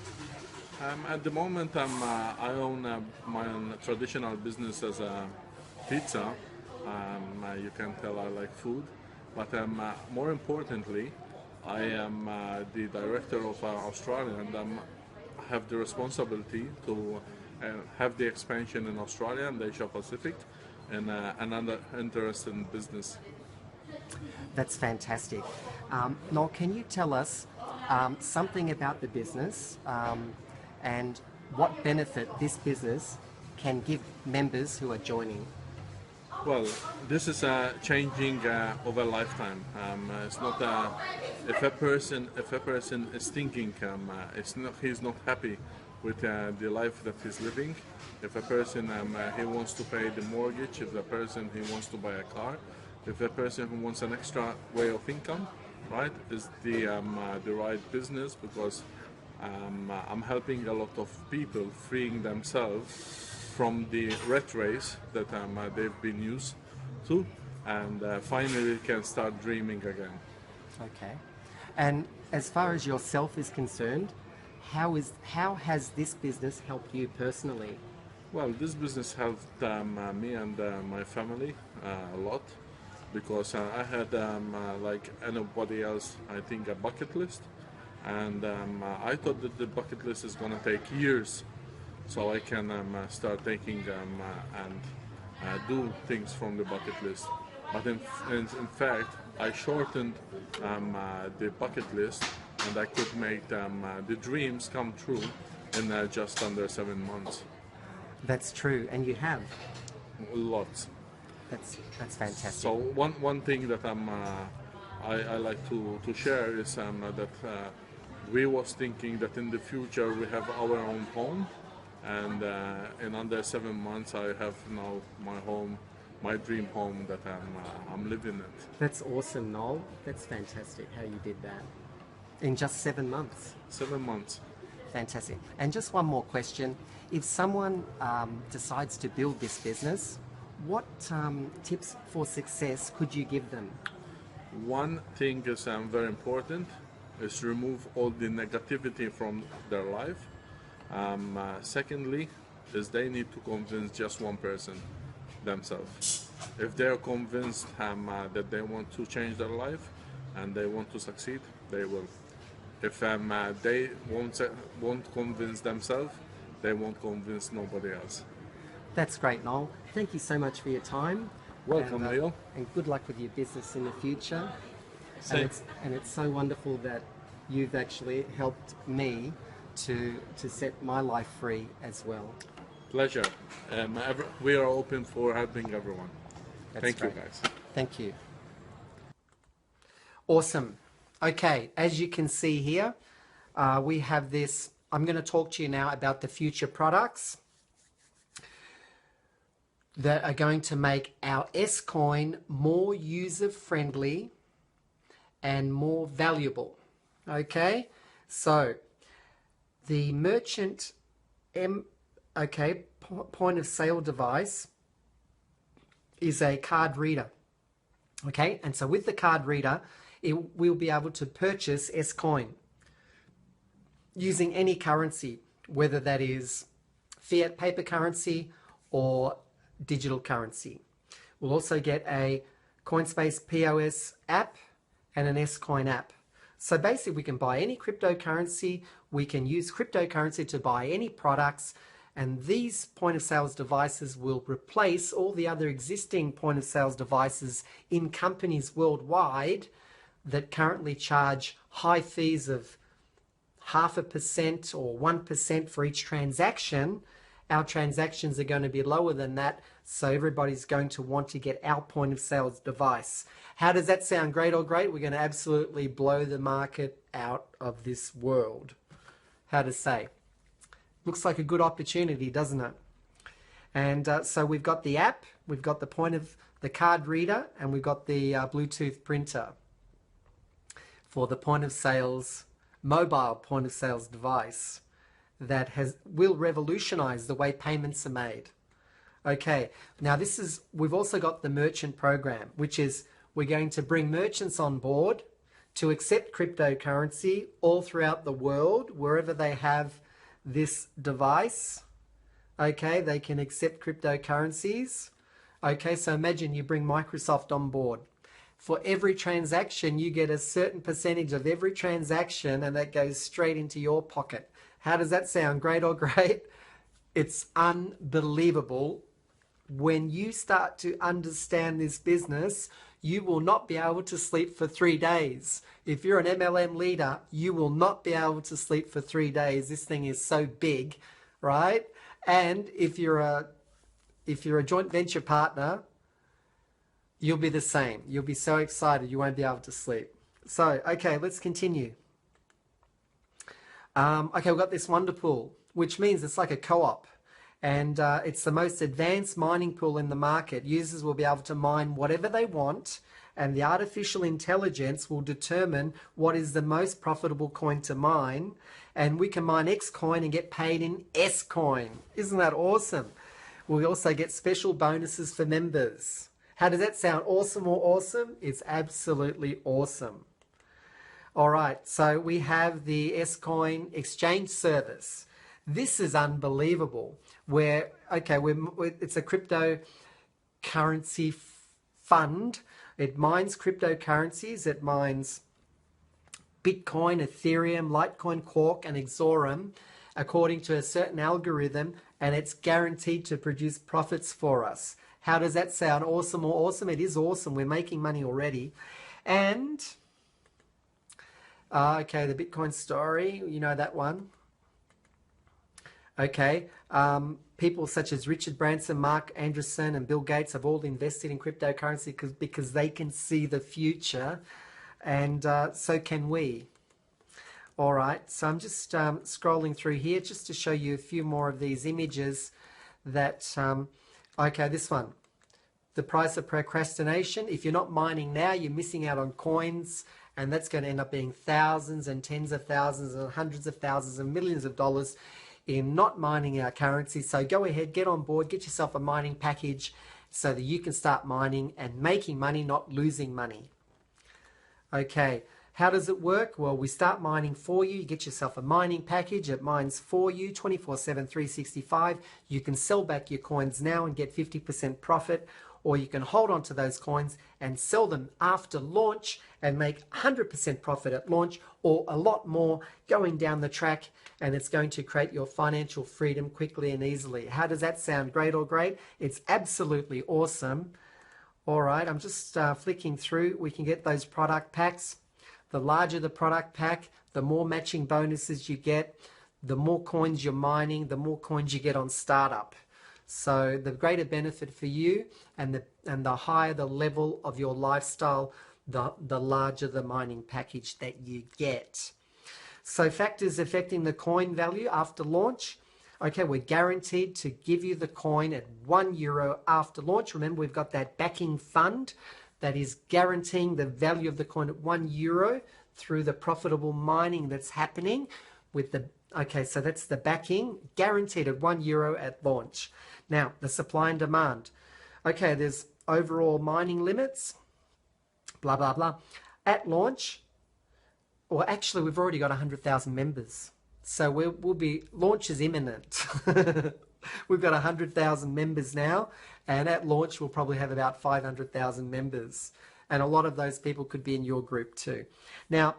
At the moment, I own my own traditional business as a pizza. You can tell I like food, but more importantly, I am the director of Australia, and have the responsibility to have the expansion in Australia and Asia Pacific, and another interest in business. That's fantastic. Noel, can you tell us something about the business and what benefit this business can give members who are joining? Well, this is changing over a lifetime. It's not if a person is thinking he's not happy with the life that he's living. If a person he wants to pay the mortgage, if a person he wants to buy a car, if a person who wants an extra way of income, right, is the right business, because I'm helping a lot of people freeing themselves from the rat race that they've been used to, and finally can start dreaming again. Okay. And as far as yourself is concerned, how has this business helped you personally? Well, this business helped me and my family a lot because I had, like anybody else, I think a bucket list, and I thought that the bucket list is gonna take years, so I can start taking and do things from the bucket list. But in fact, I shortened the bucket list, and I could make the dreams come true in just under 7 months. That's true, and you have. Lots. That's fantastic. So one thing that I like to share is that we was thinking that in the future we have our own home, and in under 7 months I have now my home, my dream home that I'm living in. That's awesome, Noel. That's fantastic how you did that in just 7 months. 7 months. Fantastic. And just one more question. If someone decides to build this business, what tips for success could you give them? One thing is very important is remove all the negativity from their life. Secondly, is they need to convince just one person, themselves. If they're convinced that they want to change their life and they want to succeed, they will. If they won't convince themselves, they won't convince nobody else. That's great, Noel. Thank you so much for your time. Welcome, Leo. And good luck with your business in the future. Same. And it's so wonderful that you've actually helped me to set my life free as well. Pleasure. We are open for helping everyone. Thank you, guys. Thank you. Awesome. Okay, as you can see here, we have this. I'm going to talk to you now about the future products that are going to make our S-Coin more user-friendly and more valuable. Okay, so the merchant point of sale device is a card reader. Okay, and so with the card reader, we'll be able to purchase S-Coin using any currency, whether that is fiat paper currency or digital currency. We'll also get a Coinspace POS app and an S-Coin app. So basically we can buy any cryptocurrency, we can use cryptocurrency to buy any products, and these point of sales devices will replace all the other existing point of sales devices in companies worldwide that currently charge high fees of 0.5% or 1% for each transaction. Our transactions are going to be lower than that, so everybody's going to want to get our point of sales device. How does that sound? Great or great? We're going to absolutely blow the market out of this world. How to say? Looks like a good opportunity, doesn't it? And so we've got the app, we've got the card reader, and we've got the Bluetooth printer for the point of sales, mobile point of sales device that will revolutionize the way payments are made. Okay, now we've also got the merchant program, which is we're going to bring merchants on board to accept cryptocurrency all throughout the world, wherever they have this device. Okay, they can accept cryptocurrencies. Okay, so imagine you bring Microsoft on board. For every transaction, you get a certain percentage of every transaction, and that goes straight into your pocket. How does that sound? Great or great? It's unbelievable. When you start to understand this business, you will not be able to sleep for 3 days. If you're an MLM leader, you will not be able to sleep for 3 days. This thing is so big, right? And if you're a joint venture partner, you'll be the same. You'll be so excited you won't be able to sleep. So, okay, let's continue. Okay, we've got this wonder pool, which means it's like a co-op. And it's the most advanced mining pool in the market. Users will be able to mine whatever they want, and the artificial intelligence will determine what is the most profitable coin to mine. And we can mine X coin and get paid in S coin. Isn't that awesome? We also get special bonuses for members. How does that sound? Awesome or awesome? It's absolutely awesome. All right, so we have the S-Coin exchange service. This is unbelievable. Where, okay, it's a cryptocurrency fund. It mines cryptocurrencies. It mines Bitcoin, Ethereum, Litecoin, Quark, and Xorum according to a certain algorithm, and it's guaranteed to produce profits for us. How does that sound? Awesome or awesome? It is awesome. We're making money already. And, okay, the Bitcoin story, you know that one. Okay, people such as Richard Branson, Mark Andreessen, and Bill Gates have all invested in cryptocurrency because they can see the future, and so can we. All right, so I'm just scrolling through here just to show you a few more of these images that, okay, this one. The price of procrastination. If you're not mining now, you're missing out on coins, and that's going to end up being thousands and tens of thousands and hundreds of thousands and millions of dollars in not mining our currency. So go ahead, get on board, get yourself a mining package so that you can start mining and making money, not losing money. Okay, how does it work? Well, we start mining for you. You get yourself a mining package. It mines for you 24/7, 365. You can sell back your coins now and get 50% profit, or you can hold on to those coins and sell them after launch and make 100% profit at launch, or a lot more going down the track, and it's going to create your financial freedom quickly and easily. How does that sound? Great or great? It's absolutely awesome. All right, I'm just flicking through. We can get those product packs. The larger the product pack, the more matching bonuses you get, the more coins you're mining, the more coins you get on startup. So the greater benefit for you, and the higher the level of your lifestyle, the larger the mining package that you get. So factors affecting the coin value after launch. Okay, we're guaranteed to give you the coin at €1 after launch. Remember, we've got that backing fund that is guaranteeing the value of the coin at €1 through the profitable mining that's happening with the, okay, so that's the backing, guaranteed at €1 at launch. Now, the supply and demand. Okay, there's overall mining limits, blah, blah, blah. At launch, or actually we've already got 100,000 members. So we'll be, launch is imminent. We've got 100,000 members now, and at launch we'll probably have about 500,000 members. And a lot of those people could be in your group too. Now,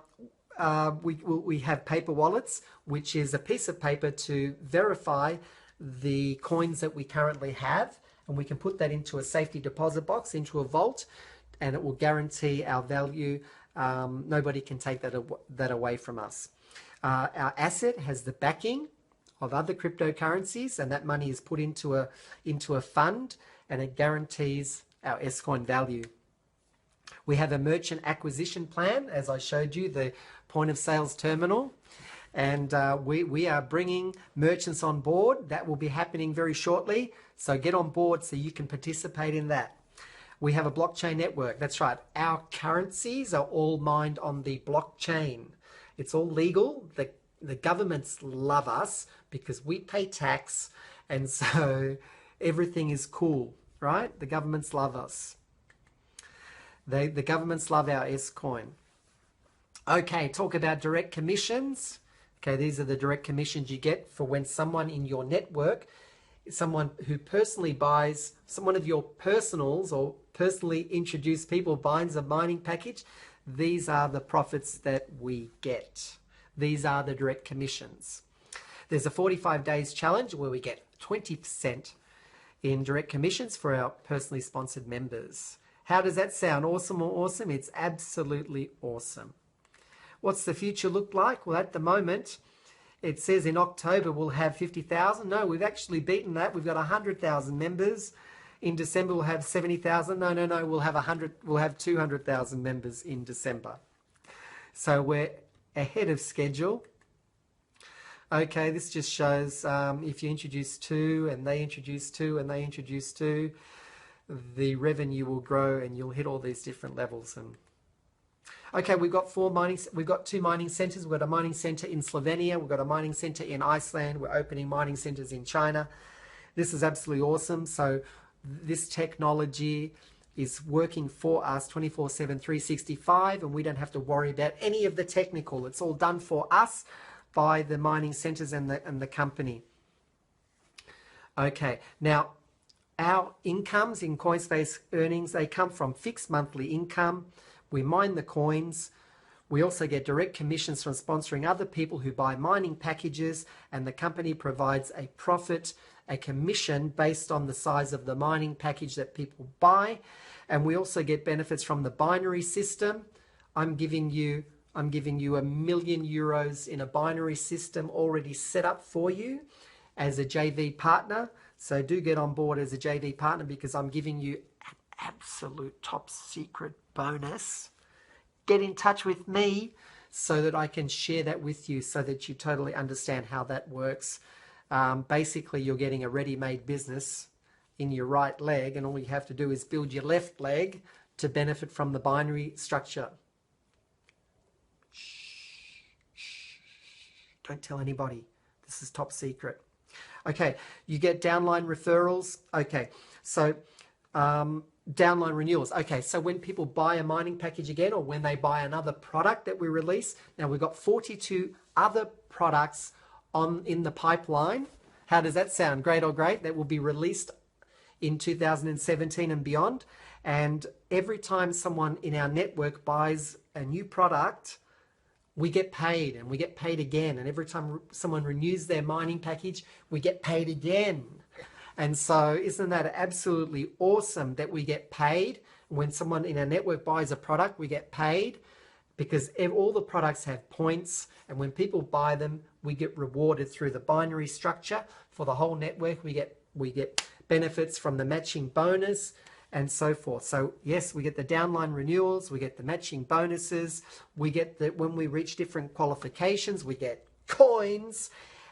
we have paper wallets, which is a piece of paper to verify the coins that we currently have, and we can put that into a safety deposit box, into a vault, and it will guarantee our value. Nobody can take that away from us. Our asset has the backing of other cryptocurrencies, and that money is put into a fund, and it guarantees our S-Coin value. We have a merchant acquisition plan, as I showed you, the point of sales terminal, and we are bringing merchants on board. That will be happening very shortly, so get on board so you can participate in that. We have a blockchain network. That's right, our currencies are all mined on the blockchain. It's all legal. The governments love us because we pay tax, and so everything is cool, right? The governments love us. The governments love our S-Coin. Okay, talk about direct commissions. Okay, these are the direct commissions you get for when someone in your network, someone who personally buys, one of your personals or personally introduced people buys a mining package. These are the profits that we get. These are the direct commissions. There's a 45 days challenge where we get 20% in direct commissions for our personally sponsored members. How does that sound? Awesome or awesome? It's absolutely awesome. What's the future look like? Well, at the moment, it says in October we'll have 50,000. No, we've actually beaten that. We've got 100,000 members. In December we'll have 70,000. No, we'll have 200,000 members in December. So we're ahead of schedule. Okay, this just shows if you introduce two and they introduce two and they introduce two, the revenue will grow and you'll hit all these different levels. And okay, we've got two mining centers. We've got a mining center in Slovenia. We've got a mining center in Iceland. We're opening mining centers in China. This is absolutely awesome. So this technology is working for us 24/7, 365, and we don't have to worry about any of the technical. It's all done for us by the mining centers and the company. Okay, now our incomes in Coinspace earnings, they come from fixed monthly income. We mine the coins. We also get direct commissions from sponsoring other people who buy mining packages, and the company provides a profit, a commission based on the size of the mining package that people buy. And we also get benefits from the binary system. I'm giving you €1,000,000 in a binary system already set up for you as a JV partner. So do get on board as a JV partner, because I'm giving you an absolute top secret bonus. Get in touch with me so that I can share that with you, so that you totally understand how that works. Basically, you're getting a ready-made business in your right leg, and all you have to do is build your left leg to benefit from the binary structure. Don't tell anybody. This is top secret. Okay, you get downline referrals. Okay, so downline renewals. Okay, so when people buy a mining package again, or when they buy another product that we release, now we've got 42 other products in the pipeline. How does that sound? Great or great? That will be released in 2017 and beyond. And every time someone in our network buys a new product, we get paid, and we get paid again. And every time someone renews their mining package, we get paid again. And so isn't that absolutely awesome that we get paid? When someone in our network buys a product, we get paid, because all the products have points. And when people buy them, we get rewarded through the binary structure for the whole network. We get benefits from the matching bonus and so forth. So yes, we get the downline renewals, we get the matching bonuses, we get that when we reach different qualifications, we get coins,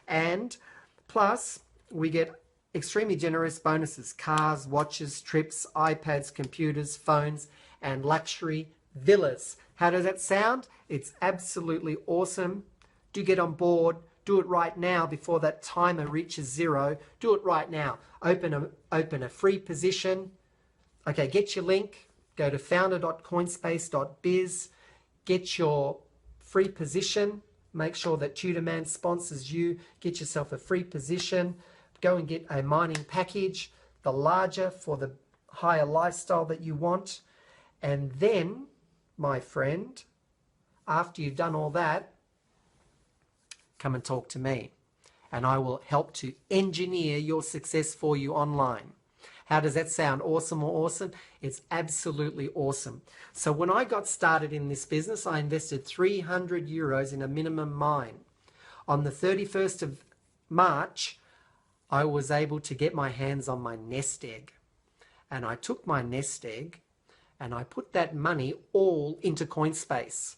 and plus we get extremely generous bonuses: cars, watches, trips, iPads, computers, phones, and luxury villas. How does that sound? It's absolutely awesome. Do get on board. Do it right now before that timer reaches 0. Do it right now. Open a free position. Okay, get your link. Go to founder.coinspace.biz. Get your free position. Make sure that Tutorman sponsors you. Get yourself a free position. Go and get a mining package, the larger for the higher lifestyle that you want. And then, my friend, after you've done all that, come and talk to me, and I will help to engineer your success for you online. How does that sound? Awesome or awesome? It's absolutely awesome. So when I got started in this business, I invested €300 in a minimum mine. On the 31st of March, I was able to get my hands on my nest egg. And I took my nest egg and I put that money all into Coinspace,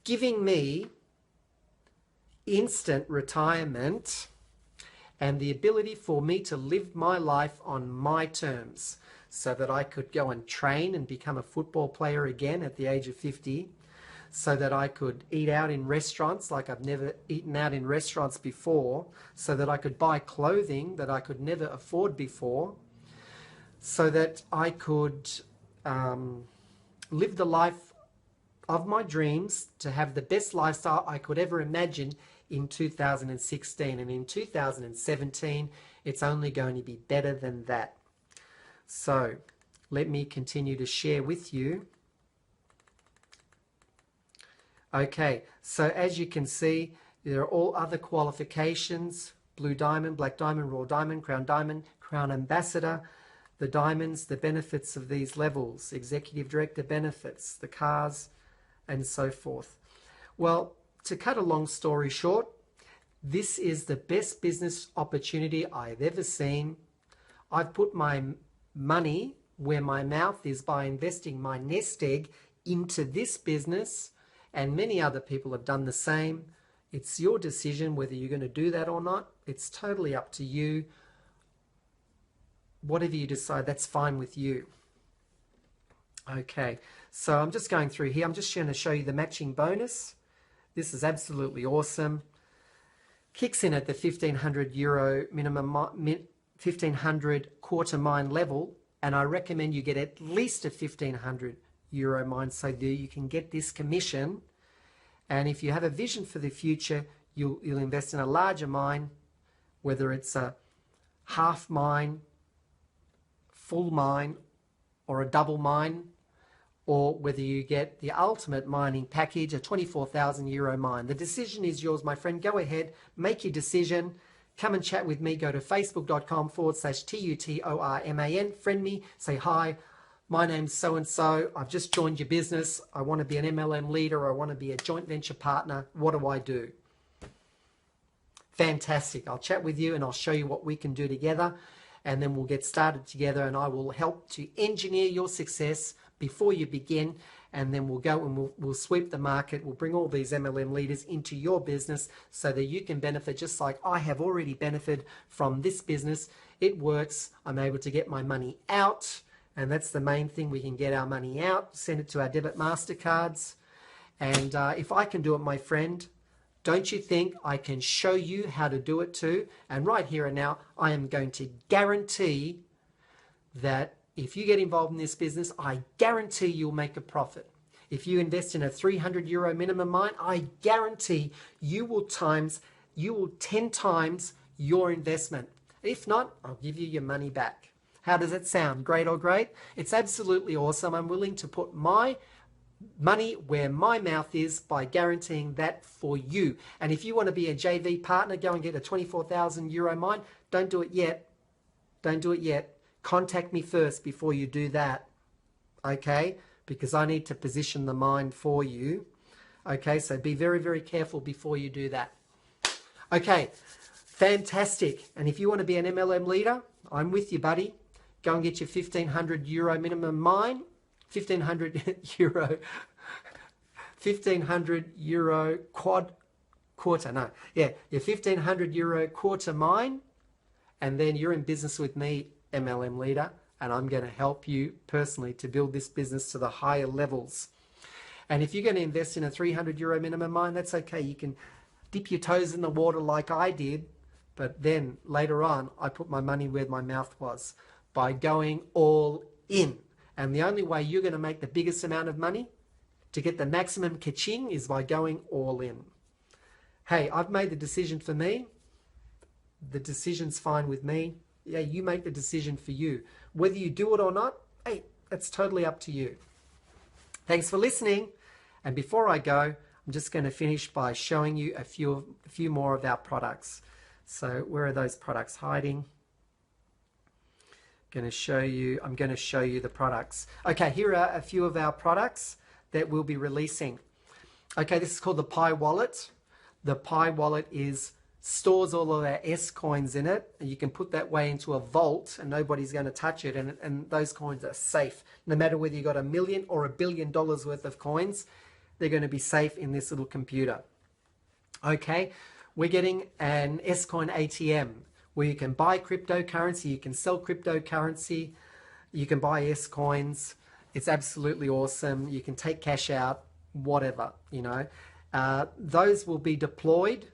giving me instant retirement and the ability for me to live my life on my terms, so that I could go and train and become a football player again at the age of 50, so that I could eat out in restaurants like I've never eaten out in restaurants before, so that I could buy clothing that I could never afford before, so that I could live the life of my dreams, to have the best lifestyle I could ever imagine in 2016. And in 2017, it's only going to be better than that. So let me continue to share with you. Okay, so as you can see, there are all other qualifications: blue diamond, black diamond, raw diamond, crown ambassador, the diamonds, the benefits of these levels, executive director benefits, the cars, and so forth. Well, to cut a long story short, this is the best business opportunity I've ever seen. I've put my money where my mouth is by investing my nest egg into this business, and many other people have done the same. It's your decision whether you're going to do that or not. It's totally up to you. Whatever you decide, that's fine with you. Okay, so I'm just going through here. I'm just going to show you the matching bonus. This is absolutely awesome. Kicks in at the €1,500 minimum, 1,500 quarter mine level and I recommend you get at least a 1,500 euro mine so that you can get this commission. And if you have a vision for the future, you'll invest in a larger mine, whether it's a half mine, full mine, or a double mine, or whether you get the ultimate mining package, a 24,000 euro mine. The decision is yours, my friend. Go ahead, make your decision. Come and chat with me. Go to facebook.com/TUTORMAN. Friend me, say hi. My name's so-and-so. I've just joined your business. I want to be an MLM leader, or I want to be a joint venture partner. What do I do? Fantastic. I'll chat with you and I'll show you what we can do together, and then we'll get started together, and I will help to engineer your success before you begin, and then we'll go and we'll sweep the market. We'll bring all these MLM leaders into your business so that you can benefit just like I have already benefited from this business. It works. I'm able to get my money out, and that's the main thing. We can get our money out, send it to our debit MasterCards, and if I can do it, my friend, don't you think I can show you how to do it too? And right here and now, I am going to guarantee that if you get involved in this business, I guarantee you'll make a profit. If you invest in a 300 euro minimum mine, I guarantee you will 10 times your investment. If not, I'll give you your money back. How does it sound? Great or great? It's absolutely awesome. I'm willing to put my money where my mouth is by guaranteeing that for you. And if you want to be a JV partner, go and get a 24,000 euro mine. Don't do it yet. Don't do it yet. Contact me first before you do that. Okay? Because I need to position the mine for you. Okay? So be very, very careful before you do that. Okay. Fantastic. And if you want to be an MLM leader, I'm with you, buddy. Go and get your 1,500 euro minimum mine. 1,500 euro quarter, no, yeah, your 1,500 euro quarter mine, and then you're in business with me, MLM leader, and I'm going to help you personally to build this business to the higher levels. And if you're going to invest in a 300 euro minimum mine, that's okay. You can dip your toes in the water like I did, but then later on, I put my money where my mouth was by going all in. And the only way you're going to make the biggest amount of money to get the maximum ka-ching is by going all in. Hey, I've made the decision for me. The decision's fine with me. Yeah, you make the decision for you. Whether you do it or not, hey, that's totally up to you. Thanks for listening. And before I go, I'm just going to finish by showing you a few more of our products. So where are those products hiding? I'm going to show you the products. Okay, here are a few of our products that we'll be releasing. Okay, this is called the Pi Wallet. The Pi Wallet stores all of our S coins in it, and you can put that way into a vault and nobody's going to touch it, and those coins are safe. No matter whether you got $1 million or $1 billion worth of coins, they're going to be safe in this little computer. Okay, we're getting an S coin ATM, where you can buy cryptocurrency, you can sell cryptocurrency, you can buy S coins. It's absolutely awesome. You can take cash out, whatever, you know. Those will be deployed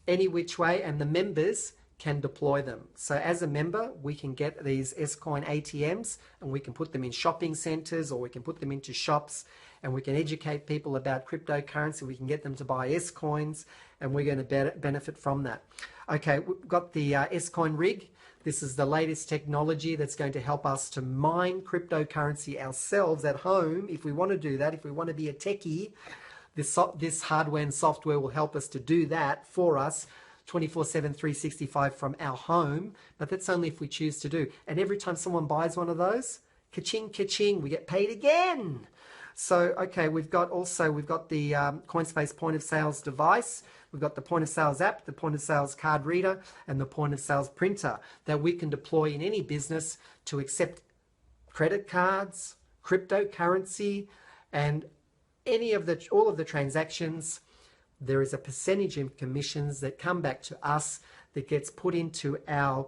any which way, and the members can deploy them. So as a member, we can get these S-Coin ATMs, and we can put them in shopping centers, or we can put them into shops, and we can educate people about cryptocurrency. We can get them to buy S-Coins, and we're going to benefit from that. Okay, we've got the S-Coin rig. This is the latest technology that's going to help us to mine cryptocurrency ourselves at home. If we want to do that, if we want to be a techie, this hardware and software will help us to do that for us 24/7, 365 from our home. But that's only if we choose to do. And every time someone buys one of those, ka-ching, ka-ching, we get paid again. So, okay, we've got the Coinspace point of sales device. We've got the point of sales app, the point of sales card reader, and the point of sales printer that we can deploy in any business to accept credit cards, cryptocurrency, and all of the transactions. There is a percentage in commissions that come back to us that gets put into a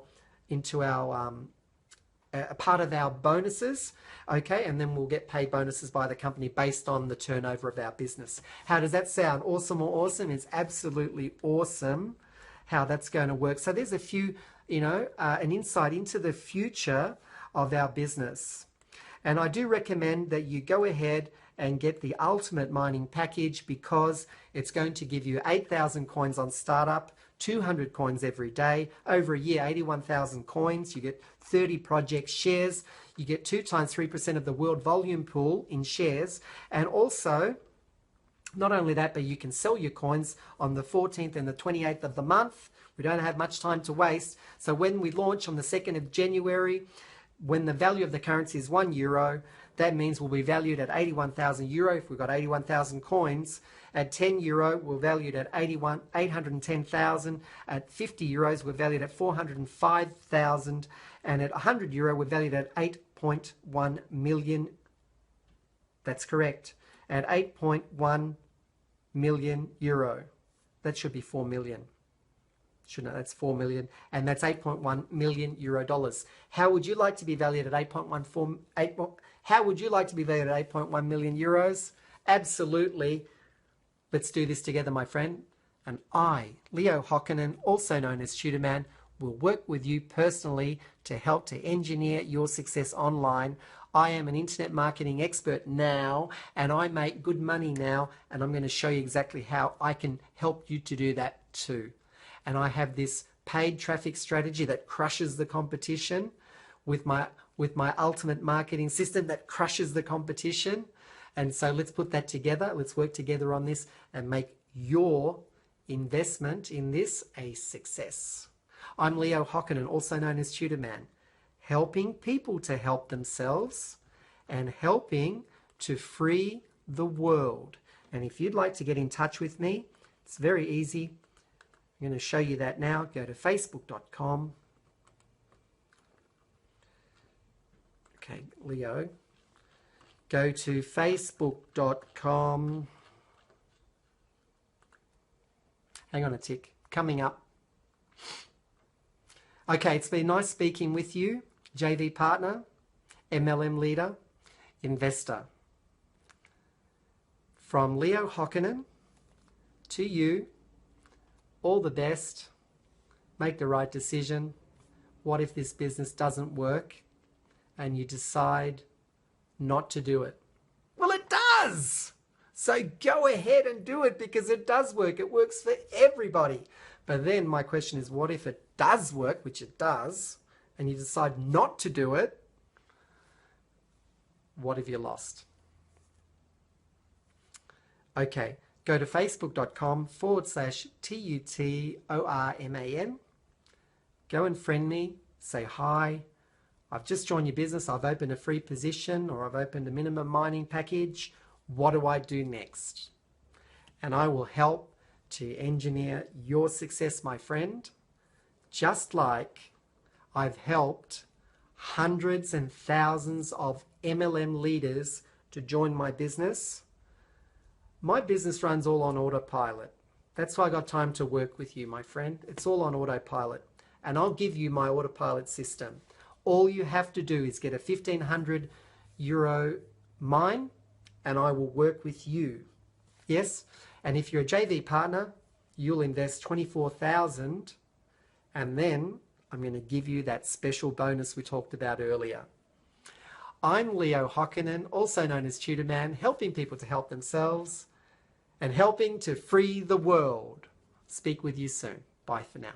part of our bonuses, okay, and then we'll get paid bonuses by the company based on the turnover of our business. How does that sound? Awesome or awesome? It's absolutely awesome how that's going to work. So there's a few, an insight into the future of our business. And I do recommend that you go ahead and get the ultimate mining package, because it's going to give you 8,000 coins on startup, 200 coins every day, over a year, 81,000 coins. You get 30 project shares. You get 2 times 3% of the world volume pool in shares. And also, not only that, but you can sell your coins on the 14th and the 28th of the month. We don't have much time to waste. So when we launch on the 2nd of January, when the value of the currency is €1, that means we'll be valued at 81,000 euro if we've got 81,000 coins. At €10, we're valued at 810,000. At €50, we're valued at 405,000. And at €100, we're valued at 8.1 million. That's correct. At 8.1 million euro. That should be 4 million. Shouldn't it? That's 4 million, and that's 8.1 million euro dollars. How would you like to be valued at 8.1 million euros? Absolutely. Let's do this together, my friend. And I, Leo Hockinen, also known as Tutorman, will work with you personally to help to engineer your success online. I am an internet marketing expert now, and I make good money now, and I'm going to show you exactly how I can help you to do that too. And I have this paid traffic strategy that crushes the competition with my ultimate marketing system that crushes the competition. And so let's put that together. Let's work together on this and make your investment in this a success. I'm Leo Hockinen, also known as Tutorman, helping people to help themselves and helping to free the world. And if you'd like to get in touch with me, it's very easy. I'm going to show you that now. Go to facebook.com. Okay, Leo. Go to facebook.com. Hang on a tick. Coming up. Okay, it's been nice speaking with you. JV partner, MLM leader, investor. From Leo Hockinen to you, all the best. Make the right decision. What if this business doesn't work and you decide not to do it? Well, it does. So go ahead and do it, because it does work. It works for everybody. But then my question is, what if it does work, which it does, and you decide not to do it? What have you lost? Okay. Go to facebook.com/TUTORMAN. Go and friend me. Say hi. I've just joined your business. I've opened a free position, or I've opened a minimum mining package. What do I do next? And I will help to engineer your success, my friend. Just like I've helped hundreds and thousands of MLM leaders to join my business. My business runs all on autopilot. That's why I got time to work with you, my friend. It's all on autopilot. And I'll give you my autopilot system. All you have to do is get a 1,500 euro mine, and I will work with you. Yes? And if you're a JV partner, you'll invest 24,000, and then I'm going to give you that special bonus we talked about earlier. I'm Leo Hockinen, also known as Tutorman, helping people to help themselves and helping to free the world. Speak with you soon. Bye for now.